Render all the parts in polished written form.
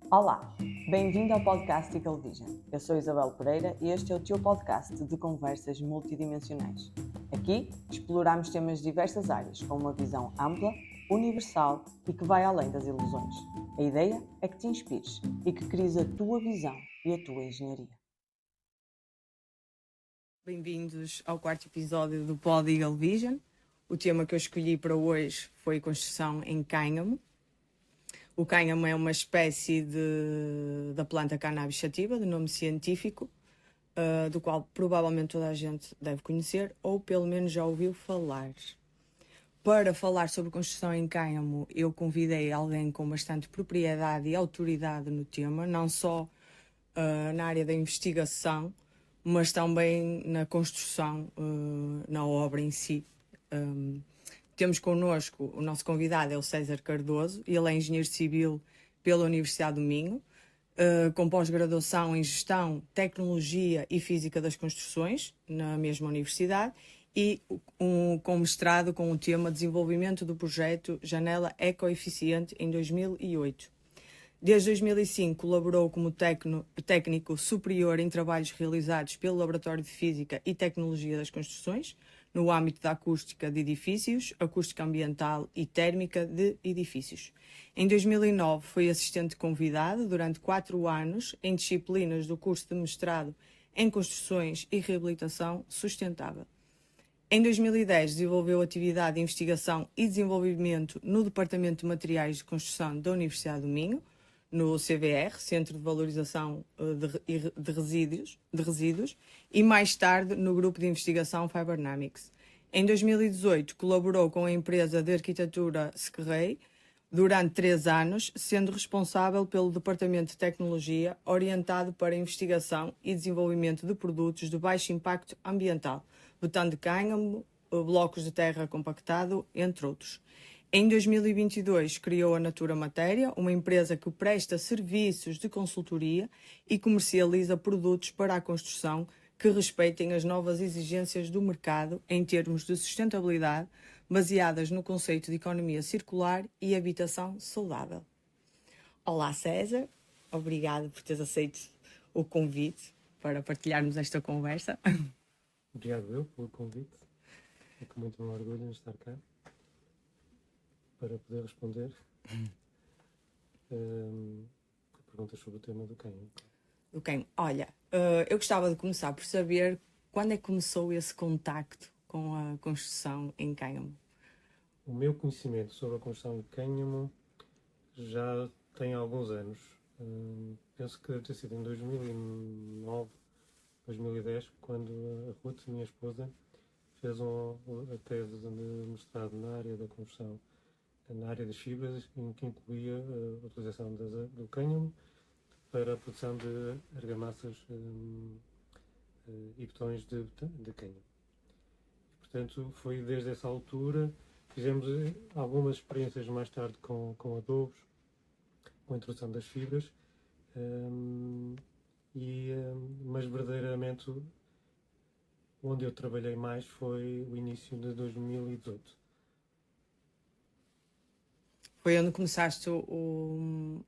Olá, bem-vindo ao podcast Eagle Vision. Eu sou Isabel Pereira e este é o teu podcast de conversas multidimensionais. Aqui exploramos temas de diversas áreas com uma visão ampla, universal e que vai além das ilusões. A ideia é que te inspires e que cries a tua visão e a tua engenharia. Bem-vindos ao quarto episódio do Pod Eagle Vision. O tema que eu escolhi para hoje foi construção em cânhamo. O cânhamo é uma espécie da planta cannabis sativa, de nome científico, do qual provavelmente toda a gente deve conhecer ou pelo menos já ouviu falar. Para falar sobre construção em cânhamo, eu convidei alguém com bastante propriedade e autoridade no tema, não só na área da investigação, mas também na construção, na obra em si. Temos connosco, o nosso convidado é o César Cardoso, ele é engenheiro civil pela Universidade do Minho, com pós-graduação em Gestão, Tecnologia e Física das Construções, na mesma universidade, e com mestrado com o tema Desenvolvimento do Projeto Janela Ecoeficiente em 2008. Desde 2005 colaborou como técnico superior em trabalhos realizados pelo Laboratório de Física e Tecnologia das Construções, no âmbito da acústica de edifícios, acústica ambiental e térmica de edifícios. Em 2009 foi assistente convidado durante 4 anos em disciplinas do curso de mestrado em Construções e Reabilitação Sustentável. Em 2010 desenvolveu atividade de investigação e desenvolvimento no Departamento de Materiais de Construção da Universidade do Minho, no CVR, Centro de Valorização de Resíduos, e mais tarde no Grupo de Investigação Fibernamics. Em 2018 colaborou com a empresa de arquitetura Sequerei durante 3 anos, sendo responsável pelo Departamento de Tecnologia, orientado para a investigação e desenvolvimento de produtos de baixo impacto ambiental, betão de cânhamo, blocos de terra compactado, entre outros. Em 2022 criou a Natura Matéria, uma empresa que presta serviços de consultoria e comercializa produtos para a construção que respeitem as novas exigências do mercado em termos de sustentabilidade, baseadas no conceito de economia circular e habitação saudável. Olá César, obrigado por teres aceito o convite para partilharmos esta conversa. Obrigado eu pelo convite. É com muito orgulho em estar cá para poder responder a perguntas sobre o tema do cânhamo. Olha, eu gostava de começar por saber quando é que começou esse contacto com a construção em cânhamo. O meu conhecimento sobre a construção em cânhamo já tem alguns anos. Penso que deve ter sido em 2009, 2010, quando a Ruth, minha esposa, fez a tese de mestrado na área da construção, na área das fibras, em que incluía a utilização do cânhamo para a produção de argamassas e betões de cânhamo. Portanto, foi desde essa altura. Fizemos algumas experiências mais tarde com adobos, com a introdução das fibras, mas verdadeiramente onde eu trabalhei mais foi o início de 2018. Foi onde começaste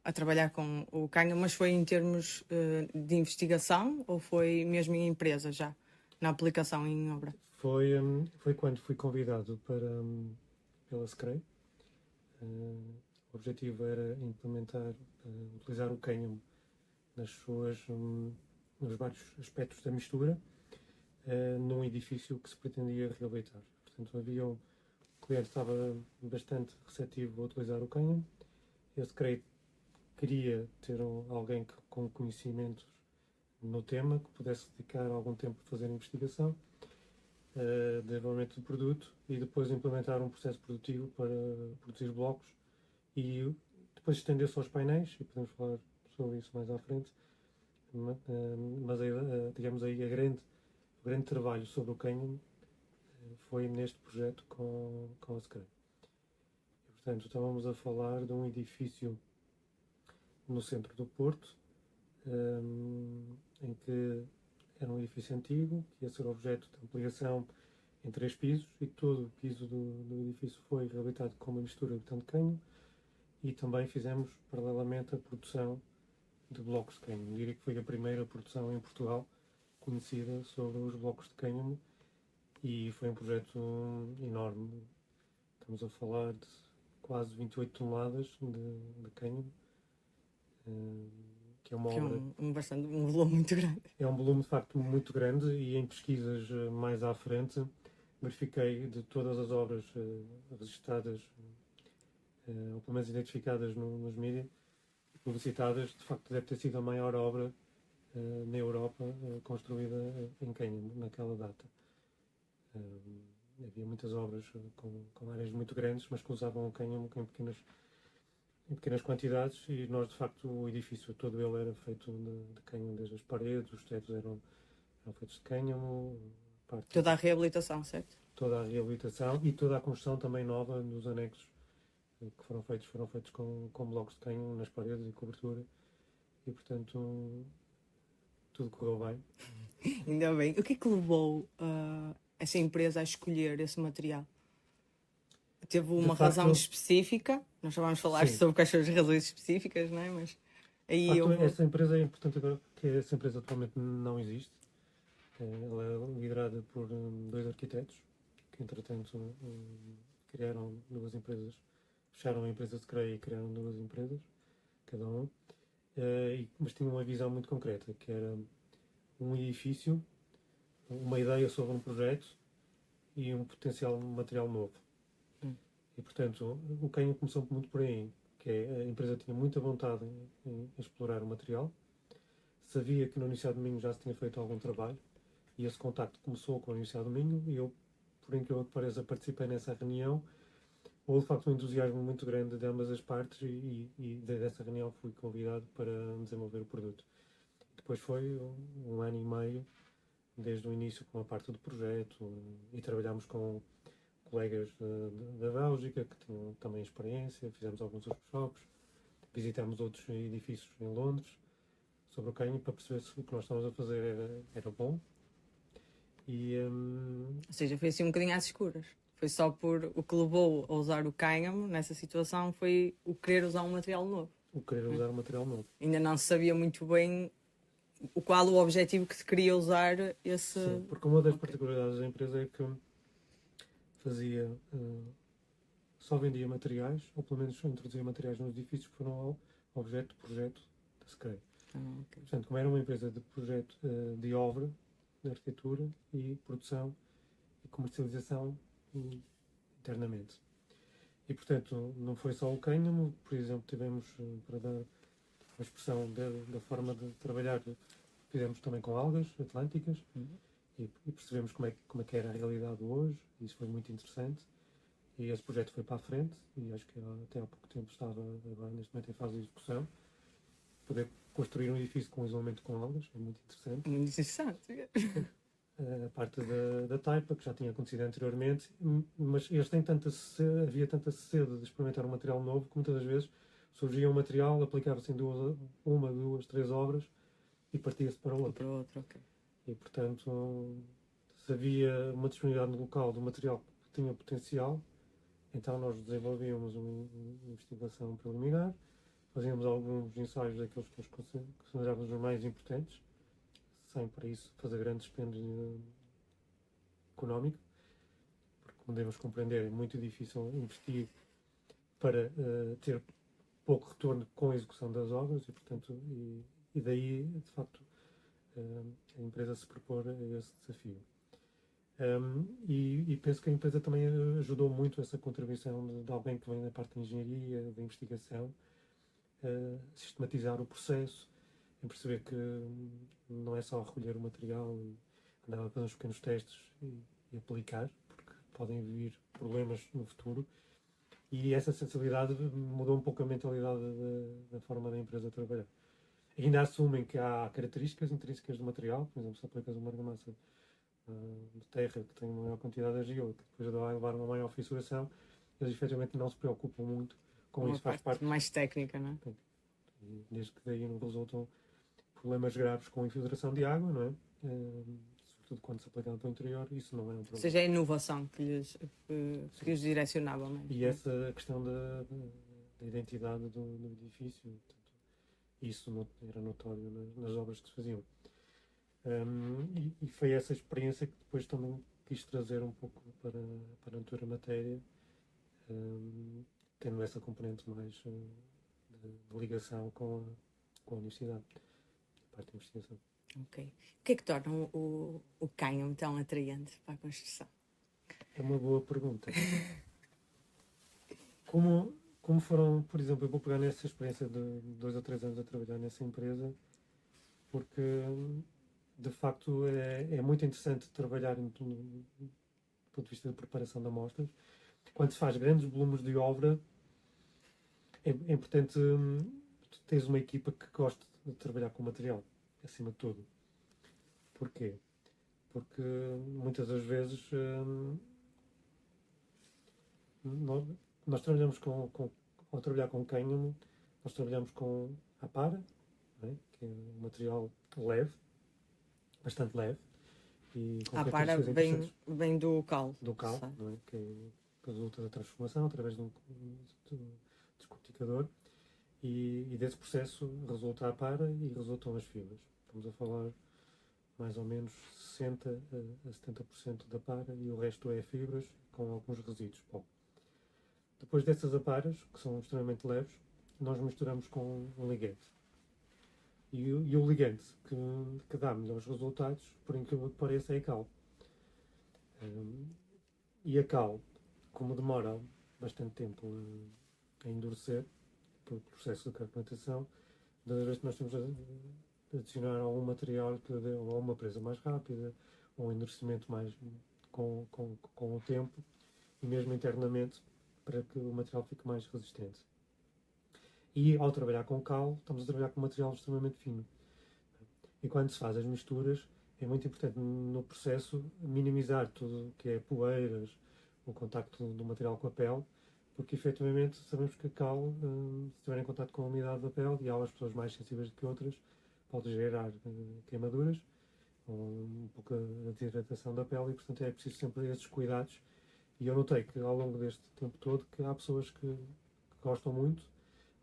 a trabalhar com o cânhamo, mas foi em termos de investigação ou foi mesmo em empresa já, na aplicação em obra? Foi quando fui convidado pela SCREI. O objetivo era implementar, utilizar o cânhamo nos vários aspectos da mistura, num edifício que se pretendia reabilitar. Portanto, o cliente estava bastante receptivo a utilizar o cânhamo. Eu queria ter alguém com conhecimentos no tema, que pudesse dedicar algum tempo a fazer investigação, desenvolvimento do produto e depois implementar um processo produtivo para produzir blocos e depois estender-se aos painéis, e podemos falar sobre isso mais à frente. Mas digamos aí o grande trabalho sobre o cânhamo foi neste projeto com a SCREI. Portanto, estávamos a falar de um edifício no centro do Porto, em que era um edifício antigo, que ia ser objeto de ampliação em 3 pisos, e todo o piso do edifício foi reabilitado com uma mistura de betão de cânhamo, e também fizemos, paralelamente, a produção de blocos de cânhamo. Eu diria que foi a primeira produção em Portugal conhecida sobre os blocos de cânhamo e foi um projeto enorme. Estamos a falar de quase 28 toneladas de cânhamo, que é uma Que é obra. um volume muito grande. É um volume de facto muito grande e em pesquisas mais à frente verifiquei de todas as obras registadas, ou pelo menos identificadas nos mídias, publicitadas, de facto deve ter sido a maior obra na Europa construída em cânhamo naquela data. Havia muitas obras com áreas muito grandes, mas que usavam o cânhamo em pequenas quantidades e nós, de facto, o edifício todo ele era feito de cânhamo, desde as paredes, os tetos eram feitos de cânhamo, Toda a reabilitação, certo? toda a reabilitação e toda a construção também nova nos anexos que foram feitos com blocos de cânhamo nas paredes e cobertura e, portanto, tudo correu bem. Ainda bem. O que é que levou essa empresa a escolher esse material? Teve uma razão específica? Nós já vamos falar sobre quais são as razões específicas, não é? Mas aí essa empresa é importante agora, que essa empresa atualmente não existe. Ela é liderada por dois arquitetos que, entretanto, criaram duas empresas, fecharam a empresa de CREI e criaram duas empresas, cada um, mas tinham uma visão muito concreta, que era um edifício, uma ideia sobre um projeto e um potencial material novo. E, portanto, o cânhamo começou muito por aí, que a empresa tinha muita vontade em explorar o material, sabia que no Universidade do Minho já se tinha feito algum trabalho, e esse contacto começou com a Universidade do Minho, e eu, por incrível que pareça, participei nessa reunião. Houve, de facto, um entusiasmo muito grande de ambas as partes, e dessa reunião fui convidado para desenvolver o produto. Depois foi um ano e meio, desde o início, com a parte do projeto, e trabalhámos com colegas da Bélgica que tinham também experiência, fizemos alguns workshops, visitámos outros edifícios em Londres sobre o cânhamo para perceber se o que nós estávamos a fazer era bom. Ou seja, foi assim um bocadinho às escuras. Foi só por o que levou a usar o cânhamo nessa situação foi o querer usar um material novo. O querer usar um material novo. Ainda não se sabia muito bem qual o objetivo que se queria usar esse... Sim, porque uma das particularidades da empresa é que fazia, só vendia materiais, ou pelo menos introduzia materiais nos edifícios que foram objeto de projeto da SCREI. Portanto, como era uma empresa de projeto de obra, de arquitetura e produção e comercialização internamente. E, portanto, não foi só o cânhamo, por exemplo, tivemos, para dar a expressão da forma de trabalhar, fizemos também com algas atlânticas, e percebemos como é que era a realidade hoje, e isso foi muito interessante. E esse projeto foi para a frente, e acho que até há pouco tempo estava agora neste momento em fase de execução. Poder construir um edifício com isolamento com algas é muito interessante. Muito interessante. A parte da taipa, que já tinha acontecido anteriormente, mas eles têm havia tanta sede de experimentar um material novo que muitas das vezes surgia um material, aplicava-se em uma, duas, três obras e partia-se para outro. Okay. E, portanto, se havia uma disponibilidade no local do material que tinha potencial, então nós desenvolvíamos uma investigação preliminar, fazíamos alguns ensaios daqueles que nós considerávamos os mais importantes, sem para isso fazer grande dispêndio económico, porque, como devemos compreender, é muito difícil investir para ter pouco retorno com a execução das obras e, portanto, e daí, de facto, a empresa se propor a esse desafio. E penso que a empresa também ajudou muito essa contribuição de alguém que vem da parte de engenharia, da investigação, sistematizar o processo, em perceber que não é só recolher o material e andar a fazer uns pequenos testes e aplicar, porque podem vir problemas no futuro. E essa sensibilidade mudou um pouco a mentalidade da forma da empresa trabalhar. Ainda assumem que há características intrínsecas do material, por exemplo, se aplicas uma argamassa de terra que tem uma maior quantidade de agio, que depois vai levar uma maior fissuração, eles efetivamente não se preocupam muito com uma isso, faz parte mais técnica, não é? E desde que daí não resultam problemas graves com a infiltração de água, não é? Sobretudo quando se aplica para o interior, isso não é um problema. Ou seja, é a inovação que os direcionava mesmo. E essa questão da identidade do edifício, portanto, Isso era notório nas obras que se faziam. E foi essa experiência que depois também quis trazer um pouco para a Natura Matéria, tendo essa componente mais de ligação com a universidade, a parte de investigação. Ok. O que é que torna o cânhamo tão atraente para a construção? É uma boa pergunta. Como foram, por exemplo, eu vou pegar nessa experiência de 2 ou 3 anos a trabalhar nessa empresa, porque de facto é muito interessante trabalhar do ponto de vista de preparação de amostras. Quando se faz grandes volumes de obra, é importante teres uma equipa que goste de trabalhar com material, acima de tudo. Porquê? Porque muitas das vezes nós trabalhamos ao trabalhar com cânhamo, nós trabalhamos com a para, não é? Que é um material leve, bastante leve, e com A para características interessantes. vem do cal. Do cal, Sabe? não é? Que resulta da transformação através de um descorticador, e desse processo resulta a para e resultam as fibras. Estamos a falar mais ou menos 60 a 70% da para e o resto é fibras com alguns resíduos. Bom, depois dessas aparas, que são extremamente leves, nós misturamos com um ligante. E o ligante que dá melhores resultados, por incrível que pareça, é a cal. E a cal, como demora bastante tempo a endurecer, pelo processo de carbonatação, das vezes que nós temos a adicionar algum material que dê uma presa mais rápida, ou um endurecimento mais com o tempo, e mesmo internamente, para que o material fique mais resistente. E ao trabalhar com cal, estamos a trabalhar com um material extremamente fino. E quando se faz as misturas, é muito importante no processo minimizar tudo o que é poeiras, o contacto do material com a pele, porque efetivamente sabemos que a cal, se estiver em contacto com a umidade da pele, e há as pessoas mais sensíveis do que outras, pode gerar queimaduras, ou um pouco a desidratação da pele, e portanto é preciso sempre esses cuidados. E eu notei que ao longo deste tempo todo que há pessoas que gostam muito,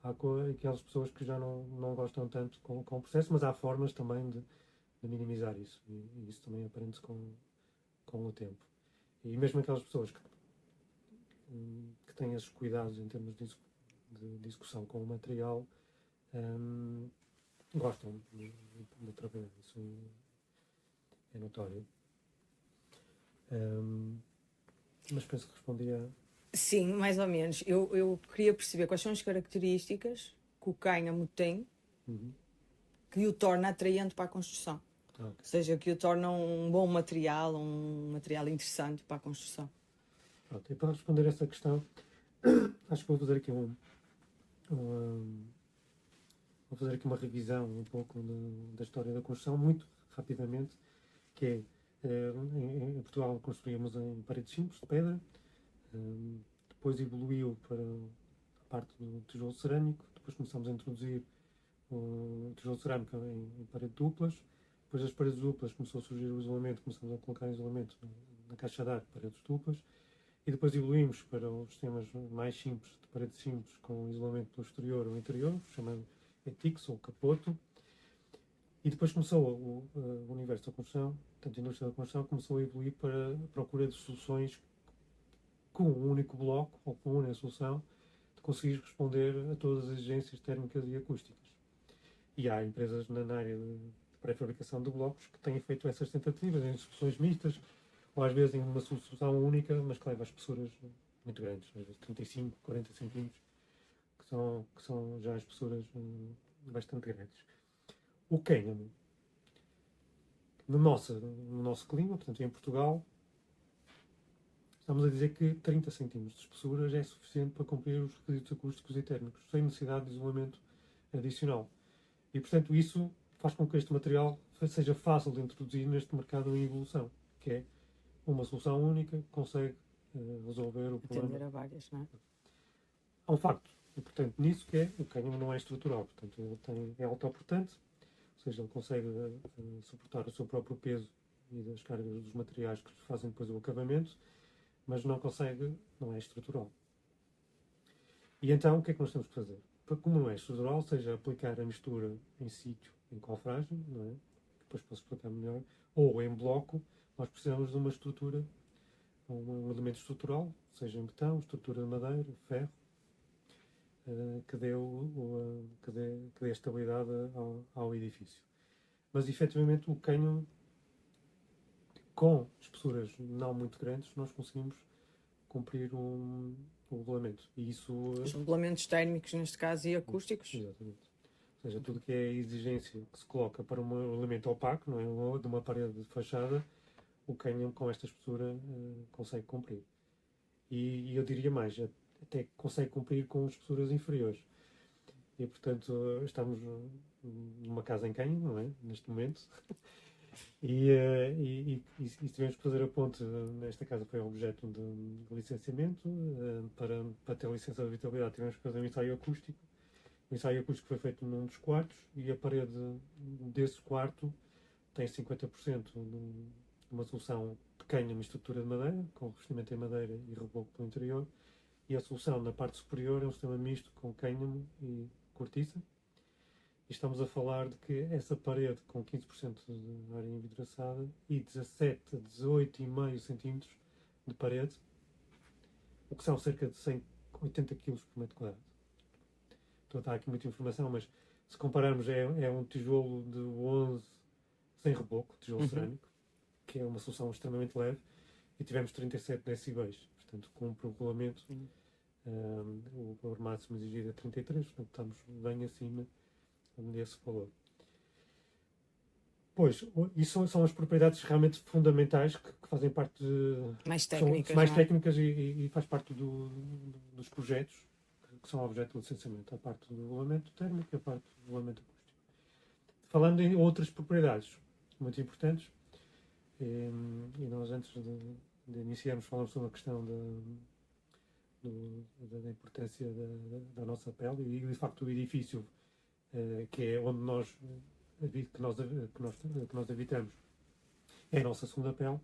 há aquelas pessoas que já não gostam tanto com o processo, mas há formas também de minimizar isso, e isso também aprende-se com o tempo. E mesmo aquelas pessoas que têm esses cuidados em termos de execução com o material, gostam de trabalhar, isso é notório. Mas penso que respondi a... Sim, mais ou menos. Eu queria perceber quais são as características que o cânhamo tem que o torna atraente para a construção. Okay. Ou seja, que o torna um bom material, um material interessante para a construção. Pronto, e para responder a essa questão, acho que vou fazer aqui uma revisão um pouco da história da construção, muito rapidamente, que é, em Portugal construíamos em paredes simples, de pedra, depois evoluiu para a parte do tijolo cerâmico, depois começamos a introduzir o tijolo cerâmico em paredes duplas, depois das paredes duplas começou a surgir o isolamento, começamos a colocar isolamento na caixa de ar de paredes duplas, e depois evoluímos para os sistemas mais simples, de paredes simples, com isolamento pelo exterior ou interior, chamado ETICS ou capoto, e depois começou o universo da construção, portanto a indústria da construção começou a evoluir para a procura de soluções com um único bloco, ou com uma única solução, de conseguir responder a todas as exigências térmicas e acústicas. E há empresas na área de pré-fabricação de blocos que têm feito essas tentativas em soluções mistas, ou às vezes em uma solução única, mas que leva a espessuras muito grandes, às vezes 35, 40 centímetros, que são já espessuras bastante grandes. O cânhamo, no nosso clima, portanto em Portugal, estamos a dizer que 30 centímetros de espessura já é suficiente para cumprir os requisitos acústicos e térmicos, sem necessidade de isolamento adicional. E, portanto, isso faz com que este material seja fácil de introduzir neste mercado em evolução, que é uma solução única que consegue resolver o problema. Atender a várias, não é? Há um facto importante nisso, que é o cânhamo não é estrutural, portanto, ele é autoportante, ou seja, ele consegue suportar o seu próprio peso e das cargas dos materiais que fazem depois o acabamento, mas não é estrutural. E então, o que é que nós temos que fazer? como não é estrutural, seja aplicar a mistura em sítio, em cofragem, não é? Depois posso explicar melhor, ou em bloco, nós precisamos de uma estrutura, um elemento estrutural, seja em betão, estrutura de madeira, ferro, que dê estabilidade ao edifício. Mas efetivamente o cânion, com espessuras não muito grandes, nós conseguimos cumprir o regulamento. E isso, Os regulamentos térmicos, neste caso, e acústicos. exatamente. Ou seja, tudo que é a exigência que se coloca para um elemento opaco, não é? De uma parede de fachada, o cânion com esta espessura consegue cumprir. E eu diria mais, até consegue cumprir com espessuras inferiores. E portanto estamos numa casa em cânion, não é? Neste momento. E tivemos que fazer a ponte. Nesta casa foi objeto de licenciamento. Para ter licença de habitabilidade tivemos que fazer um ensaio acústico. O ensaio acústico foi feito num dos quartos e a parede desse quarto tem 50% de uma solução de cânion em estrutura de madeira, com revestimento em madeira e reboco pelo interior, e a solução na parte superior é um sistema misto com cânion e cortiça. E estamos a falar de que essa parede com 15% de área envidraçada e 17 a 18,5 cm de parede, o que são cerca de 180 kg por metro quadrado. Estou a dar aqui muita informação, mas se compararmos, é um tijolo de 11 sem reboco, tijolo cerâmico, que é uma solução extremamente leve, e tivemos 37 decibéis. Portanto, cumpre o regulamento. O valor máximo exigido é 33, portanto, estamos bem acima desse valor. Pois, isso são as propriedades realmente fundamentais que fazem parte Mais técnicas. mais técnicas e faz parte dos projetos que são objeto do licenciamento, a parte do regulamento térmico e a parte do regulamento acústico. Falando em outras propriedades muito importantes, e nós antes de iniciarmos falamos sobre a questão da importância da nossa pele e de facto o edifício, que é onde nós habitamos, é a nossa segunda pele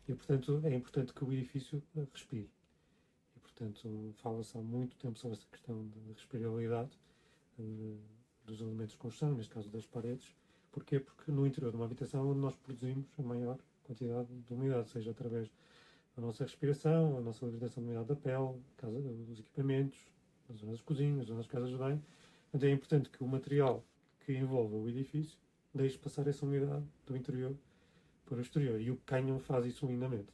e portanto é importante que o edifício respire. Portanto, fala-se há muito tempo sobre essa questão de respirabilidade dos elementos de construção, neste caso das paredes. Porquê? Porque no interior de uma habitação onde nós produzimos a maior quantidade de umidade, seja através da nossa respiração, a nossa libertação de umidade da pele, dos equipamentos, das zonas das cozinhas, das zonas das casas de banho. Então é importante que o material que envolve o edifício deixe passar essa umidade do interior para o exterior. E o cânion faz isso lindamente.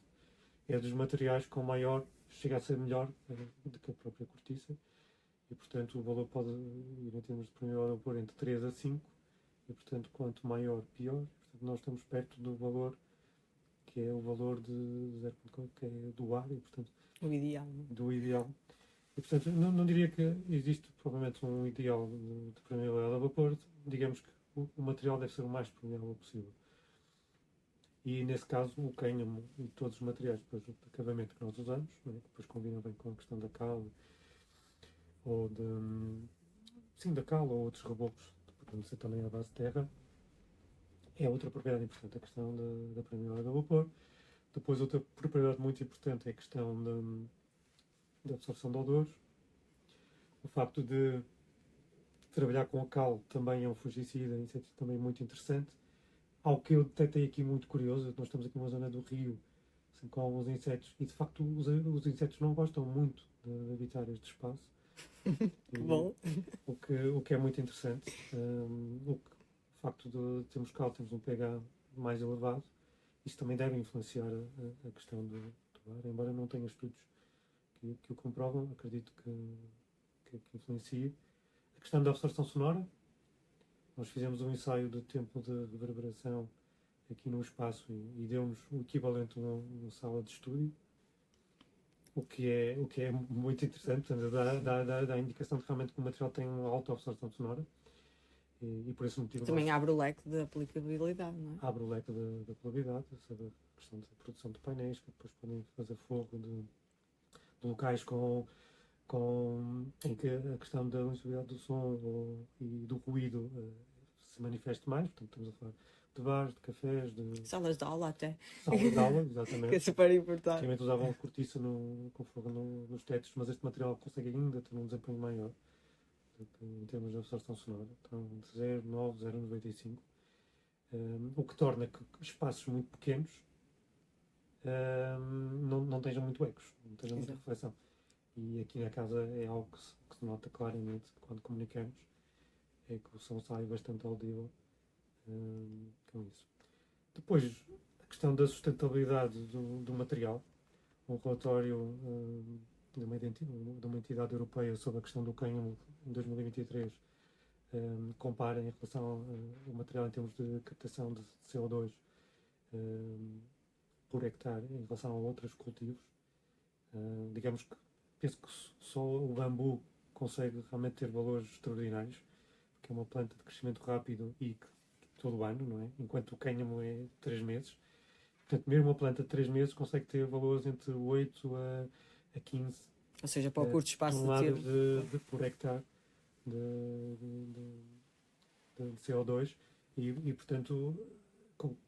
É dos materiais com maior, chega a ser melhor do que a própria cortiça e portanto o valor pode ir em termos de permeabilidade ao pôr entre 3 a 5 e portanto quanto maior pior. Portanto, nós estamos perto do valor que é o valor de 0,4, que é do ar e portanto O ideal. do ideal. E portanto não diria que existe provavelmente um ideal de permeabilidade a vapor, digamos que o material deve ser o mais permeável possível. E nesse caso o cânion e todos os materiais depois de acabamento que nós usamos, não é? Que depois combinam bem com a questão da cal ou da cal ou outros rebocos, podem ser também à base de terra, é outra propriedade importante, a questão da permeabilidade a vapor. Depois outra propriedade muito importante é a questão da absorção de odores. O facto de trabalhar com a cal também é um fungicida, isso é também muito interessante. Algo que eu detectei aqui muito curioso, nós estamos aqui numa zona do rio, assim, com alguns insetos, e de facto os insetos não gostam muito de habitar este espaço. Bom. O que é muito interessante. O facto de termos cal, temos um pH mais elevado, isso também deve influenciar a questão do ar, embora não tenha estudos que o comprovam, acredito que influencia. A questão da absorção sonora, nós fizemos um ensaio de tempo de reverberação aqui no espaço e deu-nos o equivalente a uma sala de estúdio, o que é muito interessante, portanto, dá a indicação de realmente que o material tem uma alta absorção sonora e por esse motivo Também abre o leque de aplicabilidade, não é? abre o leque da aplicabilidade, sobre a questão da produção de painéis, que depois podem fazer fogo de locais em que a questão da sensibilidade do som e do ruído se manifeste mais. Portanto, estamos a falar de bares, de cafés, de Salas de aula até. salas de aula, Que é exatamente. super importante. Antigamente usavam cortiça com fogo nos tetos, mas este material consegue ainda ter um desempenho maior. em termos de absorção sonora. Então, de 0,9, 0,95. O que torna que espaços muito pequenos não tenham muito ecos, não tenham muita reflexão. E aqui na casa é algo que se nota claramente quando comunicamos, é que o som sai bastante audível com isso. Depois, a questão da sustentabilidade do material. Um relatório de uma entidade europeia sobre a questão do cânhamo em 2023 compara em relação ao material em termos de captação de CO2 por hectare em relação a outros cultivos. Digamos que penso que só o bambu consegue realmente ter valores extraordinários, porque é uma planta de crescimento rápido e que todo o ano, não é? Enquanto o cânhamo é 3 meses. Portanto, mesmo uma planta de 3 meses consegue ter valores entre 8 a 15 Ou seja, para o curto espaço de toneladas tempo. por hectare de CO2 e portanto,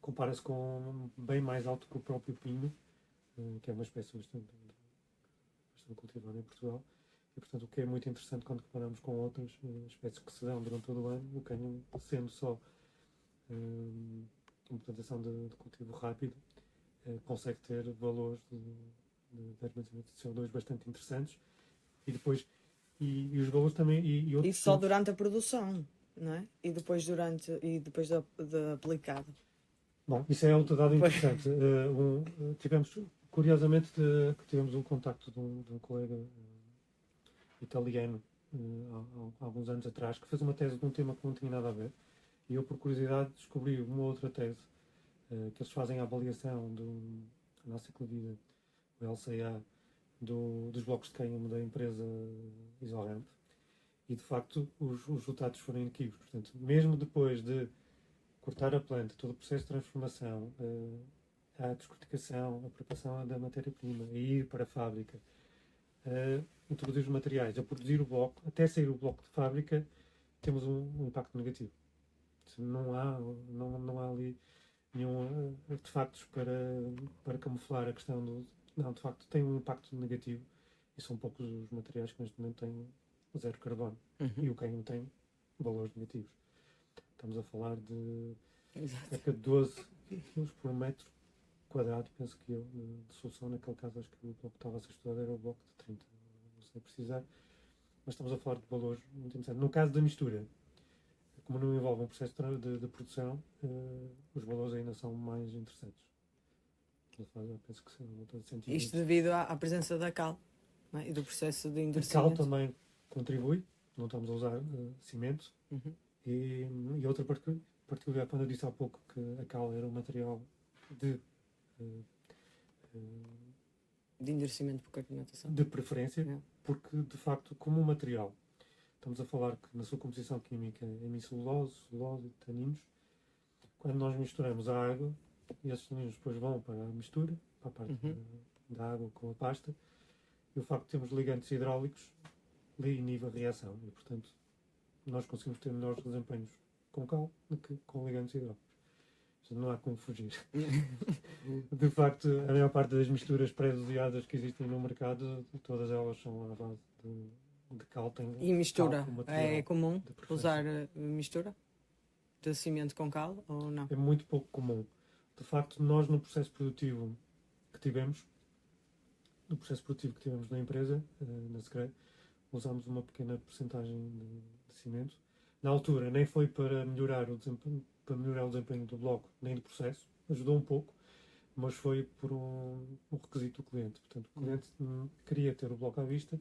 compara-se com bem mais alto que o próprio pinho, que é uma espécie bastante cultivada em Portugal. E, portanto, o que é muito interessante quando comparamos com outras espécies que se dão durante todo o ano, o cânhamo sendo só uma plantação de cultivo rápido, consegue ter valores de armazenamento de CO2 bastante interessantes e depois e os valores também E só durante a produção, não é? E depois de aplicado. Bom, isso é outro dado interessante. Curiosamente tivemos um contacto de um colega italiano há alguns anos atrás que fez uma tese de um tema que não tinha nada a ver e eu por curiosidade descobri uma outra tese que eles fazem a avaliação da nossa ciclovia, o LCA, dos blocos de cânhamo da empresa Isolramp e de facto os resultados foram inequívocos. Portanto, mesmo depois de cortar a planta, todo o processo de transformação, a descorticação, a preparação da matéria-prima, a ir para a fábrica, introduzir os materiais, a produzir o bloco, até sair o bloco de fábrica, temos um impacto negativo. Não há ali nenhum artefactos para camuflar a questão do... Não, de facto tem um impacto negativo e são poucos os materiais que neste momento têm zero carbono. E o cânhamo tem valores negativos. Estamos a falar de cerca de 12 kg por metro quadrado, penso que eu, de solução. Naquele caso, acho que o bloco que estava a ser estudado era o bloco de 30, não sei precisar. Mas estamos a falar de valores muito interessantes. No caso da mistura, como não envolve um processo de produção, os valores ainda são mais interessantes. Penso que não todo sentido. Isto devido à presença da cal, não é? E do processo de endurecimento. A cal também contribui, não estamos a usar cimento. E outra particularidade, quando eu disse há pouco que a cal era um material de endurecimento por carbonatação. De preferência, porque de facto, como um material, estamos a falar que na sua composição química emite celulose e taninos. Quando nós misturamos a água, esses taninos depois vão para a mistura, para a parte da água com a pasta, e o facto de termos ligantes hidráulicos inibe a reação e, portanto, nós conseguimos ter melhores desempenhos com cal do que com ligantes hidráulicos. Não há como fugir. De facto, a maior parte das misturas pré-doseadas que existem no mercado, todas elas são à base de cal. E mistura? É comum usar mistura de cimento com cal ou não? É muito pouco comum. De facto, nós no processo produtivo que tivemos na empresa, na Secret, usámos uma pequena porcentagem de cimento. Na altura, nem foi para melhorar o desempenho do bloco, nem do processo. Ajudou um pouco, mas foi por um requisito do cliente. Portanto, o cliente queria ter o bloco à vista,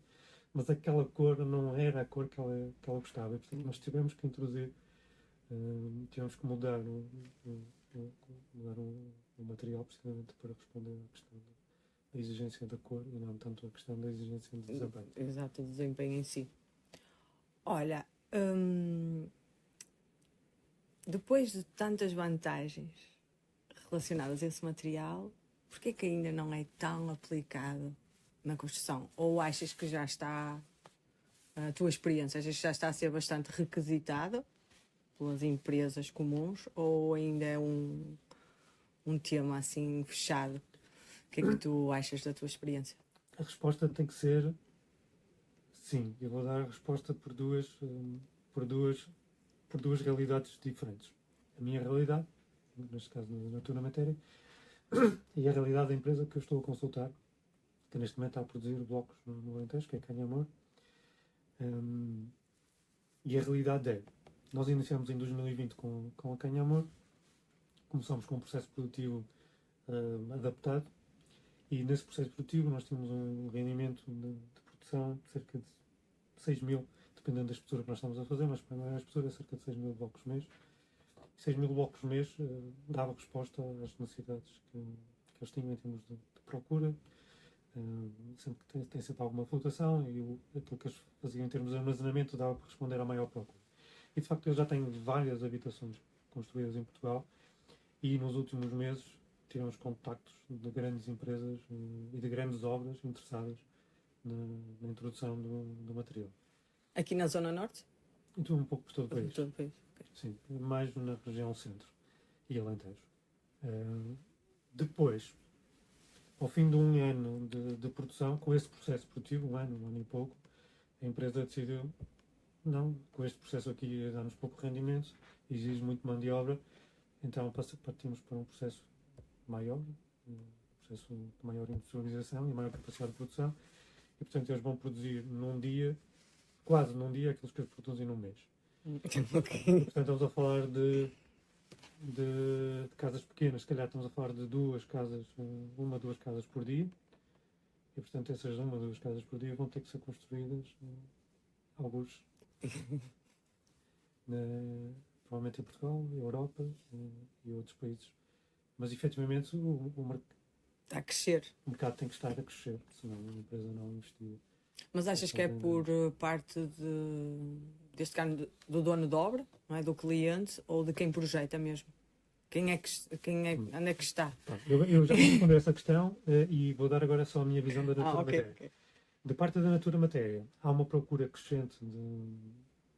mas aquela cor não era a cor que ela gostava. E, portanto, nós tivemos que introduzir, tivemos que mudar o material, precisamente para responder à questão da exigência da cor e não tanto a questão da exigência de desempenho. Exato, o desempenho em si. Olha, depois de tantas vantagens relacionadas a esse material, porquê que ainda não é tão aplicado na construção? Ou achas que já está, a tua experiência, achas que já está a ser bastante requisitado pelas empresas comuns, ou ainda é um tema assim fechado? O que é que tu achas da tua experiência? A resposta tem que ser Sim, eu vou dar a resposta por duas, por duas realidades diferentes. A minha realidade, neste caso na Natura Matéria, e a realidade da empresa que eu estou a consultar, que neste momento está a produzir blocos no Alentejo, que é Canhamor. E a realidade é, nós iniciamos em 2020 com a Canhamor, começamos com um processo produtivo adaptado, e nesse processo produtivo nós tínhamos um rendimento de produção de cerca de 6 mil, dependendo da espessura que nós estamos a fazer, mas para a maior espessura é cerca de 6 mil blocos mês. 6 mil blocos mês dava resposta às necessidades que eles tinham em termos de procura. Sempre que tem sempre alguma flutuação, e aquilo que eles faziam em termos de armazenamento dava para responder à maior procura. E de facto eles já têm várias habitações construídas em Portugal, e nos últimos meses tivemos contactos de grandes empresas e de grandes obras interessadas na introdução do material. Aqui na Zona Norte? Então um pouco por todo o país. Todo o país. Sim, mais na região centro e Alentejo. Depois, ao fim de um ano de produção, com esse processo produtivo, um ano e pouco, a empresa decidiu, não, com este processo aqui dá-nos pouco rendimento, exige muito mão de obra, então partimos para um processo maior, um processo de maior industrialização e maior capacidade de produção, e portanto eles vão produzir num dia, quase num dia, aqueles que eles produzem num mês. Okay. Portanto, estamos a falar de casas pequenas, se calhar estamos a falar de uma, duas casas por dia, e portanto essas uma, duas casas por dia vão ter que ser construídas, alguns, provavelmente em Portugal, Europa e outros países. Mas efetivamente Está a crescer. o mercado tem que estar a crescer, senão a empresa não investiu. Mas achas que é por parte deste caso do dono de obra, não é? Do cliente, ou de quem projeta mesmo? Onde é que está? Eu já vou responder essa questão e vou dar agora só a minha visão da Natura Matéria. Okay. De parte da Natura Matéria, há uma procura crescente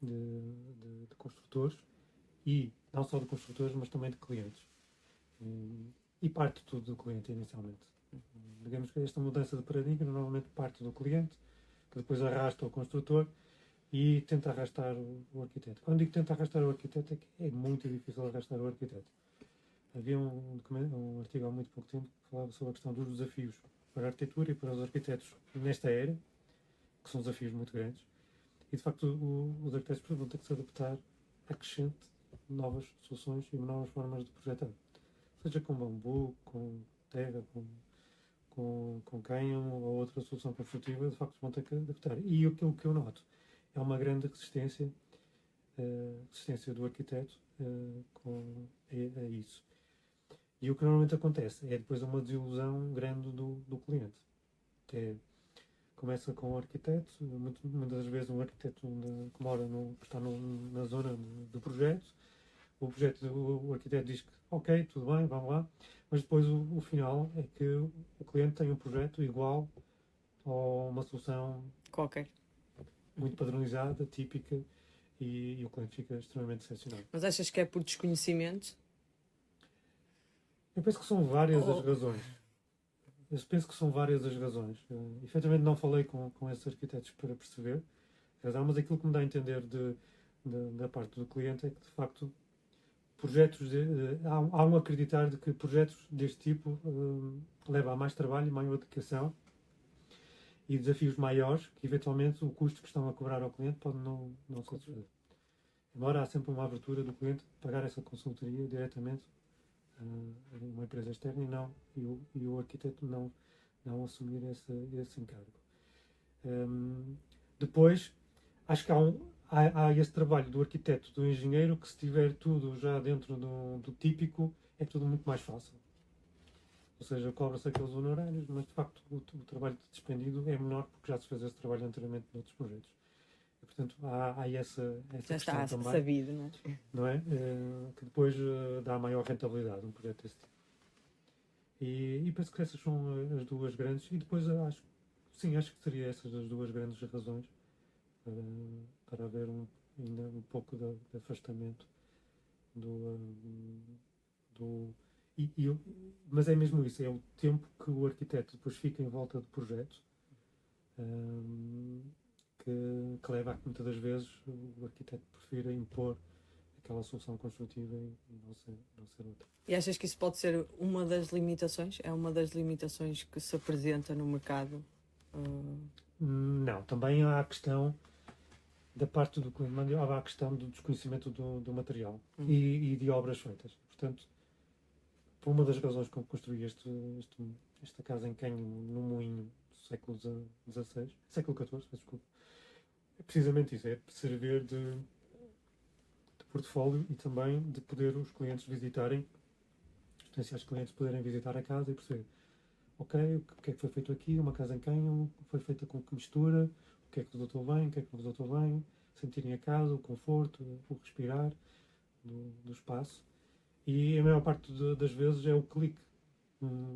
de construtores, e não só de construtores, mas também de clientes. E parte tudo do cliente inicialmente. Digamos que esta mudança de paradigma normalmente parte do cliente, que depois arrasta o construtor e tenta arrastar o arquiteto. Quando digo tenta arrastar o arquiteto, é que é muito difícil arrastar o arquiteto. Havia um artigo há muito pouco tempo que falava sobre a questão dos desafios para a arquitetura e para os arquitetos nesta era, que são desafios muito grandes, e de facto os arquitetos vão ter que se adaptar a crescente novas soluções e novas formas de projetar. Seja com bambu, com terra, com cânhamo ou outra solução construtiva, de facto vão ter que adaptar. E aquilo que eu noto é uma grande resistência do arquiteto a isso. E o que normalmente acontece é depois uma desilusão grande do cliente, que é, começa com o arquiteto, muitas das vezes um arquiteto que mora que está na zona do projeto. O arquiteto diz que ok, tudo bem, vamos lá, mas depois o final é que o cliente tem um projeto igual a uma solução qualquer, muito padronizada, típica, e o cliente fica extremamente decepcionado. Mas achas que é por desconhecimento? Eu penso que são várias as razões. Efetivamente não falei com esses arquitetos para perceber a razão, mas aquilo que me dá a entender da parte do cliente é que, de facto, há um acreditar de que projetos deste tipo levam a mais trabalho e maior dedicação e desafios maiores, que eventualmente o custo que estão a cobrar ao cliente pode não satisfazer. Embora há sempre uma abertura do cliente pagar essa consultoria diretamente a uma empresa externa e o arquiteto não assumir esse encargo. Depois, acho que há esse trabalho do arquiteto, do engenheiro, que se tiver tudo já dentro do típico, é tudo muito mais fácil. Ou seja, cobra-se aqueles honorários, mas de facto o trabalho despendido é menor porque já se fez esse trabalho anteriormente noutros projetos. E, portanto, há essa já questão está também, sabido, não é? Que depois dá maior rentabilidade um projeto desse tipo. E penso que essas são as duas grandes, e depois acho que seria essas as duas grandes razões para haver ainda um pouco de afastamento mas é mesmo isso, é o tempo que o arquiteto depois fica em volta do projeto, que leva a que muitas das vezes o arquiteto prefira impor aquela solução construtiva e não ser outra. E achas que isso pode ser uma das limitações? É uma das limitações que se apresenta no mercado? Não, também há a questão da parte do cliente, há a questão do desconhecimento do material e de obras feitas. Portanto, por uma das razões que eu construí esta casa em Cânhamo, no Moinho do século XIV, desculpa, é precisamente isso, é servir de portfólio e também de poder os clientes visitarem, os potenciais clientes poderem visitar a casa e perceber, ok, o que é que foi feito aqui, uma casa em Cânhamo, foi feita com que mistura, o que é que resultou bem, o que é que não resultou bem, sentirem a casa, o conforto, o respirar do espaço. E a maior parte das vezes é o clique,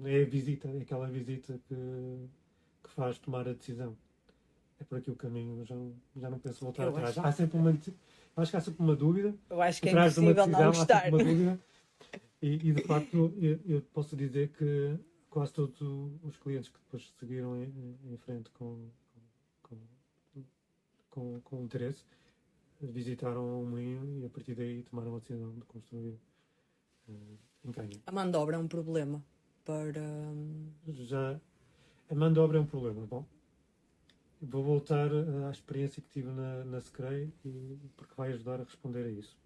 é a visita, é aquela visita que faz tomar a decisão. É por aqui o caminho, já não penso voltar atrás. Há sempre acho que há sempre uma dúvida. Eu acho que é impossível não gostar. Há sempre uma dúvida. E de facto, eu posso dizer que quase todos os clientes que depois seguiram em frente com interesse visitaram o moinho e a partir daí tomaram a decisão de construir em Cânhamo. A mão de obra é um problema para... A mão de obra é um problema. Bom, vou voltar à experiência que tive na Secrei porque vai ajudar a responder a isso.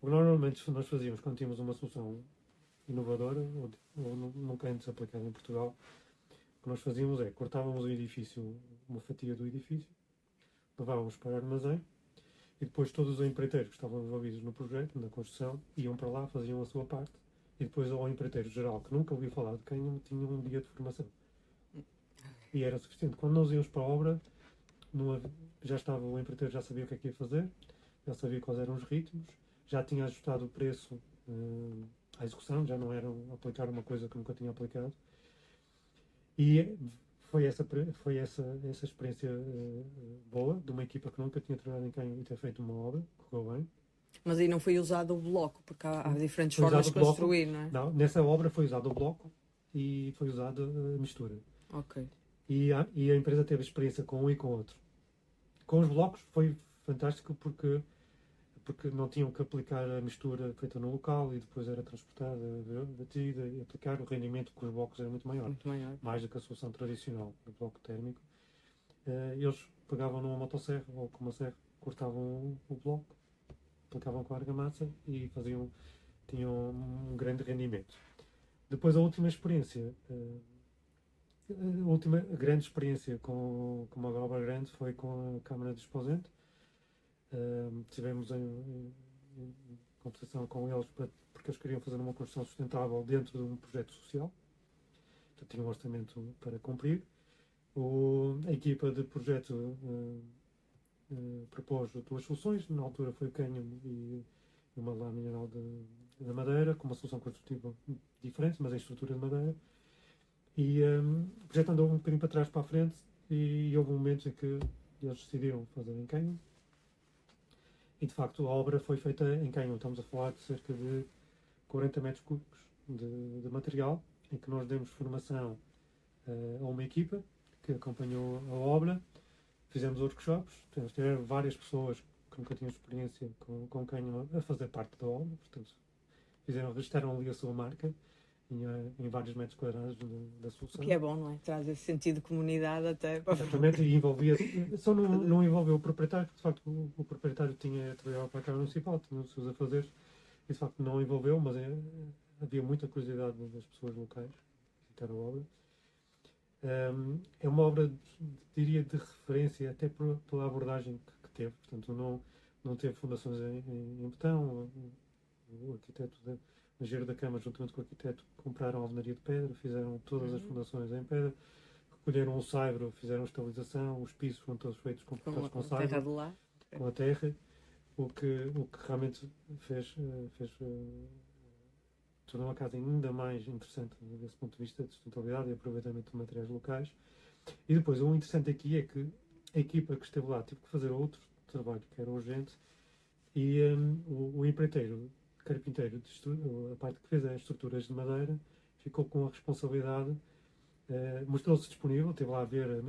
O que normalmente nós fazíamos quando tínhamos uma solução inovadora ou nunca antes aplicada em Portugal, o que nós fazíamos é cortávamos o edifício, uma fatia do edifício, levávamos para o armazém e depois todos os empreiteiros que estavam envolvidos no projeto, na construção, iam para lá, faziam a sua parte e depois ao empreiteiro geral, que nunca ouviu falar de Cânhamo, tinha um dia de formação. E era suficiente. Quando nós íamos para a obra, o empreiteiro já sabia o que é que ia fazer, já sabia quais eram os ritmos, já tinha ajustado o preço à execução, já não era aplicar uma coisa que nunca tinha aplicado. E foi essa experiência boa, de uma equipa que nunca tinha trabalhado em Cânhamo e ter feito uma obra, correu bem. Mas aí não foi usado o bloco, porque há diferentes formas de construir, não é? Não, nessa obra foi usado o bloco e foi usada a mistura. Ok. E a empresa teve experiência com um e com o outro. Com os blocos foi fantástico porque não tinham que aplicar a mistura feita no local e depois era transportada, batida e aplicar. O rendimento com os blocos era muito maior. Mais do que a solução tradicional do bloco térmico. Eles pegavam numa motosserra ou com uma serra, cortavam o bloco, aplicavam com a argamassa e tinham um grande rendimento. Depois a última experiência, a última grande experiência com uma obra grande foi com a Câmara de Esposente. Tivemos em conversação com eles porque eles queriam fazer uma construção sustentável dentro de um projeto social. Portanto, tinha um orçamento para cumprir. A equipa de projeto propôs duas soluções. Na altura foi o cânhamo e uma lã mineral de madeira, com uma solução construtiva diferente, mas em estrutura de madeira. E o projeto andou um bocadinho para trás, para a frente, e houve um momento em que eles decidiram fazer em cânhamo. E de facto a obra foi feita em cânhamo. Estamos a falar de cerca de 40 metros cúbicos de material, em que nós demos formação a uma equipa que acompanhou a obra. Fizemos workshops, tiveram várias pessoas que nunca tinham experiência com cânhamo a fazer parte da obra, portanto registraram ali a sua marca em vários metros quadrados da solução. O que é bom, não é? Traz esse sentido de comunidade até. Exatamente, e envolvia, só não envolveu o proprietário, porque de facto o proprietário trabalhava para a Câmara Municipal, tinha os seus afazeres, e de facto não envolveu, mas havia muita curiosidade das pessoas locais visitar a obra. É uma obra, diria, de referência, até pela abordagem que teve, portanto não teve fundações em betão. O arquiteto o engenheiro da Câmara, juntamente com o arquiteto, compraram a alvenaria de pedra, fizeram todas as fundações em pedra, recolheram o saibro, fizeram a estabilização, os pisos foram todos feitos com saibro, terra de lá. Com a terra, o que realmente fez tornou a casa ainda mais interessante desse ponto de vista de sustentabilidade e aproveitamento de materiais locais. E depois, o interessante aqui é que a equipa que esteve lá teve que fazer outro trabalho que era urgente e o empreiteiro carpinteiro, a parte que fez as estruturas de madeira, ficou com a responsabilidade mostrou-se disponível, esteve lá a ver,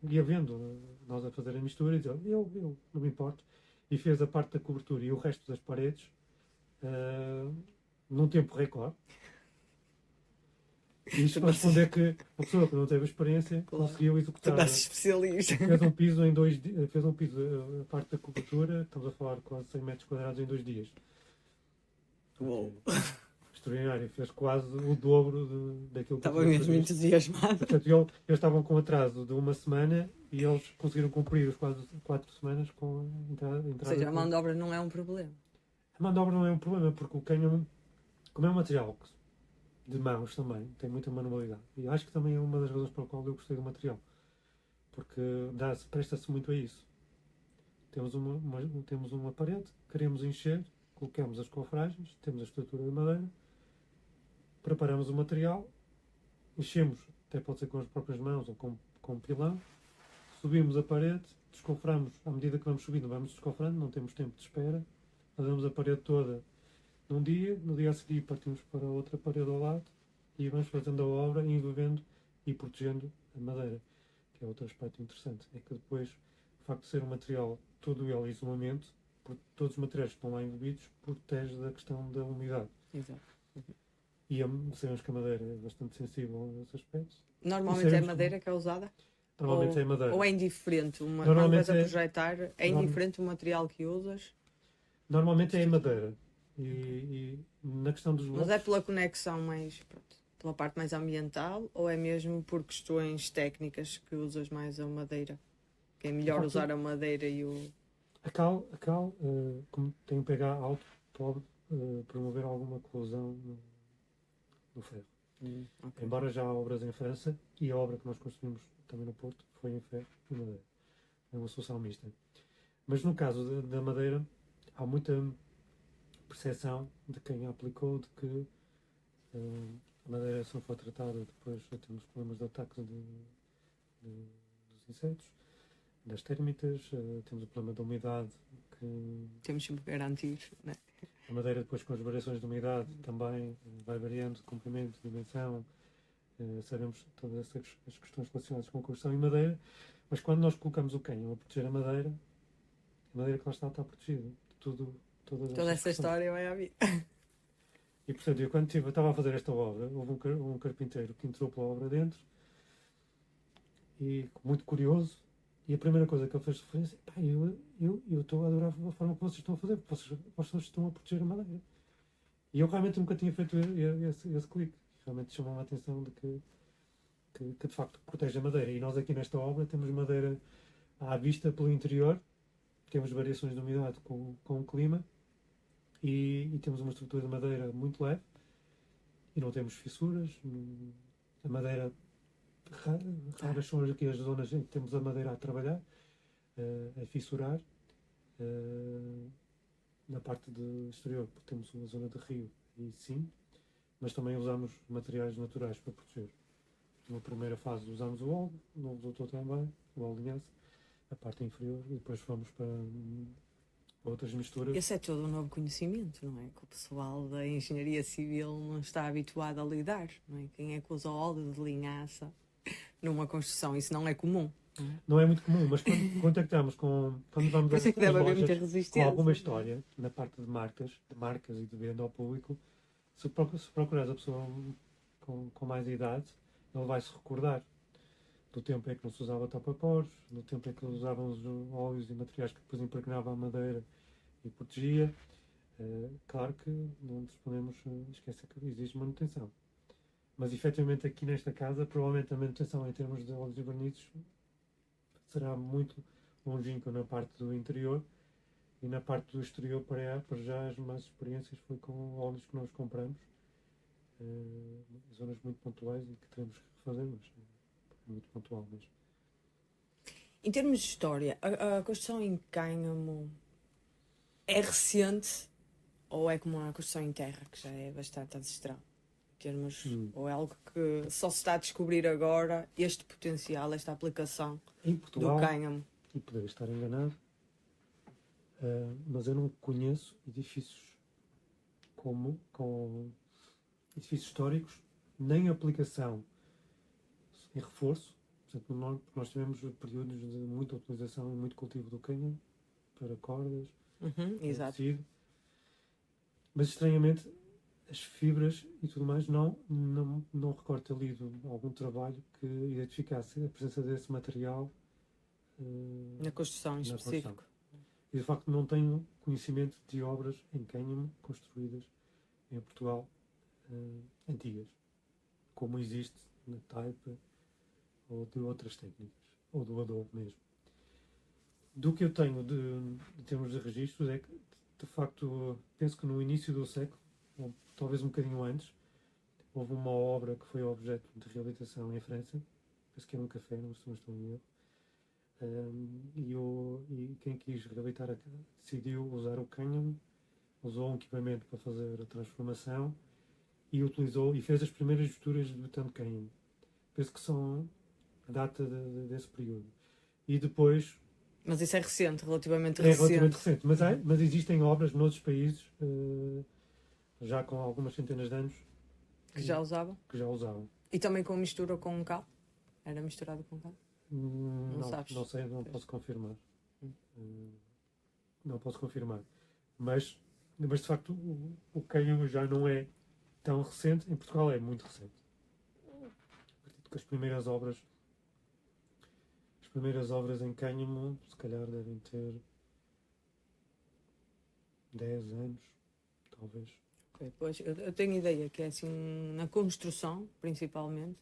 ia vendo nós a fazer a mistura e dizia, eu não me importo, e fez a parte da cobertura e o resto das paredes num tempo recorde. E isto para responder que a pessoa que não teve experiência conseguiu executar. Tornar-se especialista. Fez um piso em 2 dias, fez um piso, a parte da cobertura, estamos a falar de quase 100 metros quadrados em 2 dias. Uou. Extraordinário, fez quase o dobro daquilo que Estava mesmo entusiasmado. Portanto, eles estavam com atraso de 1 semana e eles conseguiram cumprir os quase 4 semanas com a entrada. Ou seja, a mão de obra não é um problema. A mão de obra não é um problema, porque o cânion, como é um material de mãos também, tem muita manualidade. E acho que também é uma das razões pela qual eu gostei do material. Porque presta-se muito a isso. Temos uma parede, queremos encher, colocamos as cofragens, temos a estrutura de madeira, preparamos o material, enchemos, até pode ser com as próprias mãos ou com um pilão, subimos a parede, descoframos, à medida que vamos subindo, vamos descofrando, não temos tempo de espera, fazemos a parede toda num dia, no dia a seguir partimos para outra parede ao lado e vamos fazendo a obra, envolvendo e protegendo a madeira, que é outro aspecto interessante, é que depois o facto de ser um material todo ele isolamento, porque todos os materiais que estão lá envolvidos, protege da questão da umidade. Exato. E sabemos que a madeira é bastante sensível a esse aspecto. Normalmente é madeira que é usada? Normalmente é madeira. Ou é indiferente? Quando Normalmente vais a projetar, é indiferente o material que usas? Normalmente é madeira. E na questão dos blocos... Mas é pela conexão mais... Pronto, pela parte mais ambiental ou é mesmo por questões técnicas que usas mais a madeira? Que é melhor usar a madeira e o... A cal como tem um pH alto, pode promover alguma corrosão no ferro. Okay. Embora já há obras em França, e a obra que nós construímos também no Porto foi em ferro e madeira. É uma solução mista. Mas no caso da madeira, há muita percepção de quem a aplicou de que a madeira, se não for tratada, depois já temos problemas de ataques dos insetos, das térmitas, temos o problema da umidade. Temos sempre que garantir, né? A madeira, depois, com as variações de umidade, também vai variando de comprimento, de dimensão. Sabemos todas as questões relacionadas com a construção e madeira, mas quando nós colocamos o cânion a proteger a madeira que lá está protegida. Toda essa história vai à vida. E, portanto, eu quando estava a fazer esta obra, houve um carpinteiro que entrou pela obra dentro e, muito curioso, e a primeira coisa que ele fez foi assim, pá, eu estou a adorar a forma que vocês estão a fazer, porque vocês estão a proteger a madeira. E eu realmente nunca tinha feito esse clique. Realmente chamou-me a atenção de que de facto protege a madeira. E nós aqui nesta obra temos madeira à vista pelo interior, temos variações de umidade com o clima e temos uma estrutura de madeira muito leve e não temos fissuras. A madeira, raras são aqui as zonas em que temos a madeira a trabalhar, a fissurar. Na parte exterior temos uma zona de rio e sim, mas também usamos materiais naturais para proteger. Na primeira fase usamos o óleo, não resultou tão bem, o óleo de linhaça, a parte inferior, e depois fomos para outras misturas. Esse é todo um novo conhecimento, não é? Que o pessoal da engenharia civil não está habituado a lidar, não é? Quem é que usa óleo de linhaça numa construção? Isso não é comum. Não é muito comum, mas quando contactamos quando vamos Por isso é que deve haver muita com resistência. alguma história na parte de marcas e de venda ao público, se procurares a pessoa com mais idade, ele vai se recordar do tempo em que não se usava tapa-poros, do tempo em que usavam os óleos e materiais que depois impregnavam a madeira e protegia. Claro que não nos podemos esquecer que exige manutenção. Mas efetivamente aqui nesta casa, provavelmente a manutenção em termos de óleos e vernizes será muito longínqua na parte do interior e na parte do exterior para já as mais experiências foi com óleos que nós compramos, zonas muito pontuais e que teremos que refazer, mas é muito pontual mesmo. Em termos de história, a construção em cânhamo é recente ou é como a construção em terra, que já é bastante ancestral? Ou é algo que só se está a descobrir agora, este potencial, esta aplicação em Portugal, do cânhamo? E poderia estar enganado, mas eu não conheço edifícios com edifícios históricos, nem aplicação em reforço. Portanto, nós tivemos períodos de muita utilização e muito cultivo do cânhamo para cordas, Exato. tecido. Mas estranhamente as fibras e tudo mais não recordo ter lido algum trabalho que identificasse a presença desse material Na construção em na específico. construção. E de facto não tenho conhecimento de obras em cânhamo construídas em Portugal antigas, como existe na taipa ou de outras técnicas, ou do adobe mesmo. Do que eu tenho de termos de registros é que, de facto, penso que no início do século, ou talvez um bocadinho antes, houve uma obra que foi objeto de reabilitação em França, penso que era um café, não estou em erro, e quem quis reabilitar a casa decidiu usar o cânhamo, usou um equipamento para fazer a transformação e utilizou e fez as primeiras misturas de betão de cânhamo. Penso que são a data desse período. E depois Mas isso é recente, relativamente é recente. relativamente recente, mas existem obras noutros países já com algumas centenas de anos Que já usavam. que já usavam. E também com mistura com cal? Era misturado com cal? Sabes? Não sei, não Pois. posso confirmar. Não posso confirmar. Mas de facto o cânhamo já não é tão recente. Em Portugal é muito recente. Acredito que as primeiras obras em cânhamo se calhar devem ter 10 anos, talvez. Ok, pois, eu tenho ideia que é assim, na construção, principalmente,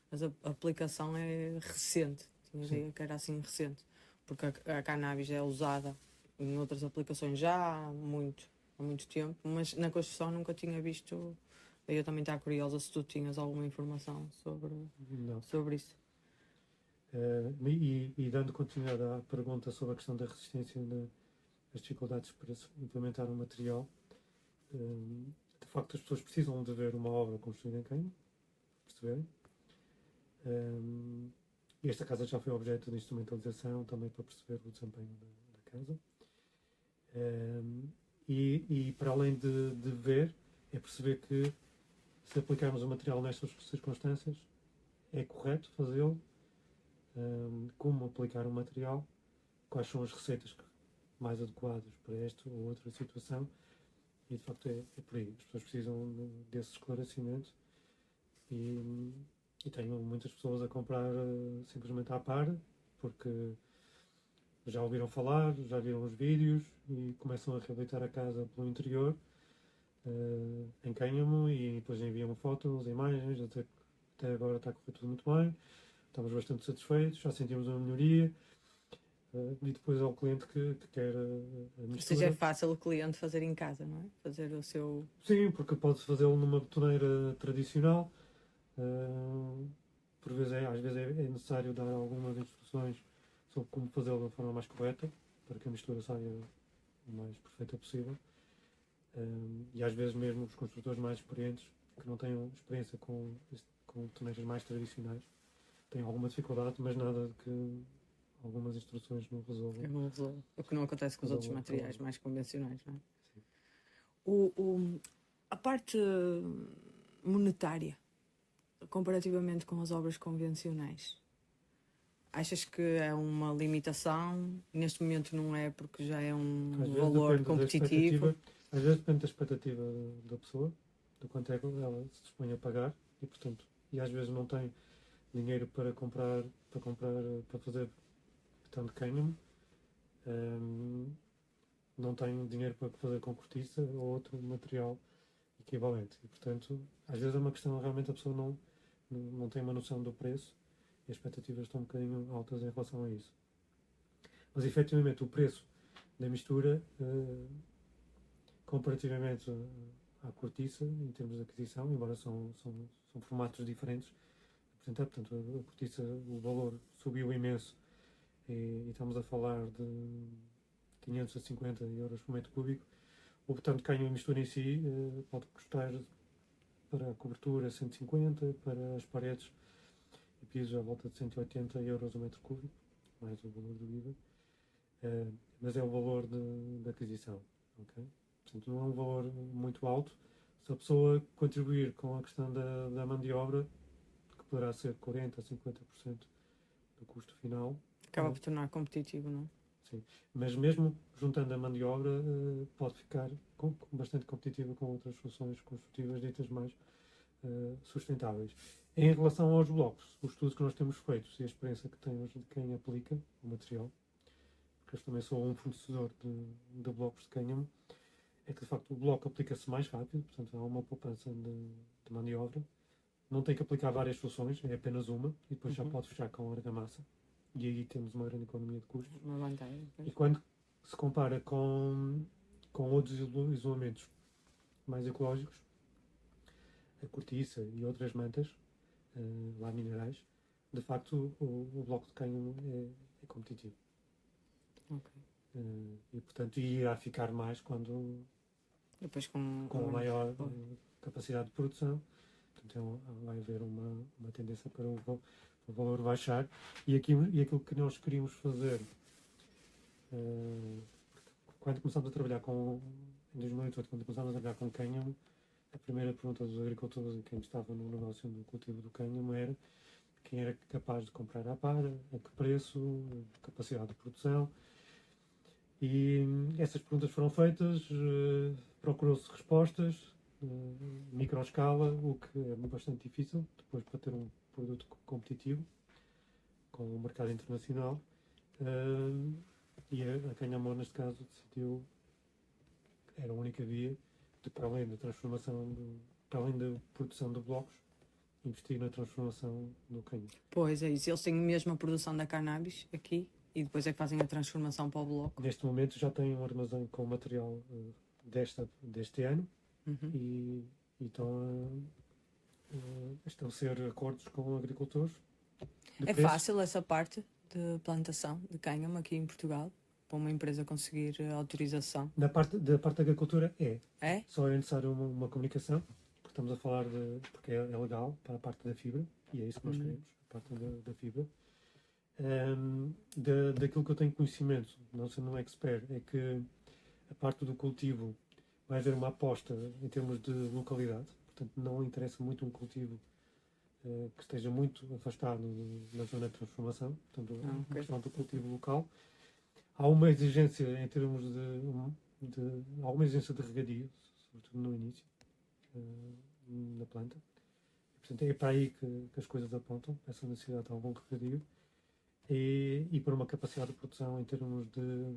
mas a aplicação é recente. Tinha Sim. ideia que era assim recente. Porque a cannabis é usada em outras aplicações já há muito tempo, mas na construção nunca tinha visto. Daí eu também estava curiosa se tu tinhas alguma informação Não. sobre isso. E dando continuidade à pergunta sobre a questão da resistência as dificuldades para se implementar um material, de facto as pessoas precisam de ver uma obra construída em cânhamo, perceberem. E esta casa já foi objeto de instrumentalização também para perceber o desempenho da casa. E para além de ver, é perceber que se aplicarmos o material nestas circunstâncias, é correto fazê-lo, como aplicar o material, quais são as receitas mais adequadas para esta ou outra situação, e de facto é por aí. As pessoas precisam desse esclarecimento e tenho muitas pessoas a comprar simplesmente à par, porque já ouviram falar, já viram os vídeos e começam a reabilitar a casa pelo interior em cânhamo e depois enviam fotos, imagens, até agora está a correr tudo muito bem, estamos bastante satisfeitos, já sentimos uma melhoria. E depois ao cliente que quer a mistura. Ou seja, é fácil o cliente fazer em casa, não é? Fazer o seu. Sim, porque pode fazê-lo numa betoneira tradicional. Por vezes às vezes é necessário dar algumas instruções sobre como fazê-lo da forma mais correta, para que a mistura saia o mais perfeita possível. E às vezes mesmo os construtores mais experientes, que não tenham experiência com betoneiras mais tradicionais, têm alguma dificuldade, mas nada de que algumas instruções não resolvam. Eu não resolvo. O que não acontece com os outros materiais mais convencionais, não é? Sim. A parte monetária, comparativamente com as obras convencionais, achas que é uma limitação? Neste momento não é, porque já é um valor competitivo. Às vezes depende da expectativa da pessoa, do quanto é que ela se dispõe a pagar, e portanto, e às vezes não tem dinheiro para fazer betão de cânhamo, não tem dinheiro para fazer com cortiça ou outro material equivalente. E portanto, às vezes é uma questão, realmente a pessoa não tem uma noção do preço e as expectativas estão um bocadinho altas em relação a isso. Mas efetivamente o preço da mistura, comparativamente à cortiça, em termos de aquisição, embora são formatos diferentes de apresentar, portanto a cortiça, o valor subiu imenso e estamos a falar de 500 a 50 euros por metro cúbico. O betão de cânhamo e mistura em si pode custar para a cobertura 150, para as paredes e pisos à volta de 180 euros o metro cúbico, mais o valor do IVA, mas é o valor de aquisição. Okay? Portanto, não é um valor muito alto. Se a pessoa contribuir com a questão da mão de obra, poderá ser 40% a 50% do custo final. Acaba por tornar competitivo, não é? Sim. Mas mesmo juntando a mão de obra, pode ficar bastante competitiva com outras soluções construtivas ditas mais sustentáveis. Em relação aos blocos, os estudos que nós temos feitos e a experiência que temos de quem aplica o material, porque eu também sou um fornecedor de blocos de cânhamo, é que de facto o bloco aplica-se mais rápido, portanto há uma poupança de mão de obra. Não tem que aplicar várias soluções, é apenas uma, e depois já pode fechar com a argamassa. E aí temos uma grande economia de custos. Uma vantagem. E quando se compara com outros isolamentos mais ecológicos, a cortiça e outras mantas, lá minerais, de facto o bloco de cânhamo é competitivo. Okay. E portanto irá ficar mais quando depois com a maior capacidade de produção. Portanto, vai haver uma tendência para o valor baixar. E aquilo que nós queríamos fazer, quando começámos a trabalhar em 2018, quando começámos a trabalhar com cânhamo, a primeira pergunta dos agricultores e quem estava no negócio do cultivo do cânhamo era quem era capaz de comprar à par, a que preço, capacidade de produção. E essas perguntas foram feitas, procurou-se respostas, microescala, o que é bastante difícil depois para ter um produto competitivo com o mercado internacional. E a Cânhamo, neste caso, decidiu que era a única via de, para além da transformação, para além da produção de blocos, investir na transformação do cânhamo. Pois é isso, eles têm mesmo a produção da cannabis aqui e depois é que fazem a transformação para o bloco. Neste momento já têm um armazém com material deste ano e estão a estabelecer acordos com agricultores. É fácil essa parte de plantação de cânhamo aqui em Portugal? Para uma empresa conseguir autorização? Da parte da agricultura é? Só é necessário uma comunicação, porque estamos a falar porque é legal para a parte da fibra, e é isso que nós queremos, a parte da fibra. Daquilo que eu tenho conhecimento, não sendo um expert, é que a parte do cultivo vai haver uma aposta em termos de localidade, portanto não interessa muito um cultivo que esteja muito afastado da zona de transformação, portanto a questão do cultivo local. Há uma exigência em termos há uma exigência de regadio, sobretudo no início, na planta. E, portanto, é para aí que as coisas apontam, essa necessidade de algum regadio. E para uma capacidade de produção em termos de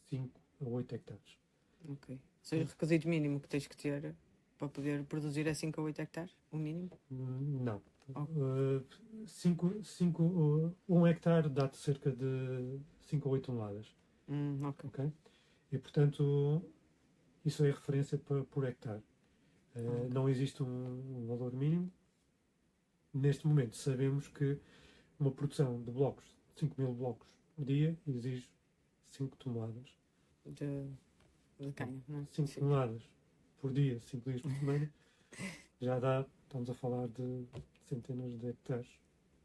5 a 8 hectares. Ok. Ou seja, o requisito mínimo que tens que ter para poder produzir é 5 a 8 hectares? O mínimo? Não. Okay. 1 hectare dá-te cerca de 5 a 8 toneladas. Okay. E, portanto, isso é referência por hectare. Não existe um valor mínimo. Neste momento, sabemos que uma produção de blocos, 5.000 blocos por dia, exige 5 toneladas. De cânhamo, não é? 5 toneladas por dia, 5 dias por semana, já dá, estamos a falar de centenas de hectares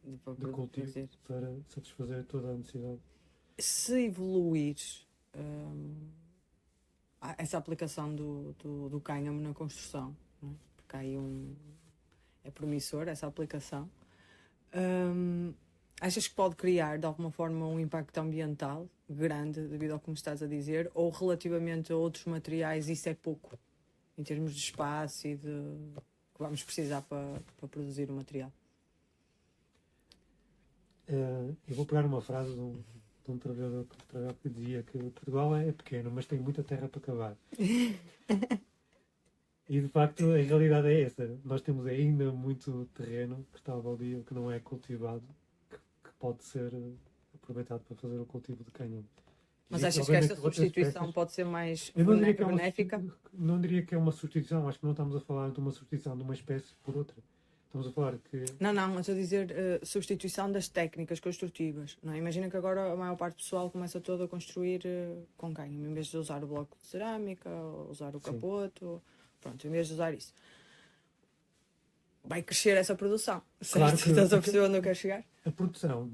de cultivo para satisfazer toda a necessidade. Se evoluir essa aplicação do cânhamo na construção, não é? Porque há aí é promissor essa aplicação. Achas que pode criar de alguma forma um impacto ambiental grande devido ao que me estás a dizer, ou relativamente a outros materiais isso é pouco em termos de espaço e que vamos precisar para produzir o material? Eu vou pegar uma frase de um trabalhador que dizia que Portugal é pequeno, mas tem muita terra para cavar. E de facto a realidade é essa. Nós temos ainda muito terreno que está baldio, que não é cultivado, que pode ser aproveitado para fazer o cultivo de cânhamo. Mas achas que esta substituição pode ser mais benéfica? Não diria que é uma substituição, acho que não estamos a falar de uma substituição de uma espécie por outra. Estamos a falar que... Não, estou a dizer substituição das técnicas construtivas. Não é? Imagina que agora a maior parte do pessoal começa toda a construir com cânhamo, em vez de usar o bloco de cerâmica, ou usar o capoto, pronto, em vez de usar isso. Vai crescer essa produção. Claro que estás a perceber onde eu quero chegar? A produção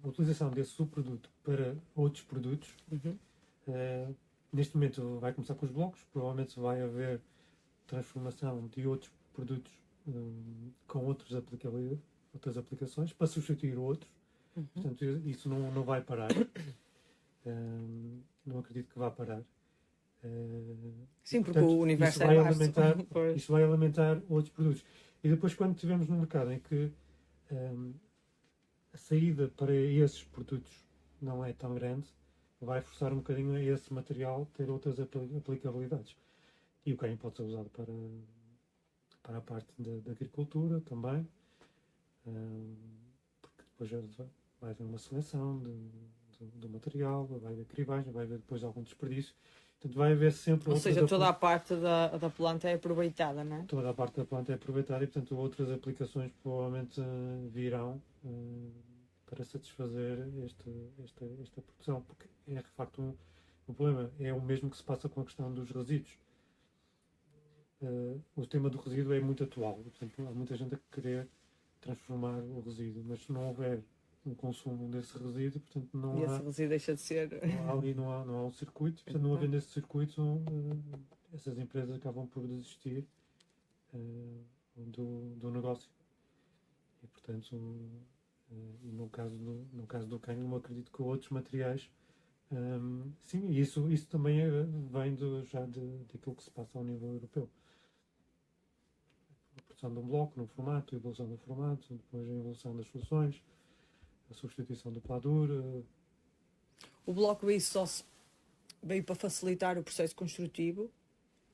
a utilização desse subproduto para outros produtos, neste momento vai começar com os blocos, provavelmente vai haver transformação de outros produtos com outras aplicações para substituir outros. Portanto, isso não vai parar. Não acredito que vá parar. Sim, porque portanto, o universo isso é vai vasto. alimentar, Pois. isso vai alimentar outros produtos. E depois, quando estivermos num mercado em que a saída para esses produtos não é tão grande, vai forçar um bocadinho a esse material ter outras aplicabilidades. E o canho pode ser usado para a parte da agricultura também, porque depois vai haver uma seleção do material, vai haver cribagem, vai haver depois algum desperdício. Portanto, vai haver sempre Ou outras seja, toda a parte da planta é aproveitada, não é? toda a parte da planta é aproveitada e, portanto, outras aplicações provavelmente virão para satisfazer esta produção, porque é de facto um problema. É o mesmo que se passa com a questão dos resíduos. O tema do resíduo é muito atual, portanto, há muita gente a querer transformar o resíduo, mas se não houver um consumo desse resíduo, portanto, E esse resíduo deixa de ser. não há um circuito, portanto, não havendo esse circuito, essas empresas acabam por desistir do negócio. E, portanto, no caso do cânhamo, acredito que outros materiais, sim, e isso também vem daquilo que se passa ao nível europeu. A produção de um bloco no formato, a evolução do formato, depois a evolução das soluções, a substituição do pladur. O bloco veio para facilitar o processo construtivo,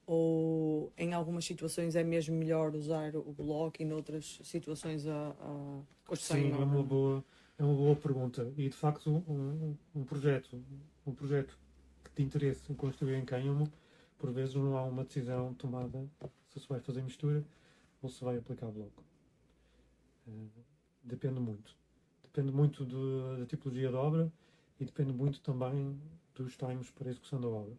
ou em algumas situações é mesmo melhor usar o bloco e noutras situações a construção Sim, em obra? é uma boa pergunta. E de facto um projeto que te interesse em construir em cânhamo, por vezes não há uma decisão tomada se vai fazer mistura ou se vai aplicar bloco. Depende muito. Depende muito da tipologia da obra e depende muito também dos times para a execução da obra.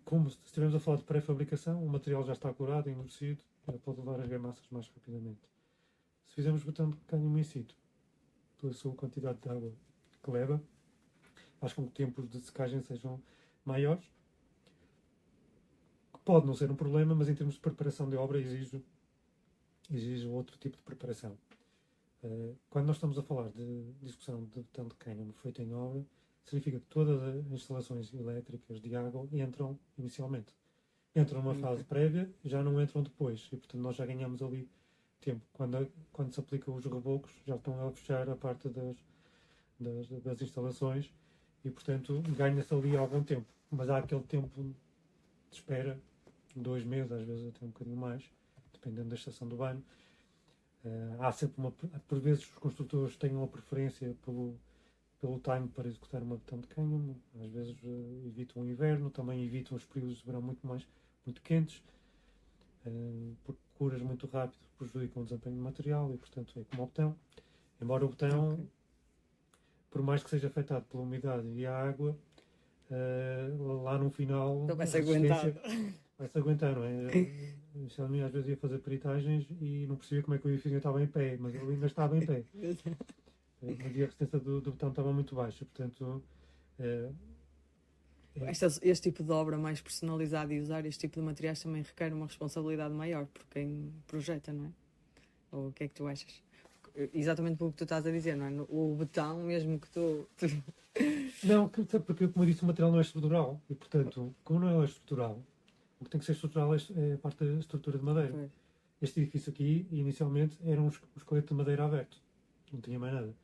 Como se estivermos a falar de pré-fabricação, o material já está curado, endurecido, pode levar a argamassas mais rapidamente. Se fizermos botão de cânhamo in situ, pela sua quantidade de água que leva, faz com que tempos de secagem sejam maiores, que pode não ser um problema, mas em termos de preparação de obra exige outro tipo de preparação. Quando nós estamos a falar de execução de botão de cânhamo feito em obra, significa que todas as instalações elétricas de água entram inicialmente. Entram numa fase prévia, já não entram depois, e portanto nós já ganhamos ali tempo. Quando se aplicam os rebocos, já estão a fechar a parte das instalações e portanto ganha-se ali algum tempo. Mas há aquele tempo de espera, 2 meses, às vezes até um bocadinho mais, dependendo da estação do banho. Há sempre por vezes os construtores têm uma preferência pelo time para executar uma botão de cânhamo, às vezes evitam o inverno, também evitam os períodos de verão muito quentes, porque curas muito rápido prejudicam o desempenho do material e portanto é como o botão. Embora o botão, por mais que seja afetado pela umidade e a água, lá no final Então vai-se aguentar. Vai-se aguentar, não é? Às vezes ia fazer peritagens e não percebia como é que o edifício estava em pé, mas ele ainda estava em pé. Mas a resistência do botão estava muito baixa, portanto... Este tipo de obra mais personalizada e usar este tipo de materiais também requer uma responsabilidade maior por quem projeta, não é? Ou o que é que tu achas? Exatamente pelo que tu estás a dizer, não é? O betão, mesmo que tu... Não, porque como eu disse, o material não é estrutural e, portanto, como não é estrutural, o que tem que ser estrutural é a parte da estrutura de madeira. Pois. Este edifício aqui, inicialmente, era um esqueleto de madeira aberto, não tinha mais nada.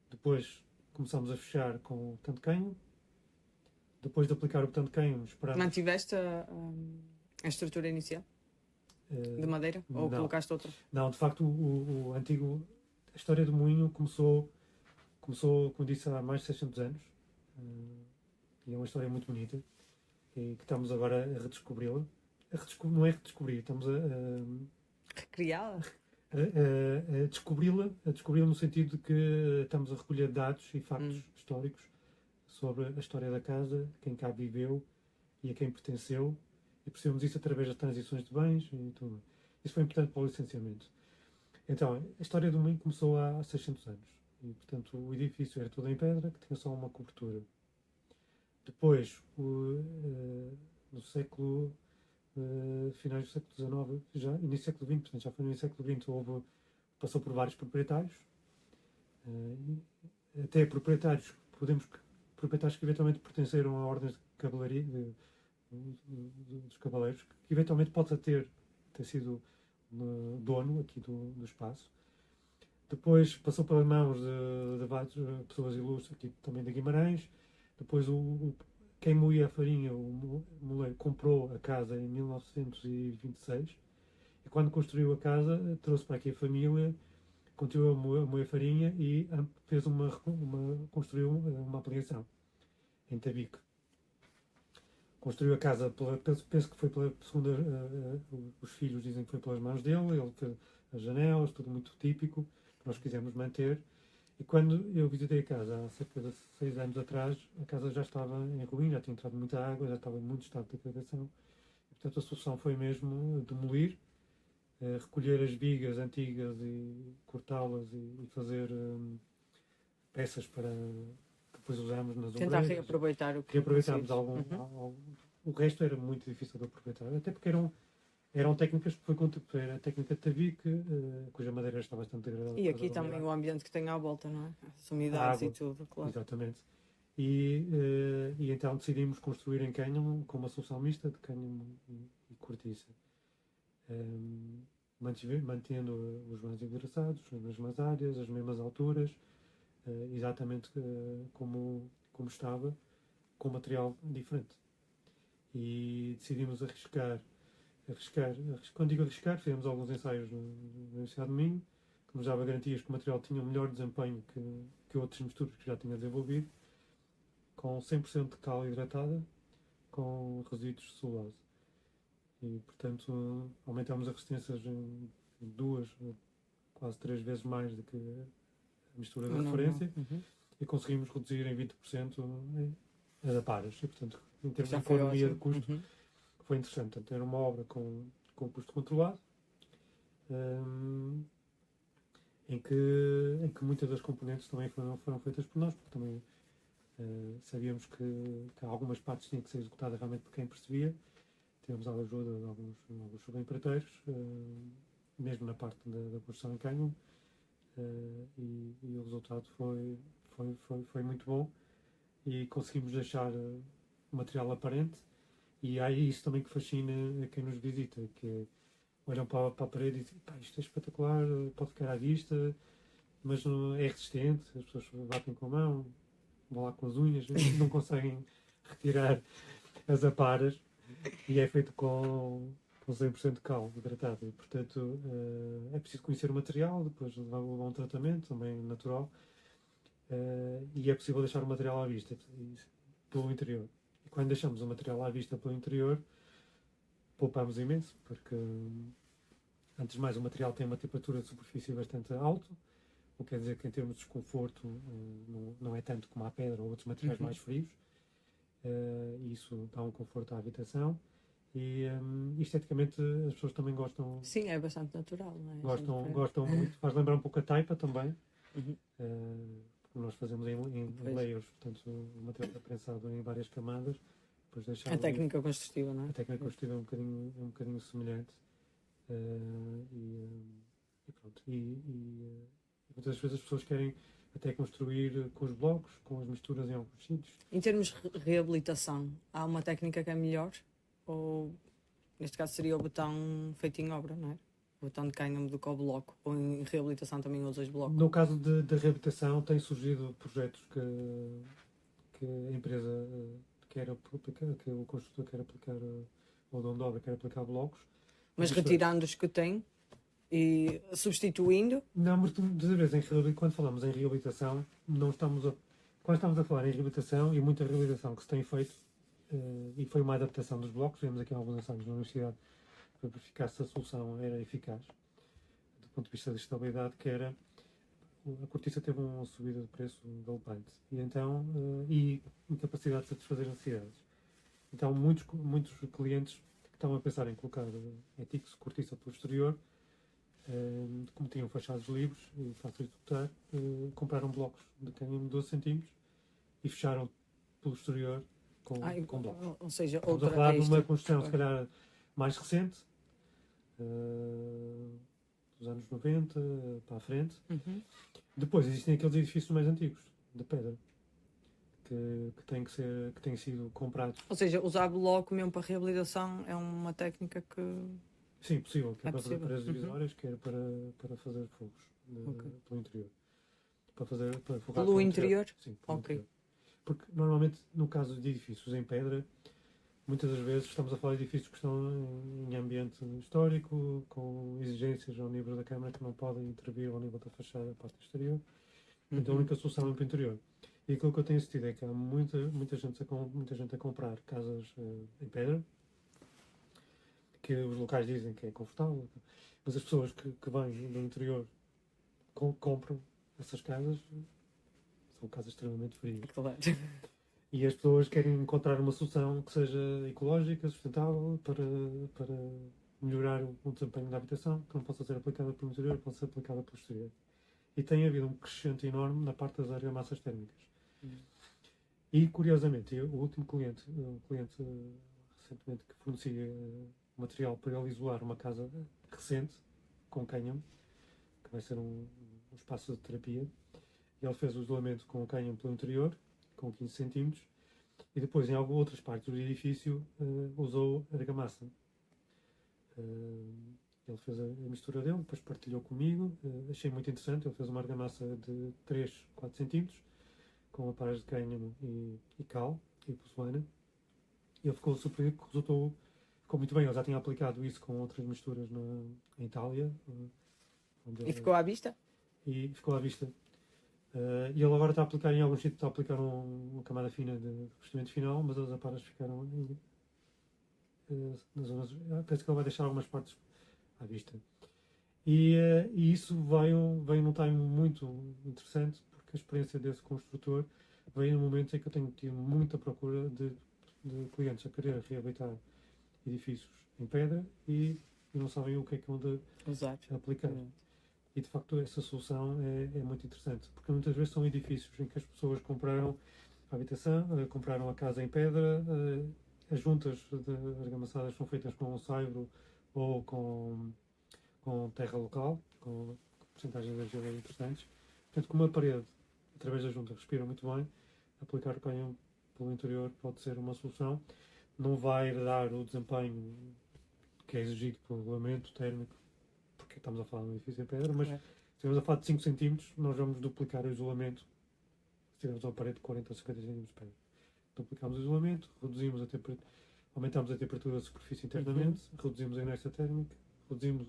Depois começámos a fechar com o botão de cânhamo. Depois de aplicar o botão de cânhamo, esperamos... Mantiveste a estrutura inicial? De madeira? Ou não. colocaste outra? Não, de facto, o antigo... A história do moinho começou, como disse, há mais de 600 anos. E é uma história muito bonita. E que estamos agora a redescobri-la. Não é redescobrir, estamos Recriá-la? a descobri-la no sentido de que estamos a recolher dados e factos históricos sobre a história da casa, quem cá viveu e a quem pertenceu, e percebemos isso através das transições de bens e tudo. Isso foi importante para o licenciamento. Então, a história do moinho começou há 600 anos, e portanto o edifício era todo em pedra, que tinha só uma cobertura. Depois, no século finais do século XIX, já início do século XX, portanto já foi no século XX, passou por vários proprietários, até proprietários, proprietários que eventualmente pertenceram a ordens de cavalaria, dos cavaleiros, que eventualmente pode ter sido dono aqui do espaço. Depois passou pelas mãos de várias pessoas ilustres, aqui também de Guimarães. Depois quem moía a farinha, o moleiro, comprou a casa em 1926 e quando construiu a casa trouxe para aqui a família, continuou a moer a farinha e fez construiu uma aplicação em Tabique. Construiu a casa, penso que foi pela segunda, os filhos dizem que foi pelas mãos dele, ele fez as janelas, tudo muito típico, que nós quisemos manter. E quando eu visitei a casa, há cerca de 6 anos atrás, a casa já estava em ruína, já tinha entrado muita água, já estava em muito estado de degradação. E, portanto, a solução foi mesmo demolir, recolher as vigas antigas e cortá-las e fazer peças para que depois usamos nas Tentar ombreiras. reaproveitar o que Reaproveitámos o resto era muito difícil de aproveitar, até porque eram técnicas que era a técnica de Tabique, cuja madeira está bastante degradada. E aqui também o ambiente que tem à volta, não é? As umidades e tudo, claro. Exatamente. E então decidimos construir em cânhamo com uma solução mista de cânhamo e cortiça. Mantendo os vãos endereçados, as mesmas áreas, as mesmas alturas, exatamente como estava, com material diferente. E decidimos arriscar. Quando digo arriscar, fizemos alguns ensaios na Universidade de Minho, que nos dava garantias que o material tinha um melhor desempenho que outras misturas que já tinha desenvolvido, com 100% de cal hidratada, com resíduos de celulose. E, portanto, aumentamos as resistências em 2, quase 3 vezes mais do que a mistura de referência, e conseguimos reduzir em 20% as aparas. E, portanto, em termos de economia de custo, foi interessante. Portanto, era uma obra com custo controlado, em que muitas das componentes também foram feitas por nós, porque também sabíamos que algumas partes tinham que ser executadas realmente por quem percebia. Tivemos a ajuda de alguns subempreiteiros, mesmo na parte da construção em cânhamo, e o resultado foi muito bom e conseguimos deixar o material aparente. E há isso também que fascina a quem nos visita, que olham para a parede e dizem, isto é espetacular, pode ficar à vista, mas não é resistente, as pessoas batem com a mão, vão lá com as unhas, não conseguem retirar as aparas, e é feito com 100% de cal hidratado. E, portanto, é preciso conhecer o material, depois levar um tratamento também natural, e é possível deixar o material à vista pelo interior. E quando deixamos o material à vista pelo interior, poupamos imenso, porque, antes de mais, o material tem uma temperatura de superfície bastante alta, o que quer dizer que, em termos de desconforto, não é tanto como a pedra ou outros materiais mais frios. Isso dá um conforto à habitação. E esteticamente as pessoas também gostam. Sim, é bastante natural, não é? Gostam muito. Faz lembrar um pouco a taipa também. Nós fazemos em layers, portanto o material é prensado em várias camadas. Depois a técnica construtiva, não é? A técnica construtiva é um bocadinho semelhante. E pronto. E muitas vezes as pessoas querem até construir com os blocos, com as misturas em alguns sítios. Em termos de reabilitação, há uma técnica que é melhor? Ou, neste caso, seria o betão feito em obra, não é? O betão de cânhamo do que o bloco? Ou em reabilitação também usas bloco? No caso de reabilitação, têm surgido projetos que a empresa quer aplicar, que o construtor quer aplicar, ou o dono de obra quer aplicar blocos. Mas retirando os que tem e substituindo? Não, mas muitas vezes quando falamos em reabilitação, quando estamos a falar em reabilitação, e muita reabilitação que se tem feito, e foi uma adaptação dos blocos, vemos aqui alguns ensaios na universidade para verificar se a solução era eficaz, do ponto de vista da estabilidade, que era a cortiça teve uma subida de preço galopante e então incapacidade de satisfazer as necessidades. Então muitos clientes que estavam a pensar em colocar ETICS, cortiça pelo exterior, como tinham fachados livres e fáceis de botar, compraram blocos de cânhamo de 12 cm e fecharam pelo exterior com blocos. Ou seja, estamos a falar de uma construção, se calhar, mais recente, dos anos 90 para a frente. Depois existem aqueles edifícios mais antigos, de pedra, que têm sido comprados. Ou seja, usar bloco mesmo para reabilitação é uma técnica que... Sim, possível, que é É para fazer possível. paredes divisórias, quer para fazer fogos pelo interior. Para fogar Pelo interior? Sim, pelo Ok. interior. Porque normalmente, no caso de edifícios em pedra, muitas das vezes estamos a falar de edifícios que estão em ambiente histórico, com exigências ao nível da Câmara que não podem intervir ao nível da fachada, da parte exterior. Então a única solução é para o interior. E aquilo que eu tenho assistido é que há muita gente a comprar casas em pedra, que os locais dizem que é confortável, mas as pessoas que vêm do interior compram essas casas, são casas extremamente frias. Claro. E as pessoas querem encontrar uma solução que seja ecológica, sustentável, para melhorar o desempenho da habitação, que não possa ser aplicada pelo interior, que possa ser aplicada pelo exterior. E tem havido um crescimento enorme na parte das argamassas térmicas. E, curiosamente, o último cliente, recentemente que fornecia material para ele isolar uma casa recente, com cânhamo, que vai ser um espaço de terapia, e ele fez o isolamento com cânhamo pelo interior, com 15 cm, e depois em outras partes do edifício usou argamassa. Ele fez a mistura dele, depois partilhou comigo, achei muito interessante. Ele fez uma argamassa de 3, 4 cm, com aparelhos de cânhamo e cal e porcelana. E ele ficou surpreendido porque ficou muito bem. Ele já tinha aplicado isso com outras misturas em Itália. E ficou à vista? E ficou à vista. E ele agora está a aplicar em alguns sítios, está a aplicar uma camada fina de revestimento final, mas as aparas ficaram nas zonas. Penso que ele vai deixar algumas partes à vista. E isso veio num time muito interessante, porque a experiência desse construtor veio num momento em que eu tenho tido muita procura de clientes a querer reabilitar edifícios em pedra e não sabem o que é que onde usar, aplicar. E de facto essa solução é muito interessante, porque muitas vezes são edifícios em que as pessoas compraram a habitação, compraram a casa em pedra, as juntas argamassadas são feitas com saibro ou com terra local, com porcentagens de energia interessantes. Portanto, como a parede, através da junta, respira muito bem, aplicar cânhamo pelo interior pode ser uma solução. Não vai dar o desempenho que é exigido pelo regulamento térmico, porque estamos a falar de um edifício em pedra, mas se estivermos a falar de 5 cm, nós vamos duplicar o isolamento se tivermos uma parede de 40 ou 50 cm de pedra. Duplicamos o isolamento, aumentamos a temperatura da superfície internamente, reduzimos a inércia térmica, reduzimos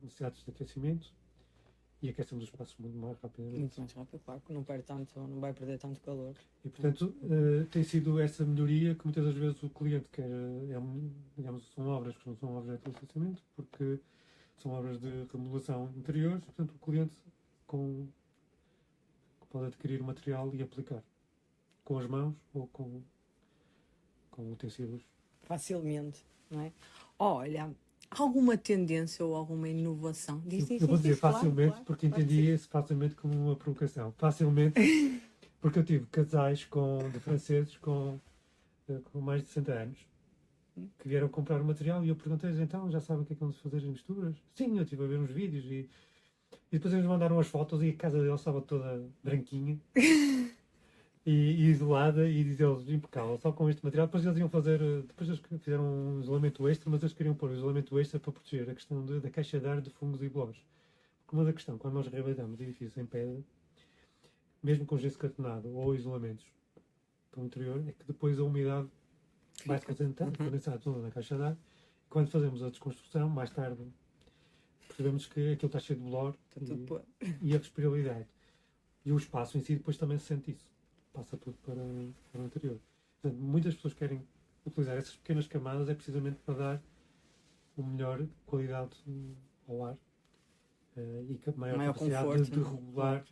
necessidades de aquecimento e aquecemos o espaço muito mais rapidamente. Muito mais rápido, claro, que não vai perder tanto calor. E portanto tem sido essa melhoria que muitas das vezes o cliente quer, digamos, são obras que não são objeto de licenciamento, porque são obras de remodelação interior, e portanto o cliente pode adquirir o material e aplicar com as mãos ou com utensílios. Facilmente, não é? Olha, alguma tendência ou alguma inovação? Eu vou dizer facilmente, claro, porque entendi esse facilmente como uma provocação. Facilmente, porque eu tive casais de franceses com mais de 60 anos que vieram comprar o material e eu perguntei-lhes, então, já sabem o que é que vamos fazer as misturas? Sim, eu estive a ver uns vídeos e depois eles mandaram as fotos e a casa deles estava toda branquinha e isolada e diz-eles impecável, só com este material. Depois eles iam fazer, depois eles fizeram um isolamento extra, mas eles queriam pôr o isolamento extra para proteger a questão da caixa de ar de fungos e bolores. Porque uma da questão, quando nós reabilitamos edifícios em pedra, mesmo com gesso cartonado ou isolamentos para o interior, é que depois a umidade vai se condensar toda na caixa de ar. E quando fazemos a desconstrução, mais tarde, percebemos que aquilo está cheio de bolor e a respirabilidade. E o espaço em si depois também se sente isso. Passa tudo para o interior. Portanto, muitas pessoas querem utilizar essas pequenas camadas é precisamente para dar uma melhor qualidade ao ar e maior capacidade conforto, de regular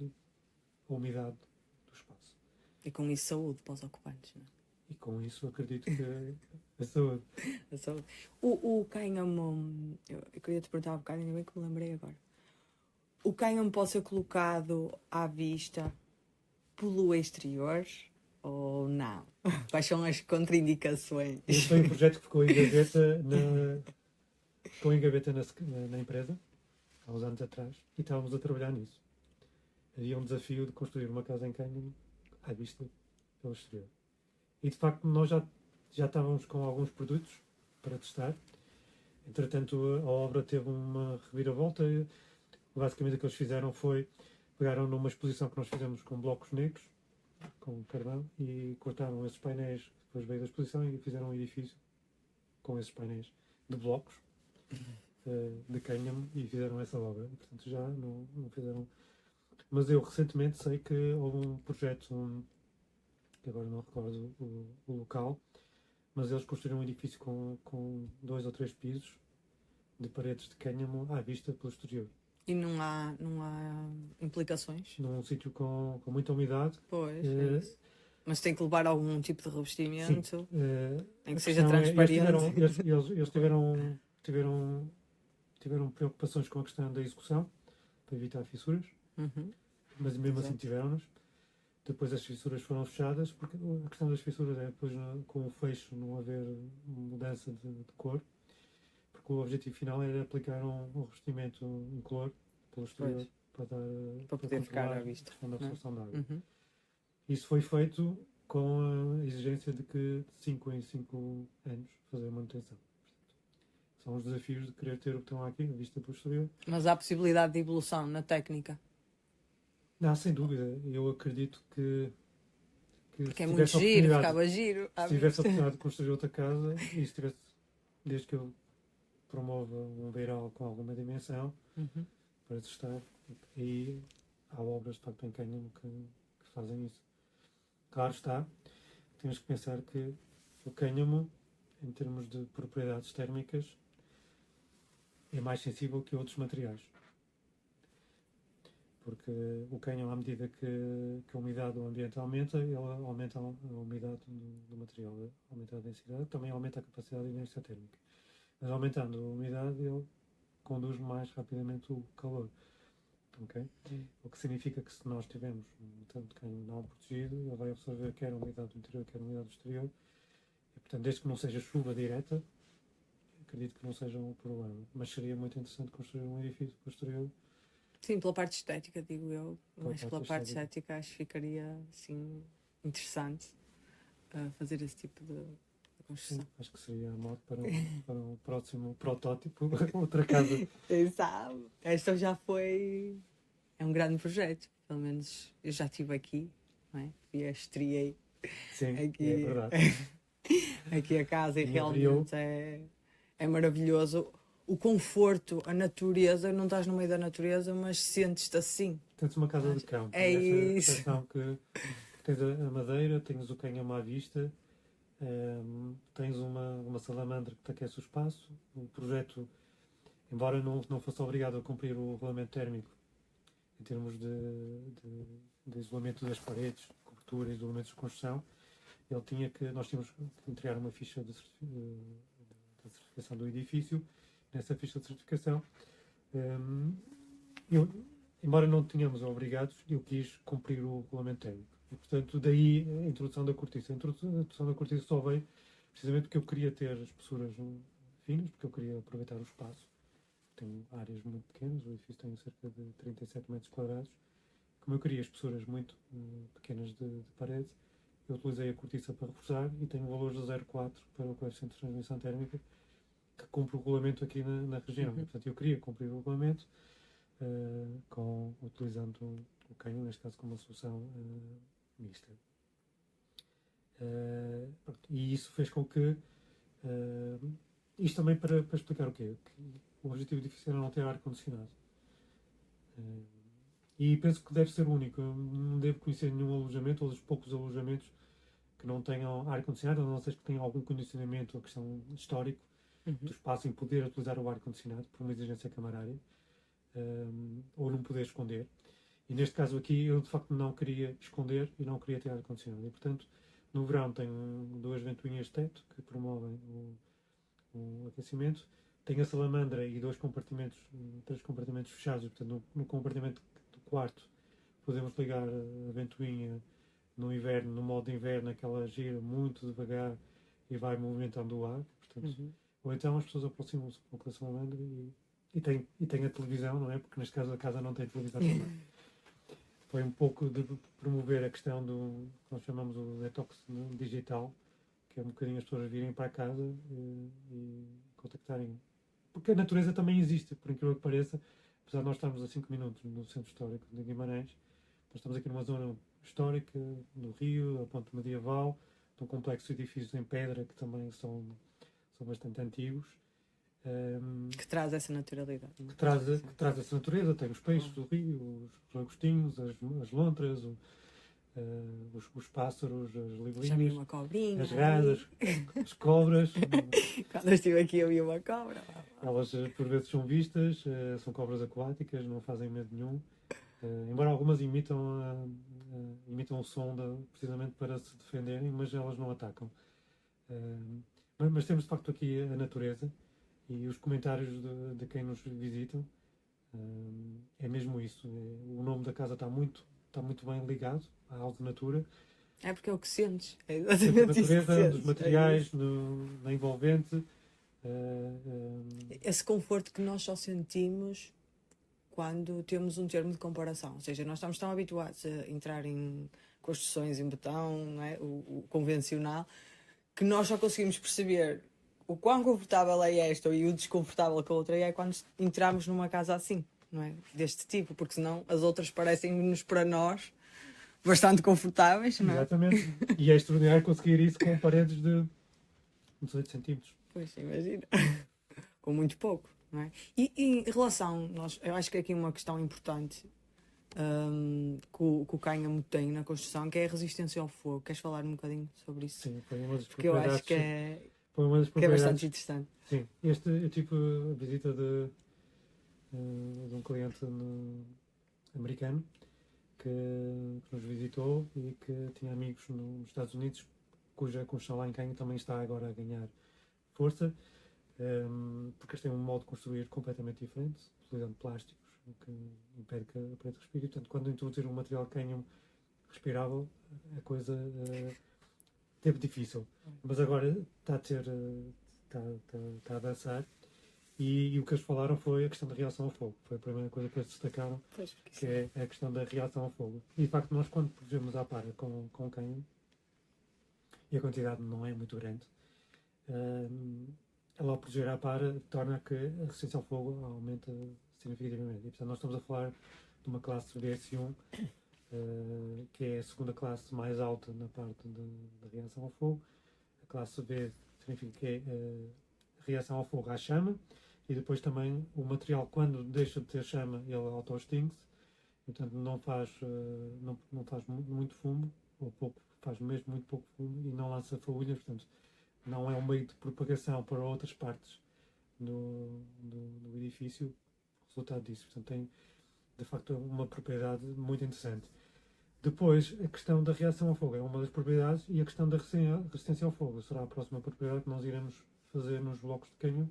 a umidade do espaço. E com isso saúde para os ocupantes, não é? E com isso acredito que a saúde. A saúde. O cânhamo, eu queria te perguntar um bocado, ainda bem que me lembrei agora. O cânhamo pode ser colocado à vista pelo exterior ou não? Quais são as contraindicações? Este foi um projeto que ficou em gaveta na empresa, há uns anos atrás, e estávamos a trabalhar nisso. Havia um desafio de construir uma casa em Cânion, à vista pelo exterior. E de facto nós já estávamos com alguns produtos para testar. Entretanto, a obra teve uma reviravolta. Basicamente o que eles fizeram foi, pegaram numa exposição que nós fizemos com blocos negros, com carvão, e cortaram esses painéis, depois veio da exposição e fizeram um edifício com esses painéis de blocos de cânhamo e fizeram essa obra. Portanto, já não fizeram. Mas eu recentemente sei que houve um projeto, que agora não recordo o local, mas eles construíram um edifício com 2 ou 3 pisos de paredes de cânhamo à vista pelo exterior. E não há implicações? Num sítio com muita umidade. Pois, é isso. Mas tem que levar algum tipo de revestimento, em que seja questão transparente. Eles tiveram preocupações com a questão da execução, para evitar fissuras, mas mesmo assim tiveram-nas. Depois as fissuras foram fechadas, porque a questão das fissuras é depois com o fecho não haver mudança de cor, porque o objetivo final era aplicar um revestimento incolor pelo exterior para poder ficar à vista. A absorção da água. Isso foi feito com a exigência de que de 5 em 5 anos fazer manutenção. Portanto, são os desafios de querer ter o que estão aqui, a vista pelo exterior. Mas há possibilidade de evolução na técnica? Não, sem dúvida. Eu acredito que porque é muito giro, ficava giro. Se tivesse a oportunidade de construir outra casa e se tivesse, desde que eu promova um beiral com alguma dimensão para testar, e há obras de facto em Cânhamo que fazem isso. Claro está, temos que pensar que o cânhamo, em termos de propriedades térmicas, é mais sensível que outros materiais. Porque o cânhamo, à medida que a umidade do ambiente aumenta, ele aumenta a umidade do material, aumenta a densidade, também aumenta a capacidade de inércia térmica. Mas aumentando a umidade, ele conduz mais rapidamente o calor. Okay? O que significa que se nós tivermos um tanto de cânhamo não protegido, ele vai absorver quer a umidade do interior, quer a umidade do exterior. E, portanto, desde que não seja chuva direta, acredito que não seja um problema. Mas seria muito interessante construir um edifício posterior. Sim, pela parte estética, digo eu. Mas pela parte estética acho que ficaria assim, interessante fazer esse tipo de construção. Sim, acho que seria a moto para um próximo protótipo, outra casa. Quem sabe? Esta já foi. É um grande projeto. Pelo menos eu já estive aqui, não é? E a estreiei. Sim, aqui, é verdade. Aqui a casa e realmente é maravilhoso. O conforto, a natureza, não estás no meio da natureza, mas sentes-te assim. Tens uma casa de campo. É isso. Sensação que tens a madeira, tens o cânhamo à vista, tens uma salamandra que te aquece o espaço. O projeto, embora não fosse obrigado a cumprir o regulamento térmico em termos de isolamento das paredes, cobertura e isolamento de construção, nós tínhamos que entregar uma ficha de certificação do edifício. Nessa ficha de certificação, embora não tenhamos obrigados, eu quis cumprir o regulamento técnico. E, portanto, daí a introdução da cortiça. A introdução da cortiça só veio precisamente porque eu queria ter espessuras finas, porque eu queria aproveitar o espaço. Tenho áreas muito pequenas, o edifício tem cerca de 37 metros quadrados. Como eu queria espessuras muito pequenas de parede, eu utilizei a cortiça para reforçar e tenho valores de 0,4 para o coeficiente de transmissão térmica, que cumpre o regulamento aqui na região. Portanto, eu queria cumprir o regulamento utilizando o cânhamo, neste caso, como uma solução mista. E isso fez com que... isto também para explicar o quê? Que o objetivo difícil era não ter ar-condicionado. E penso que deve ser o único. Eu não devo conhecer nenhum alojamento, ou dos poucos alojamentos que não tenham ar-condicionado, a não ser que tenham algum condicionamento, a questão histórico, do espaço em poder utilizar o ar-condicionado por uma exigência camarária, ou não poder esconder. E neste caso aqui eu de facto não queria esconder e não queria ter ar-condicionado. E portanto no verão tenho 2 ventoinhas de teto que promovem o aquecimento. Tenho a salamandra e 3 compartimentos fechados. Portanto no compartimento do quarto podemos ligar a ventoinha no inverno, no modo de inverno, aquela gira muito devagar e vai movimentando o ar. Portanto, ou então as pessoas aproximam-se com a salamandra e tem a televisão, não é? Porque neste caso a casa não tem televisão também. Foi um pouco de promover a questão do que nós chamamos o detox digital, que é um bocadinho as pessoas virem para casa e contactarem. Porque a natureza também existe, por incrível que pareça, apesar de nós estarmos a 5 minutos no centro histórico de Guimarães, nós estamos aqui numa zona histórica, no Rio, a ponte medieval, de um complexo de edifícios em pedra que também são bastante antigos. Que traz essa naturalidade. Que traz essa natureza, tem os peixes do rio, os lagostinhos, as lontras, os pássaros, as Já vi libelinhas, uma cobrinha. as radas, as cobras. Quando eu estive aqui eu vi uma cobra. Elas por vezes são vistas, são cobras aquáticas, não fazem medo nenhum. Embora algumas imitam o som precisamente para se defenderem, mas elas não atacam. Mas temos de facto aqui a natureza e os comentários de quem nos visitam. É mesmo isso. O nome da casa está muito bem ligado à Alto Natura. É porque é o que sentes. É A exatamente isso. natureza, dos materiais, na envolvente. Esse conforto que nós só sentimos quando temos um termo de comparação. Ou seja, nós estamos tão habituados a entrar em construções em betão, não é? O convencional, que nós só conseguimos perceber o quão confortável é esta e o desconfortável que a outra é quando entramos numa casa assim, não é? Deste tipo, porque senão as outras parecem-nos para nós bastante confortáveis, não é? Exatamente. E é extraordinário conseguir isso com paredes de 18 centímetros. Pois, imagina. Com muito pouco, não é? E em relação, eu acho que aqui uma questão importante que o cânhamo tem na construção, que é a resistência ao fogo. Queres falar um bocadinho sobre isso? Sim, foi uma das Porque eu acho foi uma das que é bastante interessante. Sim, eu tive a visita de um cliente americano que nos visitou e que tinha amigos nos Estados Unidos, cuja construção lá em Canho também está agora a ganhar força, porque eles têm um modo de construir completamente diferente, utilizando plásticos, o que impede que a parede respire. Portanto, quando introduzir um material cânhamo respirável, a coisa teve difícil. Mas agora está a ter... está a avançar e o que eles falaram foi a questão da reação ao fogo. Foi a primeira coisa que eles destacaram, que é a questão da reação ao fogo. E de facto nós quando produzimos à para com cânhamo, e a quantidade não é muito grande, ela ao produzir à para torna que a resistência ao fogo aumenta significativamente. E portanto nós estamos a falar de uma classe VS1, que é a segunda classe mais alta na parte da reação ao fogo. A classe V significa que é reação ao fogo à chama, e depois também o material, quando deixa de ter chama, ele auto-extingue-se, portanto não faz muito fumo, ou pouco, faz mesmo muito pouco fumo, e não lança fagulhas, portanto não é um meio de propagação para outras partes do edifício, resultado disso. Portanto tem de facto uma propriedade muito interessante. Depois, a questão da reação ao fogo é uma das propriedades, e a questão da resistência ao fogo será a próxima propriedade que nós iremos fazer nos blocos de cânhamo,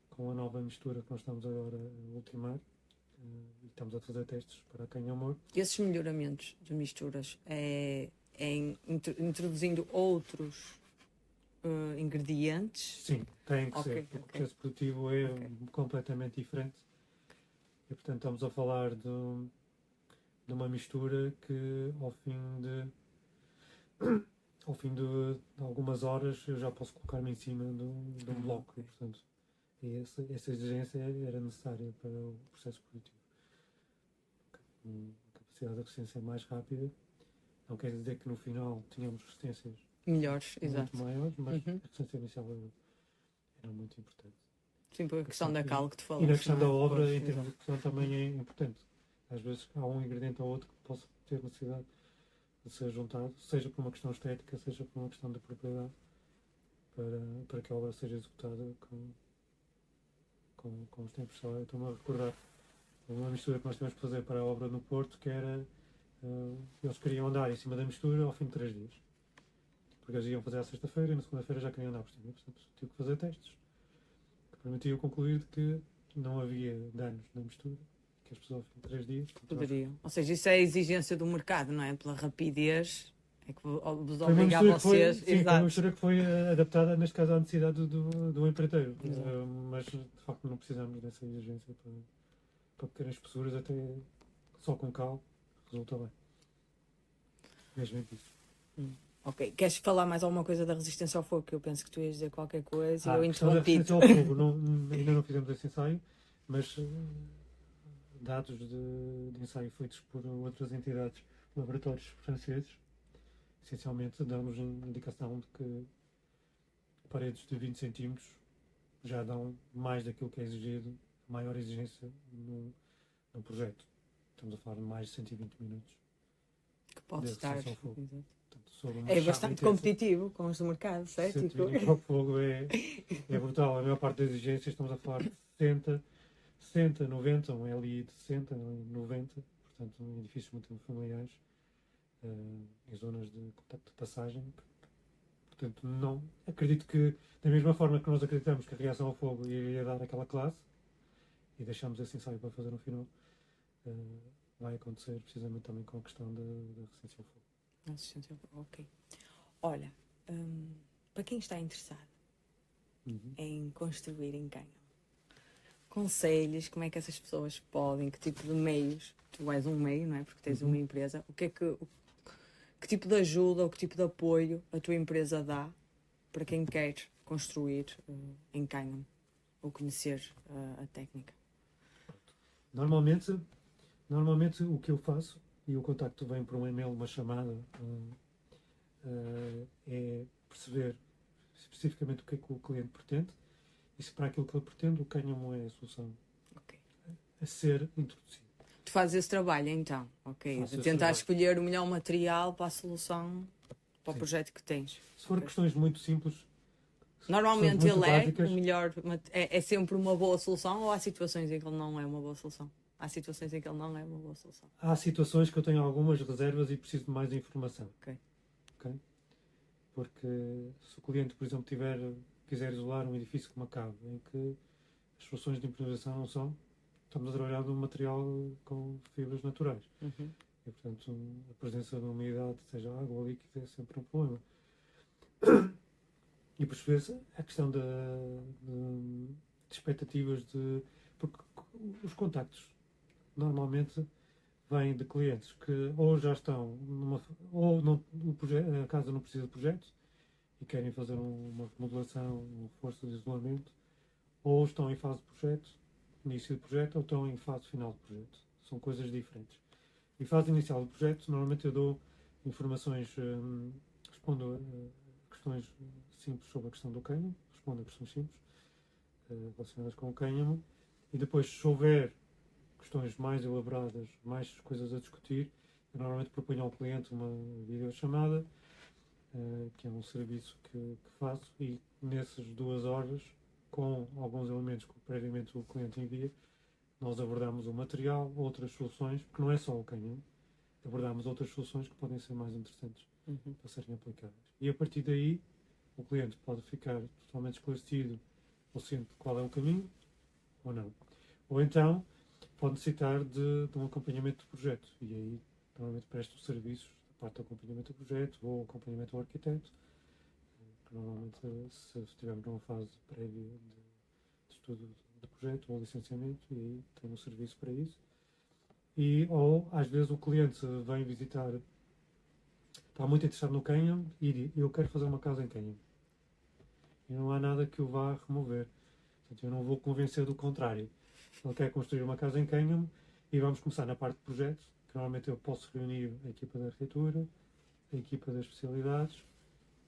com a nova mistura que nós estamos agora a ultimar, e estamos a fazer testes para cânhamo. Esses melhoramentos de misturas é introduzindo outros ingredientes? Sim, tem que ser. O processo produtivo é completamente diferente. E, portanto, estamos a falar de uma mistura que ao fim de algumas horas eu já posso colocar-me em cima de um bloco. E, portanto, essa exigência era necessária para o processo produtivo. A capacidade de resistência mais rápida não quer dizer que no final tínhamos resistências melhores, muito exato, maiores, mas a resistência inicial era muito importante. Sim, por a questão da cal que tu falaste. E na questão da obra, em termos de produção, também é importante. Às vezes há um ingrediente ou outro que possa ter necessidade de ser juntado, seja por uma questão estética, seja por uma questão de propriedade, para que a obra seja executada com os tempos. Eu estou-me a recordar uma mistura que nós tivemos que fazer para a obra no Porto, que era, eles queriam andar em cima da mistura ao fim de 3 dias. Porque eles iam fazer à sexta-feira e na segunda-feira já queriam andar por cima. Portanto, tive que fazer testes que permitiam concluir que não havia danos na mistura, que as pessoas em 3 dias. Poderiam. Ou seja, isso é a exigência do mercado, não é? Pela rapidez, é que vos Foi uma obriga a mistura que foi, vocês. sim, foi uma Exato. mistura que foi adaptada, neste caso, à necessidade do empreiteiro. Exato. Mas, de facto, não precisamos dessa exigência para pequenas espessuras, até só com cal resulta bem. Mesmo isso. Ok. Queres falar mais alguma coisa da resistência ao fogo? Que eu penso que tu ias dizer qualquer coisa e eu A questão da interrompi-te. resistência ao fogo, ainda não fizemos esse ensaio, mas dados de ensaio feitos por outras entidades, laboratórios franceses, essencialmente dão-nos indicação de que paredes de 20 centímetros já dão mais daquilo que é exigido, maior exigência num projeto. Estamos a falar de mais de 120 minutos Que pode de estar. resistência ao fogo. Exato. Portanto, sobre uma É chave bastante intensa, competitivo com os do mercado, certo? 120 ao fogo é brutal. A maior parte das exigências estamos a falar de 60, 90, um LI de 60, 90, portanto, em edifícios muito familiares, em zonas de contacto de passagem. Portanto, não acredito que, da mesma forma que nós acreditamos que a reação ao fogo iria dar aquela classe, e deixamos esse ensaio para fazer no final, vai acontecer precisamente também com a questão da resistência ao fogo. Resistência ao fogo, ok. Olha, para quem está interessado em construir em Cânhamo, conselhos, como é que essas pessoas podem, que tipo de meios, tu és um meio, não é? Porque tens uma empresa, que tipo de ajuda ou que tipo de apoio a tua empresa dá para quem quer construir em Cânhamo ou conhecer a técnica? Normalmente o que eu faço, e o contacto vem por um e-mail, uma chamada, é perceber especificamente o que é que o cliente pretende e se para aquilo que ele pretende o Cânhamo é a solução a ser introduzida. Tu fazes esse trabalho então, ok? Faço De esse tentar trabalho. escolher o melhor material para a solução, para o Sim. projeto que tens. Se for questões muito simples, Normalmente questões muito ele básicas, o melhor, é sempre uma boa solução ou há situações em que ele não é uma boa solução? Há situações em que ele não é uma boa solução. há situações que eu tenho algumas reservas e preciso de mais informação. Ok. Porque se o cliente, por exemplo, quiser isolar um edifício como a cave, em que as soluções de impermeabilização não são, estamos a trabalhar num material com fibras naturais. E, portanto, a presença de umidade, seja água ou líquido, é sempre um problema. E perceber-se a questão de expectativas porque os contactos normalmente vêm de clientes que ou já estão ou não, a casa não precisa de projeto e querem fazer uma remodelação, um reforço de isolamento, ou estão em fase de projeto, início de projeto, ou estão em fase final de projeto. São coisas diferentes. Em fase inicial do projeto, normalmente eu dou informações, respondo a questões simples sobre a questão do cânhamo, respondo a questões simples relacionadas com o cânhamo, e depois, se houver questões mais elaboradas, mais coisas a discutir, eu normalmente proponho ao cliente uma videochamada, que é um serviço que faço, e nessas 2 horas, com alguns elementos que previamente o cliente envia, nós abordamos o material, outras soluções, porque não é só o cânhamo, abordamos outras soluções que podem ser mais interessantes para serem aplicadas. E a partir daí, o cliente pode ficar totalmente esclarecido ou ciente de qual é o caminho, ou não. Ou então, pode necessitar de um acompanhamento do projeto, e aí, normalmente, presto serviços da parte do acompanhamento do projeto, ou acompanhamento ao arquiteto, que normalmente, se estivermos numa fase prévia de estudo do projeto ou licenciamento, e aí tem um serviço para isso. Ou, às vezes, o cliente vem visitar, está muito interessado no cânhamo e diz: eu quero fazer uma casa em cânhamo. E não há nada que o vá remover. Portanto, eu não vou convencer do contrário. Ele quer construir uma casa em cânhamo e vamos começar na parte de projeto, que normalmente eu posso reunir a equipa da arquitetura, a equipa das especialidades,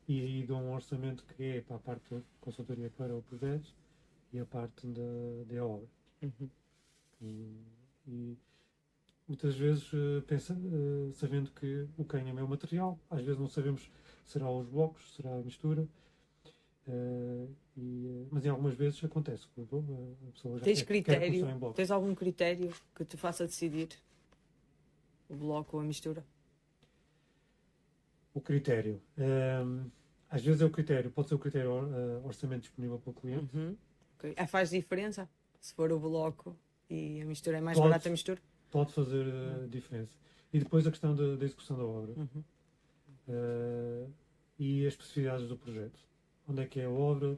e aí dou um orçamento que é para a parte da consultoria para o projeto e a parte da obra. E muitas vezes sabendo que o cânhamo é o material, às vezes não sabemos se será os blocos, será a mistura, mas em algumas vezes acontece. A pessoa já Tens quer critério? construir em blocos. Tens algum critério que te faça decidir o bloco ou a mistura? O critério. Às vezes é o critério, pode ser o critério orçamento disponível pelo cliente. Okay. Faz diferença se for o bloco e a mistura é mais Pode. barata a mistura? Pode fazer diferença. E depois a questão da execução da obra. E as especificidades do projeto. Onde é que é a obra,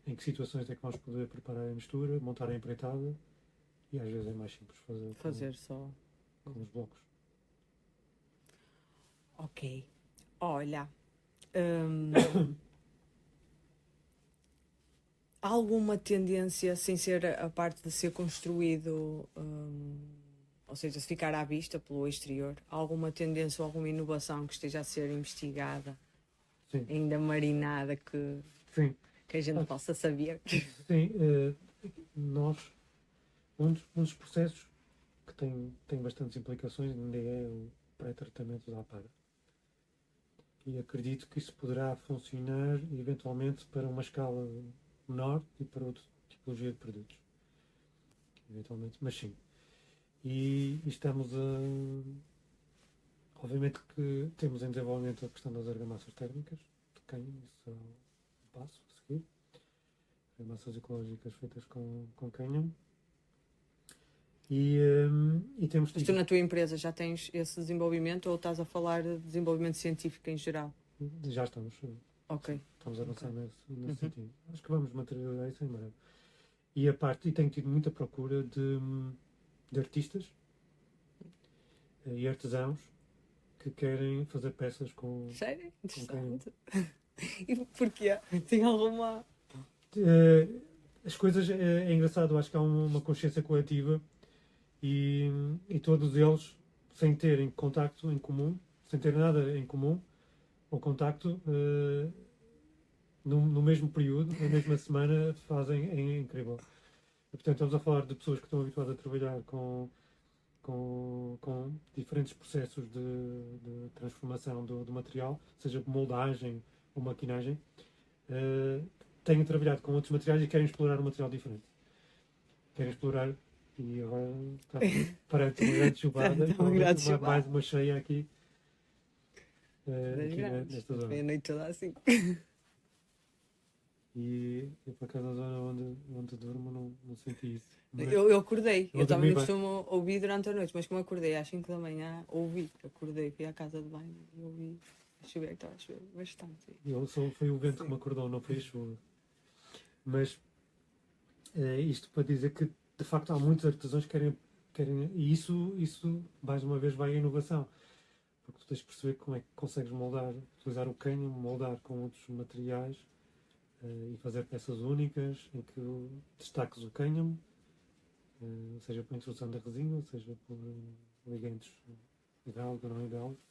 em que situações é que vamos poder preparar a mistura, montar a empreitada, e às vezes é mais simples Fazer só. com os blocos. Ok. Olha, há alguma tendência, sem ser a parte de ser construído, ou seja, se ficar à vista pelo exterior, há alguma tendência ou alguma inovação que esteja a ser investigada, Sim. ainda marinada, Sim. que a gente possa saber? Sim. Nós, um dos processos que tem bastantes implicações ainda é o pré-tratamento da para. E acredito que isso poderá funcionar eventualmente para uma escala menor e para outra tipologia de produtos. Eventualmente, mas sim. E estamos a. Obviamente que temos em desenvolvimento a questão das argamassas térmicas de cânhamo, isso será um passo a seguir. Argamassas ecológicas feitas com cânhamo. E temos Mas tu na tua empresa já tens esse desenvolvimento ou estás a falar de desenvolvimento científico em geral? Já estamos. Ok. Estamos a avançar nesse sentido. Acho que vamos materializar isso em breve. E tenho tido muita procura de artistas e artesãos que querem fazer peças com. Sério? cânhamo. Interessante. E porquê? Tem alguma. As coisas é engraçado, acho que há uma consciência coletiva e todos eles, sem terem contacto em comum, sem ter nada em comum, ou contacto, no mesmo período, na mesma semana, fazem é incrível. Portanto, estamos a falar de pessoas que estão habituadas a trabalhar com diferentes processos de transformação do material, seja moldagem ou maquinagem, têm trabalhado com outros materiais e querem explorar um material diferente. Querem explorar, e agora está perante uma grande chuvada, mais uma cheia aqui, nesta zona. Foi a noite toda assim. E eu, por acaso, na zona onde durmo, não senti isso. Mas Eu acordei. Eu também dormi não bem. costumo ouvir durante a noite, mas como acordei às 5 da manhã, acordei, fui à casa de banho e ouvi a chover, estava a chover bastante. Foi o vento que me acordou, não foi a chuva. Mas isto para dizer que, de facto, há muitos artesãos que querem e isso, mais uma vez, vai à inovação. Porque tu tens de perceber como é que consegues moldar, utilizar o cânhamo, moldar com outros materiais e fazer peças únicas em que destaques o cânhamo, seja por introdução da resina, seja por ligantes hidráulicos ou não hidráulicos.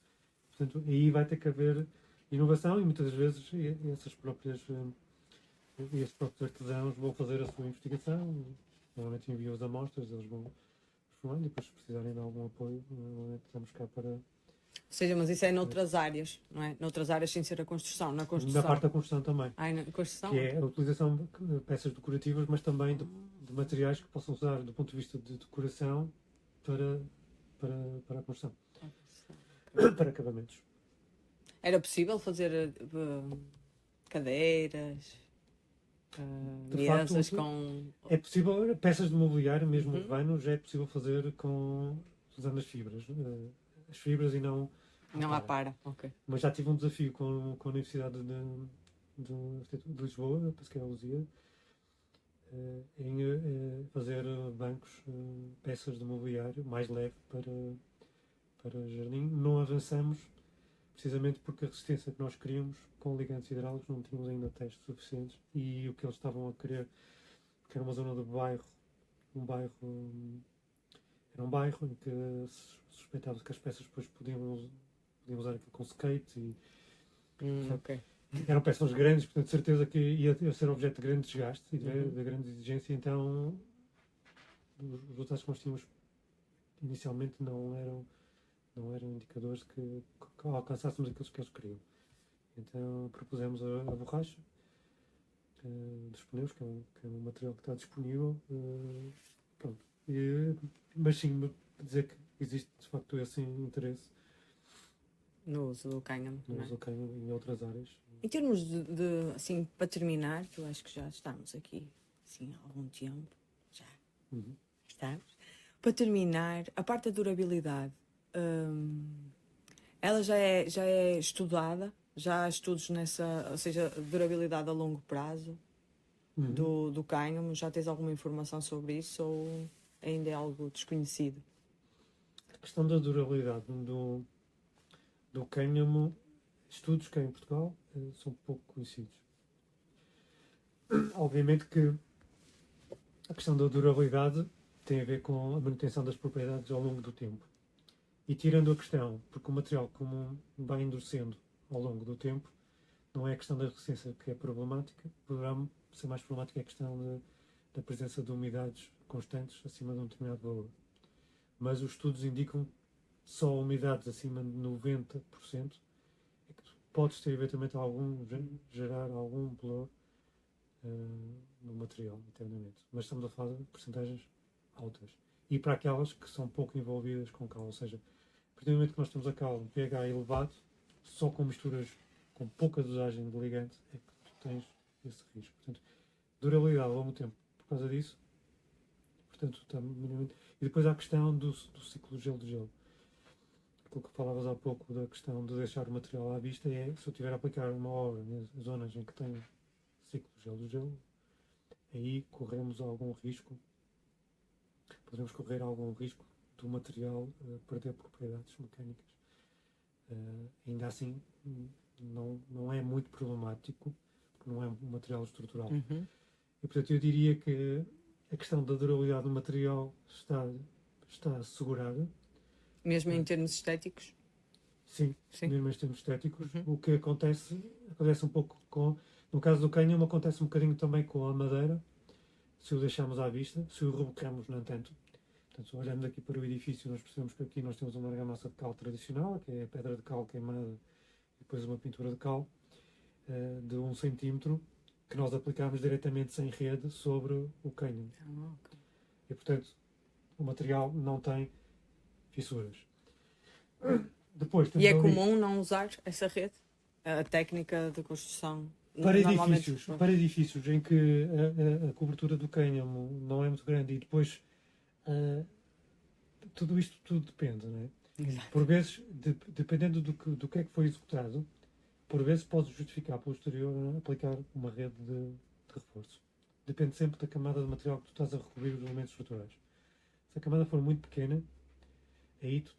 Portanto, aí vai ter que haver inovação e muitas vezes esses próprios artesãos vão fazer a sua investigação, normalmente enviam as amostras, eles vão formando e depois se precisarem de algum apoio, normalmente estamos cá para. Ou seja, mas isso é noutras áreas, não é? Noutras áreas sem ser a construção, na construção. Na parte da construção também. Na construção? Que é a utilização de peças decorativas, mas também de materiais que possam usar do ponto de vista de decoração para a construção. Para acabamentos. Era possível fazer cadeiras, mesas com. É possível, peças de mobiliário, mesmo urbano, já é possível fazer usando as fibras. As fibras e não. Não há para, ok. Mas já tive um desafio com a Universidade de Lisboa, penso que é a Luzia, em fazer bancos, peças de mobiliário mais leve para jardim. Não avançamos precisamente porque a resistência que nós queríamos com ligantes hidráulicos não tínhamos ainda testes suficientes e o que eles estavam a querer, que era uma zona do bairro, era um bairro em que suspeitava-se que as peças depois podiam usar aquilo com skate e ok. eram peças grandes, portanto de certeza que ia ser objeto de grande desgaste e de grande exigência, então os resultados que nós tínhamos inicialmente não eram indicadores que alcançássemos aqueles que eles queriam. Então propusemos a borracha dos pneus, que é um material que está disponível. Pronto. Mas sim, dizer que existe de facto esse interesse no uso do cânhamo. No uso do cânhamo em outras áreas. Em termos de assim, para terminar, que eu acho que já estamos aqui assim, há algum tempo, já. estamos. Para terminar, a parte da durabilidade, ela já é estudada? Já há estudos nessa, ou seja, durabilidade a longo prazo do cânhamo? Já tens alguma informação sobre isso ou ainda é algo desconhecido? A questão da durabilidade do cânhamo, estudos cá em Portugal são pouco conhecidos. Obviamente que a questão da durabilidade tem a ver com a manutenção das propriedades ao longo do tempo. E tirando a questão, porque o material como vai endurecendo ao longo do tempo, não é a questão da resistência que é problemática, poderá ser mais problemática a questão da presença de umidades constantes acima de um determinado valor. Mas os estudos indicam que só umidades acima de 90% é que podes ter eventualmente gerar algum valor no material internamente. Mas estamos a falar de porcentagens altas. E para aquelas que são pouco envolvidas com cal, ou seja, a partir do momento que nós temos a cal de pH elevado, só com misturas com pouca dosagem de ligante é que tu tens esse risco. Portanto, durabilidade ao longo tempo por causa disso. Portanto, está minimamente... E depois há a questão do ciclo gelo-gelo. Aquilo que falavas há pouco da questão de deixar o material à vista é, se eu tiver a aplicar uma obra nas zonas em que tem ciclo gelo-gelo, aí corremos algum risco, podemos correr algum risco do material perder propriedades mecânicas. Ainda assim, não é muito problemático, porque não é um material estrutural. E, portanto, eu diria que a questão da durabilidade do material está assegurada. Mesmo em termos estéticos? Sim, mesmo em termos estéticos. O que acontece um pouco com... No caso do cânhamo, acontece um bocadinho também com a madeira, se o deixarmos à vista, se o rebocamos, não tanto. Portanto, olhando aqui para o edifício, nós percebemos que aqui nós temos uma argamassa de cal tradicional, que é a pedra de cal queimada e depois uma pintura de cal de 1 centímetro, que nós aplicámos diretamente sem rede sobre o cânhamo. Okay. E, portanto, o material não tem fissuras. Depois, e é comum não usar essa rede? A técnica de construção? Para edifícios em que a cobertura do cânhamo não é muito grande e depois tudo depende, não é? Exato. Por vezes, dependendo do que é que foi executado, por vezes pode justificar posterior aplicar uma rede de reforço. Depende sempre da camada de material que tu estás a recobrir os elementos estruturais. Se a camada for muito pequena, aí tu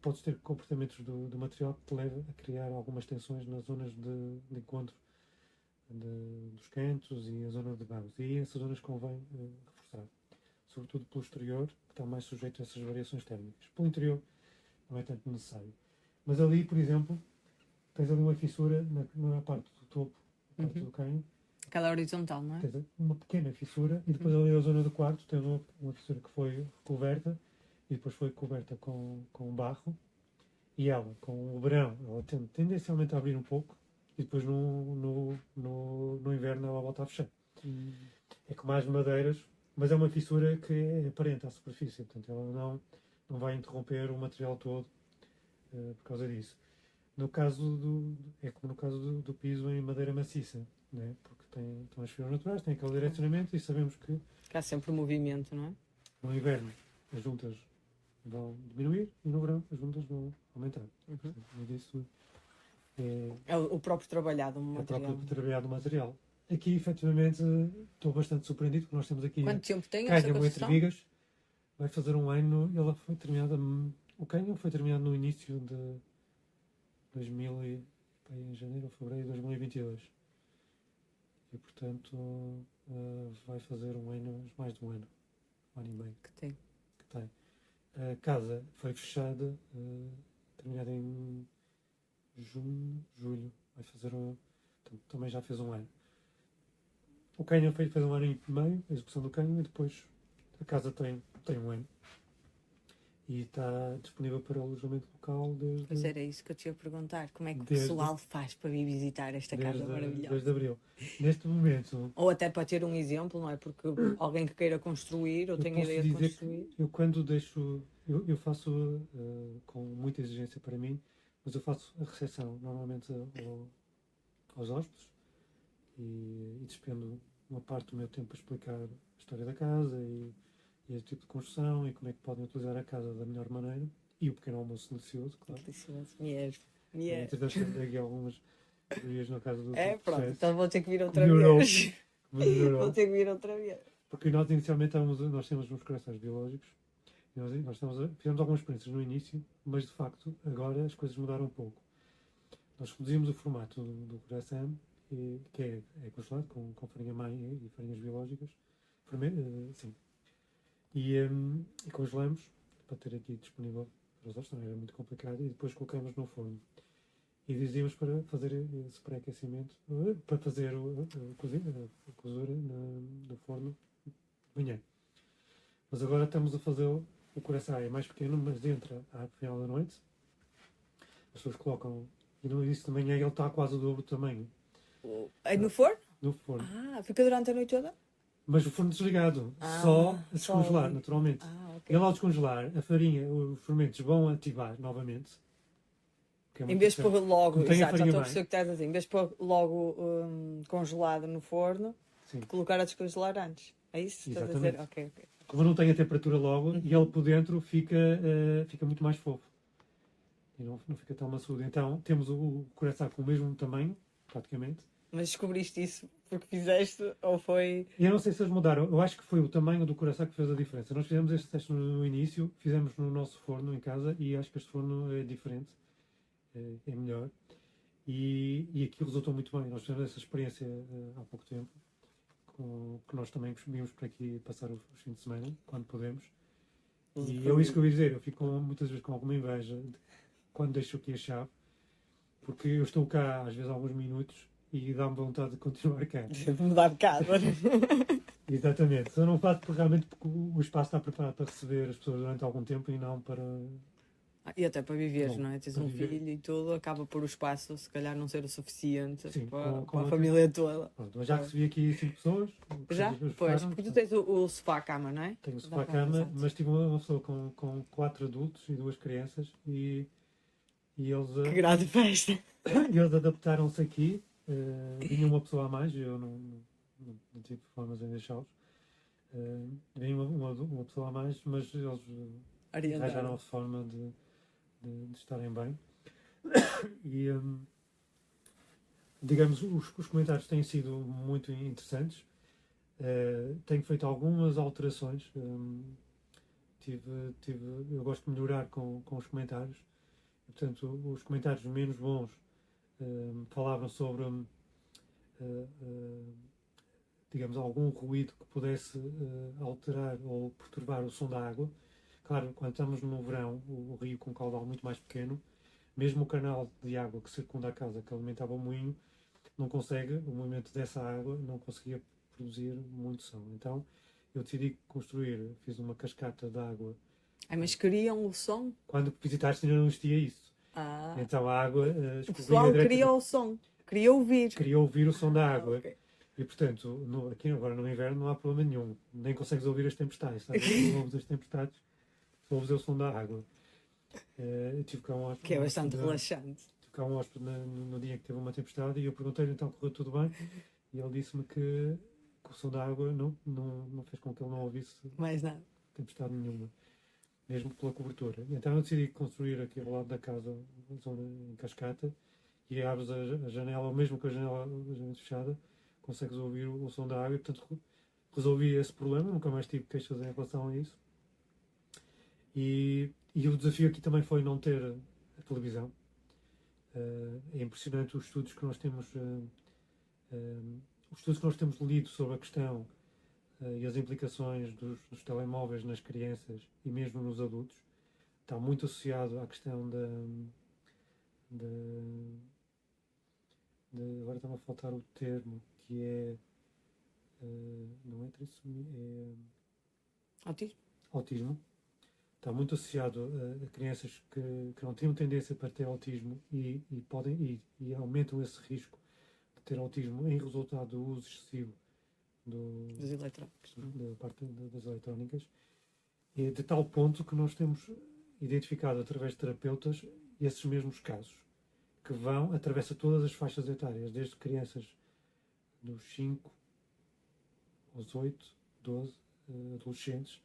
podes ter comportamentos do material que te leva a criar algumas tensões nas zonas de encontro dos cantos e a zona de bases. E essas zonas convém reforçar. Sobretudo pelo exterior, que está mais sujeito a essas variações térmicas. Pelo interior não é tanto necessário. Mas ali, por exemplo, tens ali uma fissura na parte do topo, na parte do cânhamo. Aquela horizontal, não é? Tens uma pequena fissura e depois ali a zona do quarto tens uma fissura que foi recoberta e depois foi coberta com barro. E ela, com o verão, ela tende tendencialmente a abrir um pouco e depois no inverno ela volta a fechar. É com mais madeiras, mas é uma fissura que é aparente à superfície, portanto ela não vai interromper o material todo por causa disso. No caso é como no caso do piso em madeira maciça, né? Porque estão as fibras naturais, tem aquele direcionamento e sabemos que há sempre movimento, não é? No inverno as juntas vão diminuir e no verão as juntas vão aumentar. Mas isso é o próprio trabalhado do material. É o próprio trabalhado do material. Aqui, efetivamente, estou bastante surpreendido porque nós temos aqui quanto tempo tem essa cânhamo construção? entre vigas. Vai fazer um ano e ela foi terminada. O cânhamo foi terminado no início de 2000 em janeiro ou fevereiro de 2022. E, portanto, vai fazer um ano, mais de um ano e meio. Que tem. A casa foi fechada, terminada em junho, julho. Vai fazer também já fez um ano. O cânhamo fez um ano e meio, a execução do cânhamo, e depois a casa tem um ano. E está disponível para alojamento local desde... Pois era isso que eu te ia perguntar. Como é que o pessoal faz para vir visitar esta casa maravilhosa? Desde abril. Neste momento... Ou até para ter um exemplo, não é? Porque alguém que queira construir ou tenha ideia de construir... Eu quando deixo... Eu faço com muita exigência para mim, mas eu faço a recepção normalmente aos hóspedes e despendo uma parte do meu tempo a explicar a história da casa e e esse tipo de construção e como é que podem utilizar a casa da melhor maneira. E o pequeno almoço delicioso, claro. Delicioso. Mesmo. Entretanto, temos aqui algumas teorias na casa do É, pronto, processo. então vou ter que vir outra Melhorou. vez. Melhorou. Vou ter que vir outra vez. Porque nós inicialmente nós temos uns corações biológicos. E nós fizemos algumas experiências no início, mas de facto agora as coisas mudaram um pouco. Nós reduzimos o formato do coração, que é congelado com farinha mãe e farinhas biológicas. Sim. E congelamos para ter aqui disponível para os outros, também era muito complicado, e depois colocamos no forno. E dizíamos para fazer esse pré-aquecimento, para fazer a cozura no forno de manhã. Mas agora estamos a fazer o coração é mais pequeno, mas entra ao final da noite. As pessoas colocam, e no início de manhã ele está quase o dobro do tamanho. Aí no forno? No forno. Fica durante a noite toda? Mas o forno desligado, só a descongelar, ali. naturalmente. Ok. E ao descongelar, a farinha, os fermentos vão ativar novamente. Em vez de pôr logo, Contém a exato, já farinha estou a mãe. perceber o que estás a dizer. Em vez de pôr logo congelado no forno, Sim. colocar a descongelar antes. É isso que estás a dizer? Ok. Como não tem a temperatura logo, e ele por dentro fica muito mais fofo. E não fica tão maçudo. Então temos o coração com o mesmo tamanho, praticamente. Mas descobriste isso porque fizeste ou foi... E eu não sei se eles mudaram. Eu acho que foi o tamanho do coração que fez a diferença. Nós fizemos este teste no início, fizemos no nosso forno em casa e acho que este forno é diferente. É melhor. E aquilo resultou muito bem. Nós fizemos essa experiência há pouco tempo. Que nós também vimos por aqui passar os fins de semana, quando podemos. E é isso que eu ia dizer. Eu fico muitas vezes com alguma inveja quando deixo aqui a chave, porque eu estou cá às vezes há alguns minutos e dá-me vontade de continuar cá. De mudar de casa. Exatamente. Eu não faço realmente porque o espaço está preparado para receber as pessoas durante algum tempo e não para... E até para viveres, não é? Tens um viver. filho e tudo, acaba por o espaço, se calhar, não ser o suficiente. Sim, para a família toda. Pronto, mas já recebi aqui 5 pessoas. Já? Pois, porque tu tens o sofá-cama, não é? Tenho o sofá-cama, mas tive uma pessoa com 4 adultos e 2 crianças e eles... Que grande festa! E eles adaptaram-se aqui. Vinha uma pessoa a mais, eu não tive problemas em deixá-los. Vinha uma pessoa a mais, mas eles arranjaram a forma de estarem bem. E digamos, os comentários têm sido muito interessantes. Tenho feito algumas alterações. Eu gosto de melhorar com os comentários. Portanto, os comentários menos bons falavam sobre digamos, algum ruído que pudesse alterar ou perturbar o som da água. Claro, quando estamos no verão, o rio com um caudal muito mais pequeno, mesmo o canal de água que circunda a casa, que alimentava o moinho, não consegue, o movimento dessa água não conseguia produzir muito som. Então eu decidi construir, fiz uma cascata de água. Mas queriam o som? Quando visitaste ainda não existia isso. Então a água o pessoal queria o som, queria ouvir o som da água. Okay. E portanto, aqui agora no inverno não há problema nenhum, nem consegues ouvir as tempestades. Ouves as tempestades, ouves o som da água. Tive cá um hóspede, que é bastante relaxante. Tive cá um hóspede no dia em que teve uma tempestade e eu perguntei-lhe então correu tudo bem e ele disse-me que o som da água não fez com que ele não ouvisse mais nada, tempestade nenhuma, mesmo pela cobertura. Então eu decidi construir aqui ao lado da casa uma zona em cascata e abres a janela, mesmo com a janela fechada, consegues ouvir o som da água e portanto resolvi esse problema, nunca mais tive queixas em relação a isso. E o desafio aqui também foi não ter a televisão. É impressionante os estudos que nós temos lido sobre a questão e as implicações dos telemóveis nas crianças e mesmo nos adultos. Está muito associado à questão agora está-me a faltar o termo, que é não é trissomia, é autismo. Está muito associado a crianças que não tinham tendência para ter autismo e aumentam esse risco de ter autismo em resultado do uso excessivo das eletrónicas. Da parte das eletrónicas. E de tal ponto que nós temos identificado através de terapeutas esses mesmos casos, que atravessa todas as faixas etárias, desde crianças dos 5 aos 8, 12, adolescentes,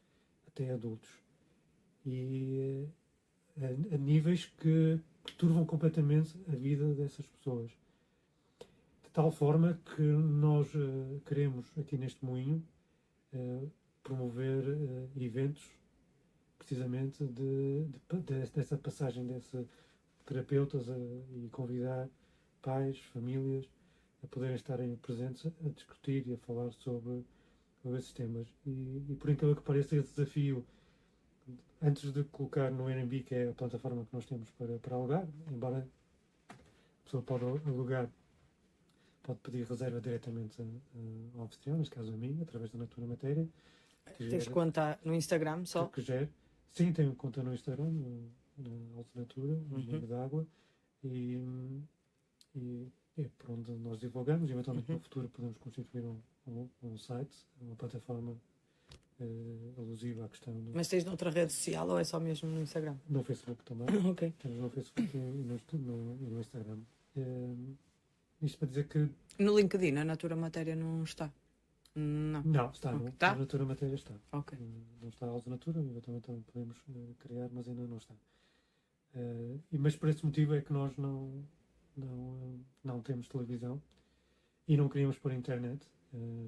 até adultos. E a níveis que perturbam completamente a vida dessas pessoas. De tal forma que nós queremos, aqui neste moinho, promover eventos, precisamente dessa passagem desses terapeutas e convidar pais, famílias, a poderem estarem presentes a discutir e a falar sobre esses temas. E por incrível que pareça, esse desafio, antes de colocar no Airbnb, que é a plataforma que nós temos para alugar, embora a pessoa pode alugar, pode pedir reserva diretamente ao anfitrião, neste caso a mim, através da Natura Matéria. Tens conta no Instagram só? Que gera. Sim, tenho conta no Instagram, na Alta Natura, no Engenheiro d'Água, e é por onde nós divulgamos. Eventualmente no futuro podemos constituir um site, uma plataforma alusiva à questão do... Mas tens noutra rede social ou é só mesmo no Instagram? No Facebook também. Ok. Temos no Facebook e no Instagram. Isto para dizer que... No LinkedIn a Natura Matéria não está? Não. Não, está. Okay. Tá? A Natura Matéria está. Ok. Não está a Alta Natura, eventualmente também podemos criar, mas ainda não está. Mas por esse motivo é que nós não temos televisão e não queríamos pôr internet.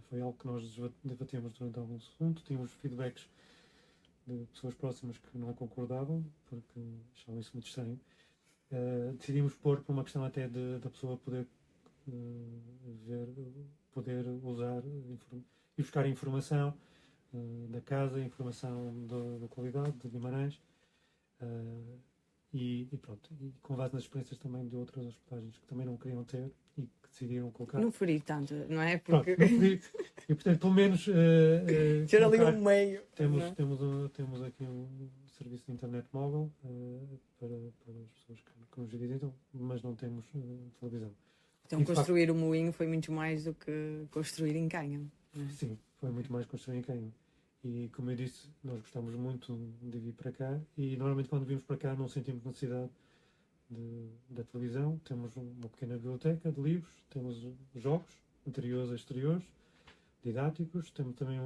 Foi algo que nós debatemos durante algum segundo. Tínhamos feedbacks de pessoas próximas que não concordavam, porque achavam isso muito estranho. Decidimos pôr por uma questão até da pessoa poder poder usar e buscar informação da casa, informação da qualidade, de Guimarães. E pronto, e com base nas experiências também de outras hospedagens que também não queriam ter e que decidiram colocar. Não feri tanto, não é? Porque... Pronto, não feri, e portanto, pelo menos ter ali um meio. Temos aqui um serviço de internet móvel para as pessoas que nos visitam, mas não temos televisão. Então construir o moinho foi muito mais do que construir em Cânhamo. Sim, foi muito mais construir em Cânhamo. E como eu disse, nós gostamos muito de vir para cá e normalmente quando vimos para cá não sentimos necessidade da televisão. Temos uma pequena biblioteca de livros, temos jogos interiores e exteriores, didáticos, temos também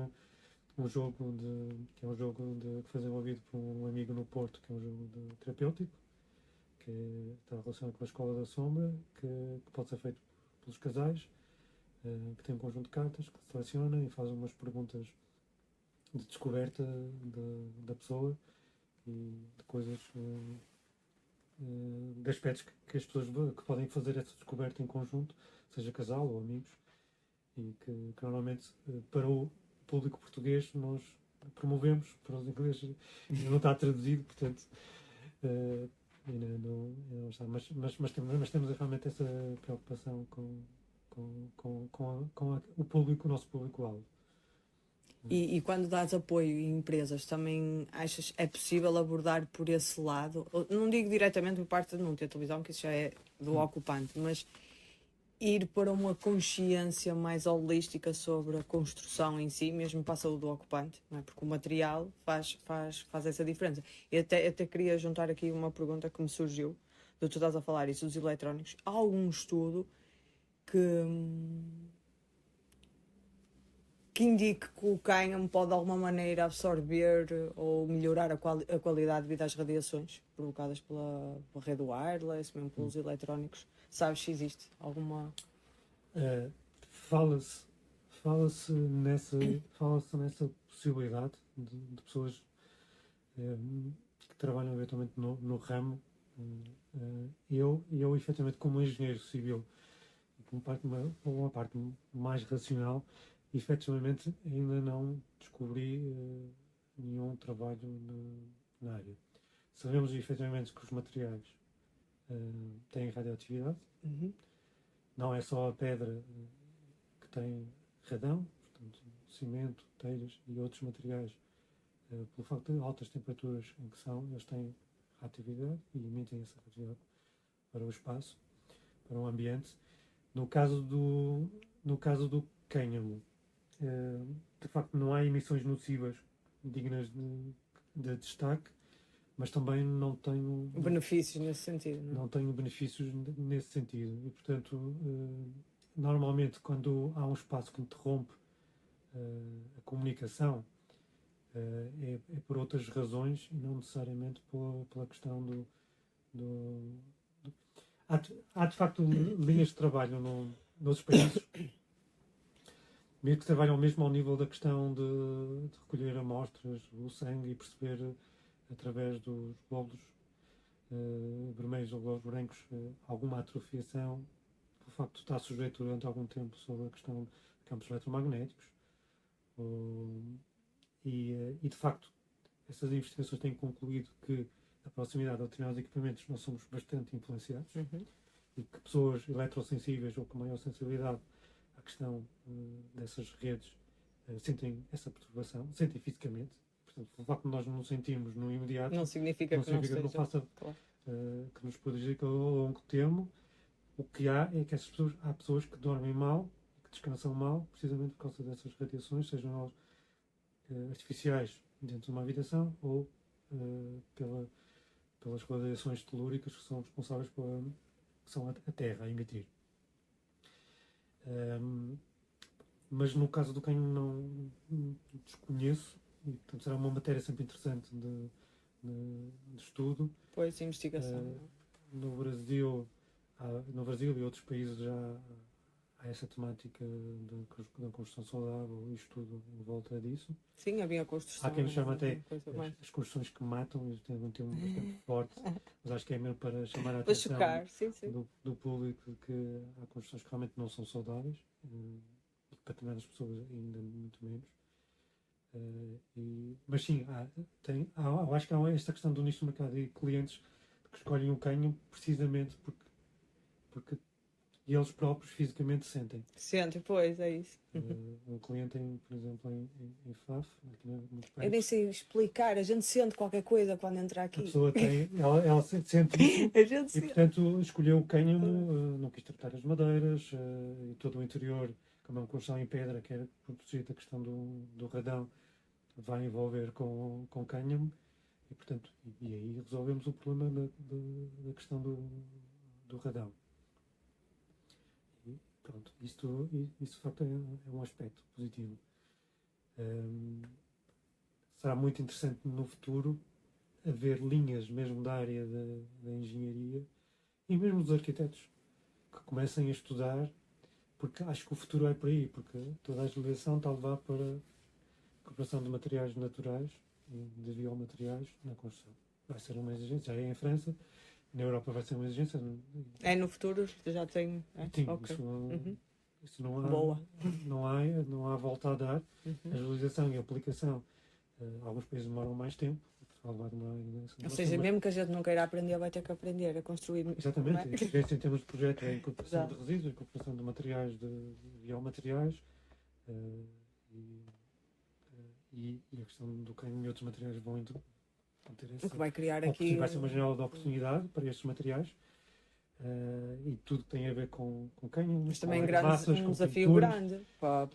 um jogo que é um jogo que foi desenvolvido por um amigo no Porto, que é um jogo terapêutico, que está relacionado com a Escola da Sombra, que pode ser feito pelos casais, que tem um conjunto de cartas que seleciona e faz umas perguntas de descoberta da pessoa e de coisas, de aspectos que as pessoas que podem fazer essa descoberta em conjunto, seja casal ou amigos, e que normalmente para o público português nós promovemos, para os ingleses não está traduzido, portanto não está, mas temos realmente essa preocupação com o público, o nosso público-alvo. E quando dás apoio em empresas, também achas é possível abordar por esse lado? Não digo diretamente por parte de não ter televisão, que isso já é do ocupante, mas ir para uma consciência mais holística sobre a construção em si, mesmo para a saúde do ocupante, não é? Porque o material faz essa diferença. E até queria juntar aqui uma pergunta que me surgiu, de tu estás a falar isso dos eletrónicos. Há algum estudo que indique que o cânhamo pode de alguma maneira absorver ou melhorar a qualidade devido às radiações provocadas pela rede wireless, mesmo pelos eletrónicos? Sabes se existe alguma... Fala-se nessa possibilidade de pessoas que trabalham eventualmente no ramo. Eu efetivamente, como engenheiro civil, uma parte mais racional, efetivamente ainda não descobri nenhum trabalho na área. Sabemos efetivamente que os materiais têm radioatividade. Não é só a pedra que tem radão, portanto, cimento, telhas e outros materiais, pelo facto de altas temperaturas em que eles têm radioatividade e emitem essa radioatividade para o espaço, para o ambiente. No caso do cânhamo, de facto não há emissões nocivas dignas de destaque, mas também não tenho benefícios nesse sentido. Não tenho benefícios nesse sentido. E, portanto, normalmente quando há um espaço que interrompe a comunicação, é por outras razões e não necessariamente pela questão há de facto linhas de trabalho noutros países mesmo que trabalham mesmo ao nível da questão de recolher amostras, o sangue e perceber através dos glóbulos vermelhos ou glóbulos brancos alguma atrofiação, pelo facto de estar sujeito durante algum tempo sobre a questão de campos eletromagnéticos. E de facto, essas investigações têm concluído que a proximidade a determinados equipamentos nós somos bastante influenciados e que pessoas eletrossensíveis ou com maior sensibilidade à questão dessas redes sentem essa perturbação, sentem fisicamente. Portanto, o facto de nós não sentimos no imediato não significa que não faça claro. Que nos prejudique ao longo termo. O que há é que há pessoas que dormem mal, que descansam mal, precisamente por causa dessas radiações, sejam elas artificiais dentro de uma habitação ou pelas radiações telúricas que são responsáveis que são a Terra a emitir. Mas no caso do canho não desconheço, e portanto será uma matéria sempre interessante de estudo. Pois, investigação. No Brasil e outros países já há essa temática da construção saudável e estudo em volta disso. Sim, havia construção. Há quem chama até as construções que matam, e tem um termo bastante forte, mas acho que é mesmo para chamar a atenção chocar, sim. Do público que há construções que realmente não são saudáveis, e para determinadas pessoas ainda muito menos. Mas sim, eu acho que há esta questão do nicho do mercado e clientes que escolhem o canho precisamente porque eles próprios fisicamente sentem. Sentem, pois, é isso. Um cliente, por exemplo, em FAF, aqui muito perto, Eu nem sei explicar, a gente sente qualquer coisa quando entra aqui. a pessoa ela sente isso a gente e, portanto, escolheu o cânhamo, não quis tratar as madeiras e todo o interior, como é uma construção em pedra, que era protegido da questão do radão, vai envolver com cânhamo e, portanto, e aí resolvemos o problema da questão do radão. E, pronto, isso de facto é um aspecto positivo. Será muito interessante no futuro haver linhas mesmo da área da engenharia e mesmo dos arquitetos que comecem a estudar, porque acho que o futuro é por aí, porque toda a legislação está a levar para a incorporação de materiais naturais e de biomateriais na construção. Vai ser uma exigência, já é em França, na Europa vai ser uma exigência. É no futuro, já tenho. Sim, okay. Isso não há, boa. Não há volta a dar. A realização e a aplicação, alguns países demoram mais tempo. Portugal vai demorar Ou seja, mesmo que a gente não queira aprender, vai ter que aprender a construir. Exatamente. A exigência em termos de projeto é a incorporação de resíduos, a incorporação de materiais, de biomateriais e a questão do canho e outros materiais vão ter essa. O que vai criar aqui. Vai ser uma janela de oportunidade para estes materiais. E tudo que tem a ver com canho. Mas também um desafio grande para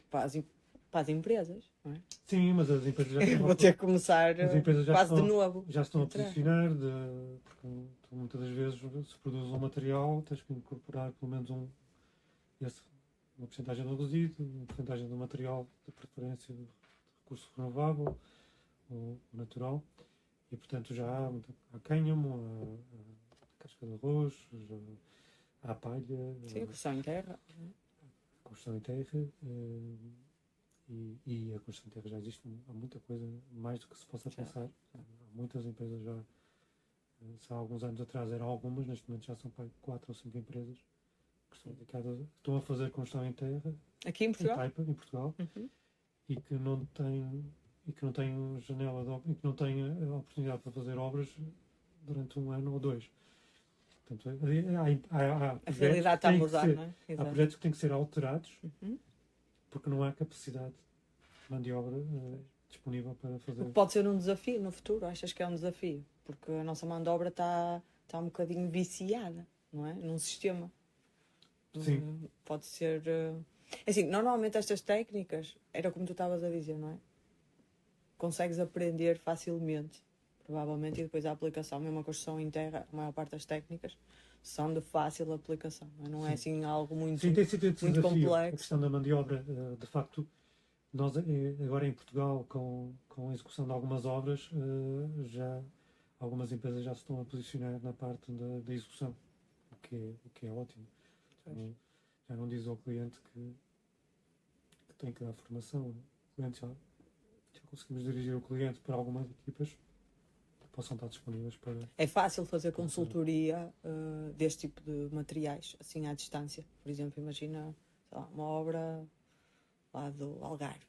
as empresas, não é? Sim, mas as empresas já estão vou ter que começar quase de novo. Já estão a posicionar, porque muitas das vezes se produz um material, tens que incorporar pelo menos uma porcentagem do resíduo, uma porcentagem do material de preferência de recurso renovável ou natural. E portanto já há cânhamo, há casca de arroz, há palha. Sim, a construção em terra. A construção em terra. E a construção de terra já existe, há muita coisa, mais do que se possa pensar. Há muitas empresas já, se há alguns anos atrás eram algumas, neste momento já são 4 ou 5 empresas que estão dedicadas, estão a fazer construção em terra. Aqui em Portugal? Em Portugal. E que não têm janela de obra, e que não têm a oportunidade para fazer obras durante 1 ano ou 2. Portanto, a realidade está a mudar, não é? Há projetos que têm que ser alterados porque não há capacidade de mão de obra disponível para fazer. Pode ser um desafio no futuro, achas que é um desafio? Porque a nossa mão de obra está um bocadinho viciada, não é? Num sistema. Sim. Pode ser. Assim, normalmente estas técnicas, era como tu estavas a dizer, não é? Consegues aprender facilmente, provavelmente, e depois a aplicação, mesmo a construção em terra, a maior parte das técnicas são de fácil aplicação, não é assim algo muito, tem sido muito complexo. A questão da mão de obra, de facto, Nós, agora em Portugal, com a execução de algumas obras, já algumas empresas já se estão a posicionar na parte da execução, o que é ótimo. Pois. Já não diz ao cliente que tem que dar formação. O cliente já conseguimos dirigir o cliente para algumas equipas que possam estar disponíveis para. É fácil fazer consultoria deste tipo de materiais, assim à distância. Por exemplo, imagina, sei lá, uma obra lá do Algarve.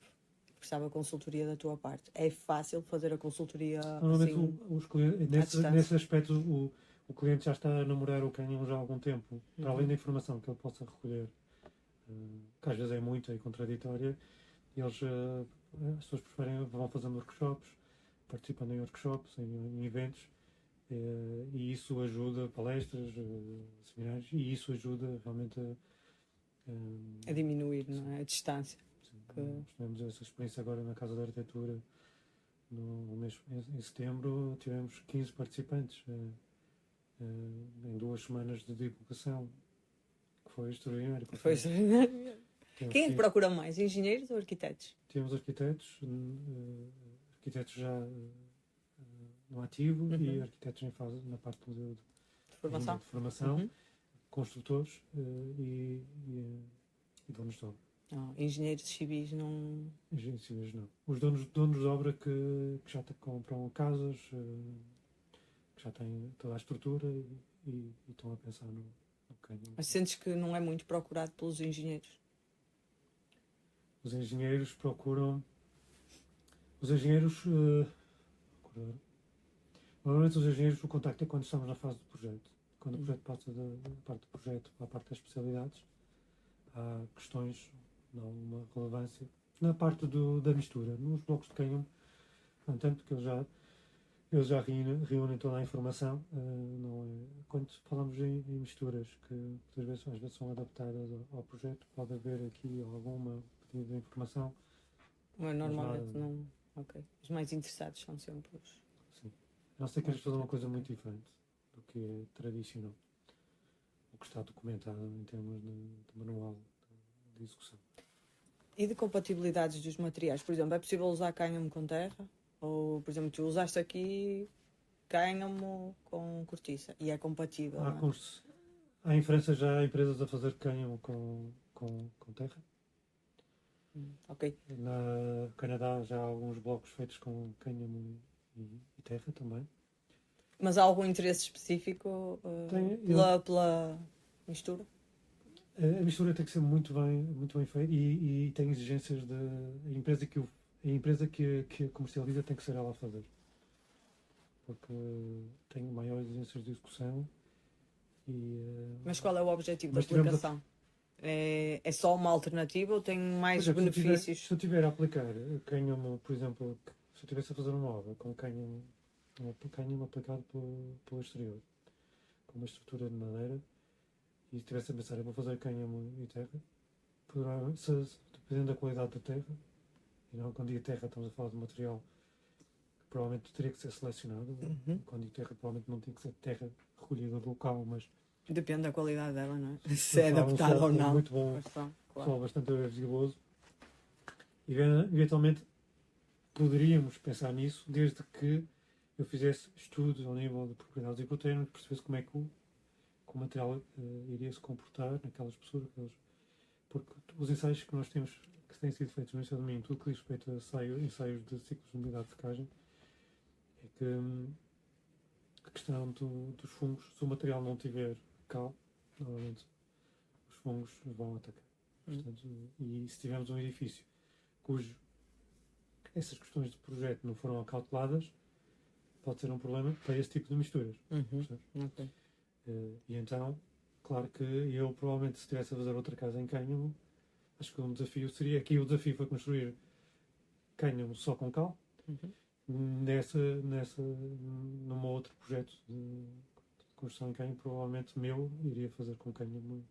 Precisava de consultoria da tua parte. É fácil fazer a consultoria Normalmente assim, os clientes, distância. nesse aspecto o cliente já está a namorar o canhão já há algum tempo, para além da informação que ele possa recolher, que às vezes é muito contraditória, eles, as pessoas preferem, vão fazendo workshops, participando em workshops, em eventos, e isso ajuda, palestras, seminários, e isso ajuda realmente A diminuir, não é? A distância. nós tivemos essa experiência agora na Casa da Arquitetura, no mês, em setembro tivemos 15 participantes em 2 semanas de divulgação, que foi extraordinário. Foi extraordinário. Temos Quem é que 15 procura mais? Engenheiros ou arquitetos? Temos arquitetos, arquitetos já no ativo e arquitetos em fase na parte De formação? de formação, construtores e donos de obra. Não, engenheiros civis não. Engenheiros civis não. Os donos de obra que já compram casas, que já têm toda a estrutura e estão a pensar no canhão. Mas sentes que não é muito procurado pelos engenheiros? Os engenheiros procuram. Os engenheiros. Normalmente os engenheiros, o contacto é quando estamos na fase do projeto. Quando o projeto passa da parte do projeto para a parte das especialidades, há questões de alguma relevância. Na parte da mistura, nos blocos de canhão, no entanto que eles já reúnem toda a informação. Não é, quando falamos em misturas que às vezes são adaptadas ao projeto, pode haver aqui alguma pedido de informação. Mas normalmente não. Ok. Os mais interessados são sempre os. Sim. A não ser que queres fazer uma coisa muito diferente do que é tradicional, o que está documentado em termos de manual de execução. E de compatibilidades dos materiais? Por exemplo, é possível usar cânhamo com terra? Ou, por exemplo, tu usaste aqui cânhamo com cortiça e é compatível, não é? Há em França já empresas a fazer cânhamo com terra. Ok. No Canadá já há alguns blocos feitos com cânhamo e terra também. Mas há algum interesse específico pela mistura? A mistura tem que ser muito bem feita e tem exigências a empresa que a comercializa tem que ser ela a fazer. Porque tem maiores exigências de execução. Mas qual é o objetivo da aplicação? É só uma alternativa ou tem mais benefícios? Se eu tiver a aplicar cânhamo, por exemplo, se eu estivesse a fazer uma obra com cânhamo aplicado pelo exterior, com uma estrutura de madeira, e estivesse a pensar, eu vou fazer cânhamo e terra, dependendo da qualidade da terra, e não, quando digo terra estamos a falar de material que provavelmente teria que ser selecionado, quando digo terra provavelmente não tem que ser terra recolhida do local, mas depende da qualidade dela, não é? Se é adaptada ou não. Muito bom, sol bastante visigoso. E eventualmente poderíamos pensar nisso desde que eu fizesse estudos ao nível de propriedades ecotérmicas, percebesse como é que o material iria se comportar naquelas pessoas. Porque os ensaios que nós temos, que têm sido feitos no ensino de mim, tudo que diz respeito a ensaios de ciclos de umidade de secagem, é que a questão dos fungos, se o material não tiver cal, normalmente os fungos vão atacar. Portanto, e se tivermos um edifício cujo essas questões de projeto não foram acauteladas, pode ser um problema para esse tipo de misturas. Okay. E então, claro que eu provavelmente se estivesse a fazer outra casa em cânhamo, acho que um desafio seria, aqui o desafio foi construir cânhamo só com cal. Num outro projeto de construção em cânhamo, provavelmente meu, iria fazer com cânhamo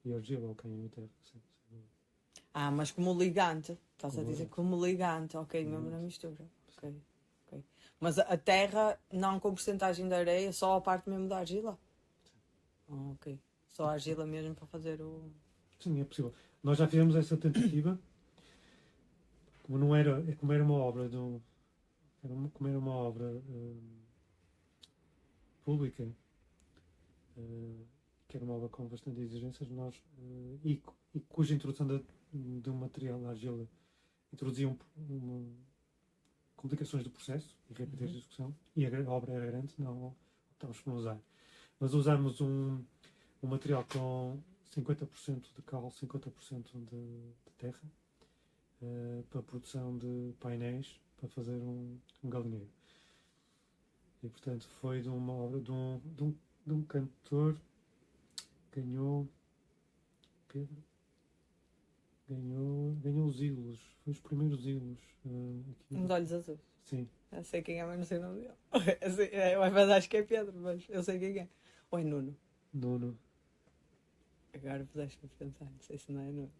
e argila ou cânhamo e terra. Sim. Mas como ligante, estás a dizer como ligante, ok, mesmo na mistura. Okay. Mas a terra não com porcentagem de areia, só a parte mesmo da argila? Ok. Só a argila mesmo para fazer o... Sim, é possível. Nós já fizemos essa tentativa não era, como era uma obra como era uma obra pública, que era uma obra com bastante exigências, e cuja introdução de um material na argila introduzia complicações do processo e rapidez de execução, e a obra era grande, não optámos por não usar. Mas usamos um material com 50% de cal, 50% de terra, para a produção de painéis para fazer um galinheiro. E portanto foi de uma obra de um cantor que ganhou os ídolos, foi os primeiros ídolos aqui. Um de olhos azuis. Sim. Eu sei quem é, mas não sei o nome dele. Mas acho que é Pedro, mas eu sei quem é. Ou é Nuno? Nuno. Agora puseste-me a pensar, não sei se não é Nuno.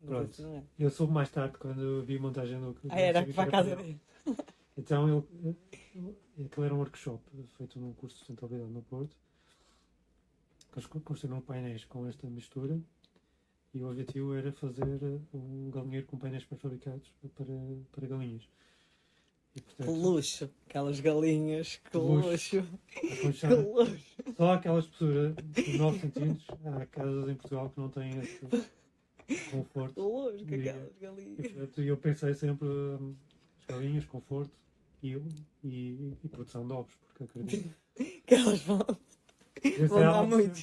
Não Pronto. sei se não é. Eu soube mais tarde quando vi a montagem do. Era para a casa dele. Então aquele era um workshop feito num curso de sustentabilidade no Porto. Eles construíram painéis com esta mistura e o objetivo era fazer um galinheiro com painéis pré-fabricados para galinhas. E, portanto, Que luxo! Aquelas galinhas, que luxo! Que luxo! luxo! Só aquela espessura de 9 centímetros. Há casas em Portugal que não têm esse conforto. Que luxo, que aquelas galinhas! E eu pensei sempre as galinhas, conforto e produção de ovos, porque acredito. Que elas vão dar muito.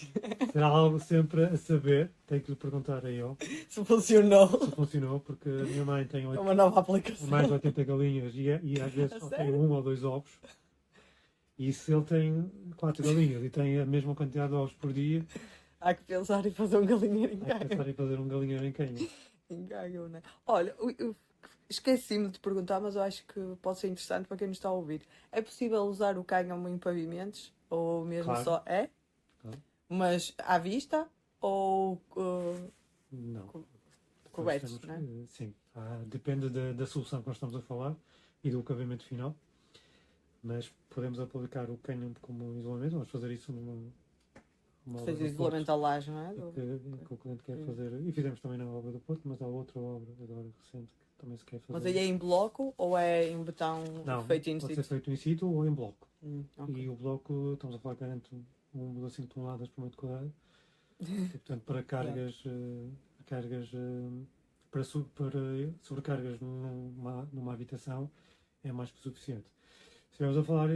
Será algo sempre a saber, tenho que lhe perguntar a ele Se funcionou. se funcionou, porque a minha mãe tem É uma nova aplicação. mais de 80 galinhas e às vezes só tem 1 ou 2 ovos. E se ele tem 4 galinhas e tem a mesma quantidade de ovos por dia, há que pensar em fazer um galinheiro em há que pensar em fazer um galinheiro em canha. Em Gaio, né? Olha, eu esqueci-me de perguntar, mas eu acho que pode ser interessante para quem nos está a ouvir. É possível usar o cânhamo em pavimentos? Ou mesmo Claro. só é? Claro. Mas à vista? Ou Não. cobertos, não é? Sim. Depende da solução que nós estamos a falar e do acabamento final. Mas podemos aplicar o cânhamo como isolamento. Vamos fazer isso numa Fez isolamento à laje, não é? que o cliente quer fazer. E fizemos também na obra do Porto, mas há outra obra agora recente que também se quer fazer. Mas aí é em bloco ou é em betão feito in Pode ser situ? feito in situ ou em bloco. Okay. E o bloco, estamos a falar que garante 1,5 toneladas por metro quadrado. E, portanto, para cargas, para sobrecargas numa habitação é mais que suficiente. Se estivermos a falar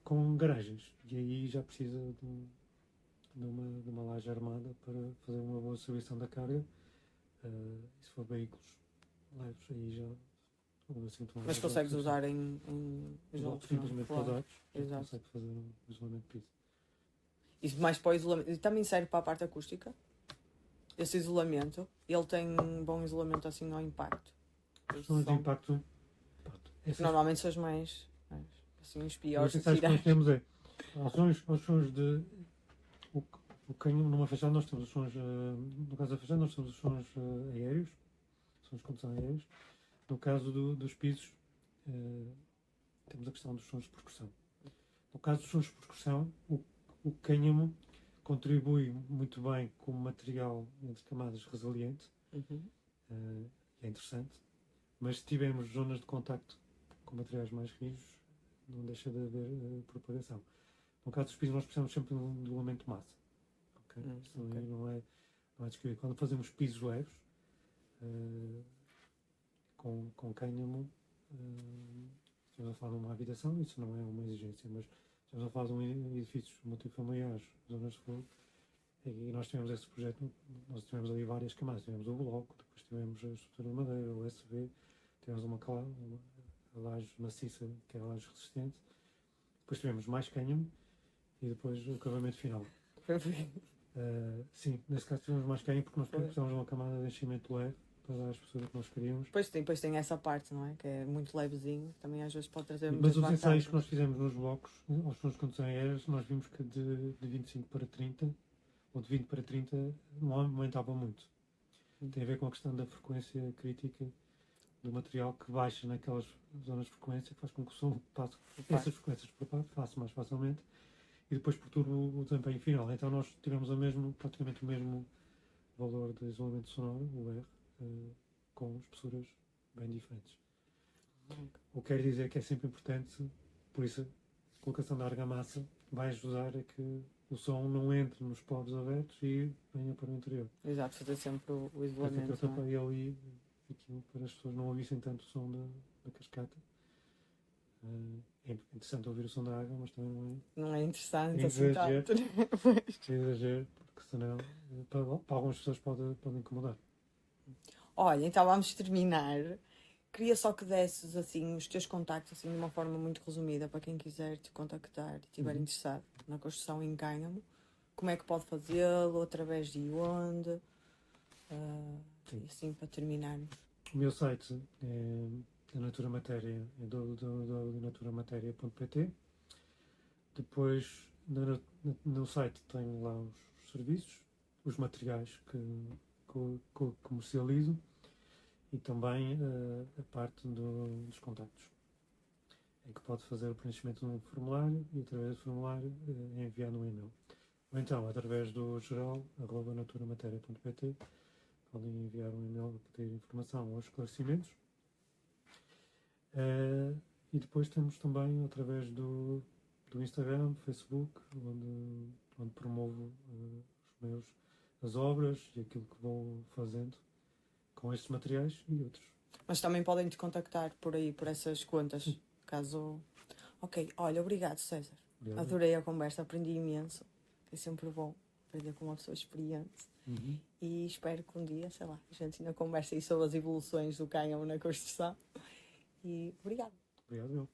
com garagens, e aí já precisa de uma laje armada para fazer uma boa distribuição da carga. E se for veículos leves, aí já. Mas consegues usar em blocos simplesmente pesados. Exato. Consegue fazer um isolamento de piso. Isso mais para o isolamento. E também serve para a parte acústica? Esse isolamento, ele tem um bom isolamento assim ao impacto? Questões de impacto. Normalmente são os mais assim, os piores. Os que nós temos aos sons de. O cânhamo, numa fachada, nós temos os sons. No caso da fachada, nós temos os sons aéreos, sons de condução aéreos. No caso dos pisos, temos a questão dos sons de percussão. No caso dos sons de percussão, o cânhamo contribui muito bem como material entre camadas resiliente. É interessante. Mas se tivermos zonas de contacto com materiais mais rígidos, não deixa de haver propagação. No caso dos pisos, nós precisamos sempre de um isolamento de massa. Isso não é descrever. Quando fazemos pisos leves, com cânhamo, estamos a falar de uma habitação, isso não é uma exigência, mas estamos a falar de edifícios multifamiliares, zonas de fogo, e nós tivemos esse projeto, nós tivemos ali várias camadas, tivemos o bloco, depois tivemos a estrutura de madeira, o USB, tivemos uma laje maciça, que é a laje resistente, depois tivemos mais cânhamo, e depois o acabamento final. Sim, nesse caso tivemos mais cânhamo porque nós precisamos de uma camada de enchimento leve para dar a espessura que nós queríamos. Depois tem essa parte, não é? Que é muito levezinho, também às vezes pode trazer muitas vantagens. Mas os ensaios que nós fizemos nos blocos, aos sons de condução aéreas, nós vimos que de 25 para 30, ou de 20 para 30, não aumentava muito. Tem a ver com a questão da frequência crítica do material que baixa naquelas zonas de frequência, que faz com que o som passe essas frequências passe mais facilmente e depois perturbe o desempenho final. Então nós tivemos praticamente o mesmo valor de isolamento sonoro, o R, com espessuras bem diferentes. O que quer dizer que é sempre importante, por isso a colocação da argamassa vai ajudar a que o som não entre nos poros abertos e venha para o interior. Exato, fazer sempre o Por isso é que eu isolamento. Não é? tapei ali aquilo para as pessoas não ouvissem tanto o som da cascata. É interessante ouvir o som da água, mas também não é Não é interessante É assim exagero. tanto. Né? Pois. exagero, porque senão para algumas pessoas pode incomodar. Olha, então vamos terminar. Queria só que desses assim os teus contactos assim de uma forma muito resumida para quem quiser te contactar e estiver interessado na construção em Cânhamo. Como é que pode fazê-lo? Através de onde? E assim para terminarmos. O meu site é a Natura Matéria, é www.naturamateria.pt. Depois no site tenho lá os serviços, os materiais que comercializo e também a parte dos contactos, em que pode fazer o preenchimento de um formulário e através do formulário é enviado um e-mail. Ou então, através do geral, @naturamateria.pt, podem enviar um e-mail a pedir informação ou esclarecimentos. E depois temos também, através do Instagram, Facebook, onde promovo as obras e aquilo que vou fazendo com estes materiais e outros. Mas também podem te contactar por aí, por essas contas, caso... Ok, olha, obrigado César. Obrigado. Adorei a conversa, aprendi imenso. É sempre bom aprender com uma pessoa experiente. E espero que um dia, sei lá, a gente ainda converse aí sobre as evoluções do Cânhamo na construção. E obrigado. Obrigado, eu.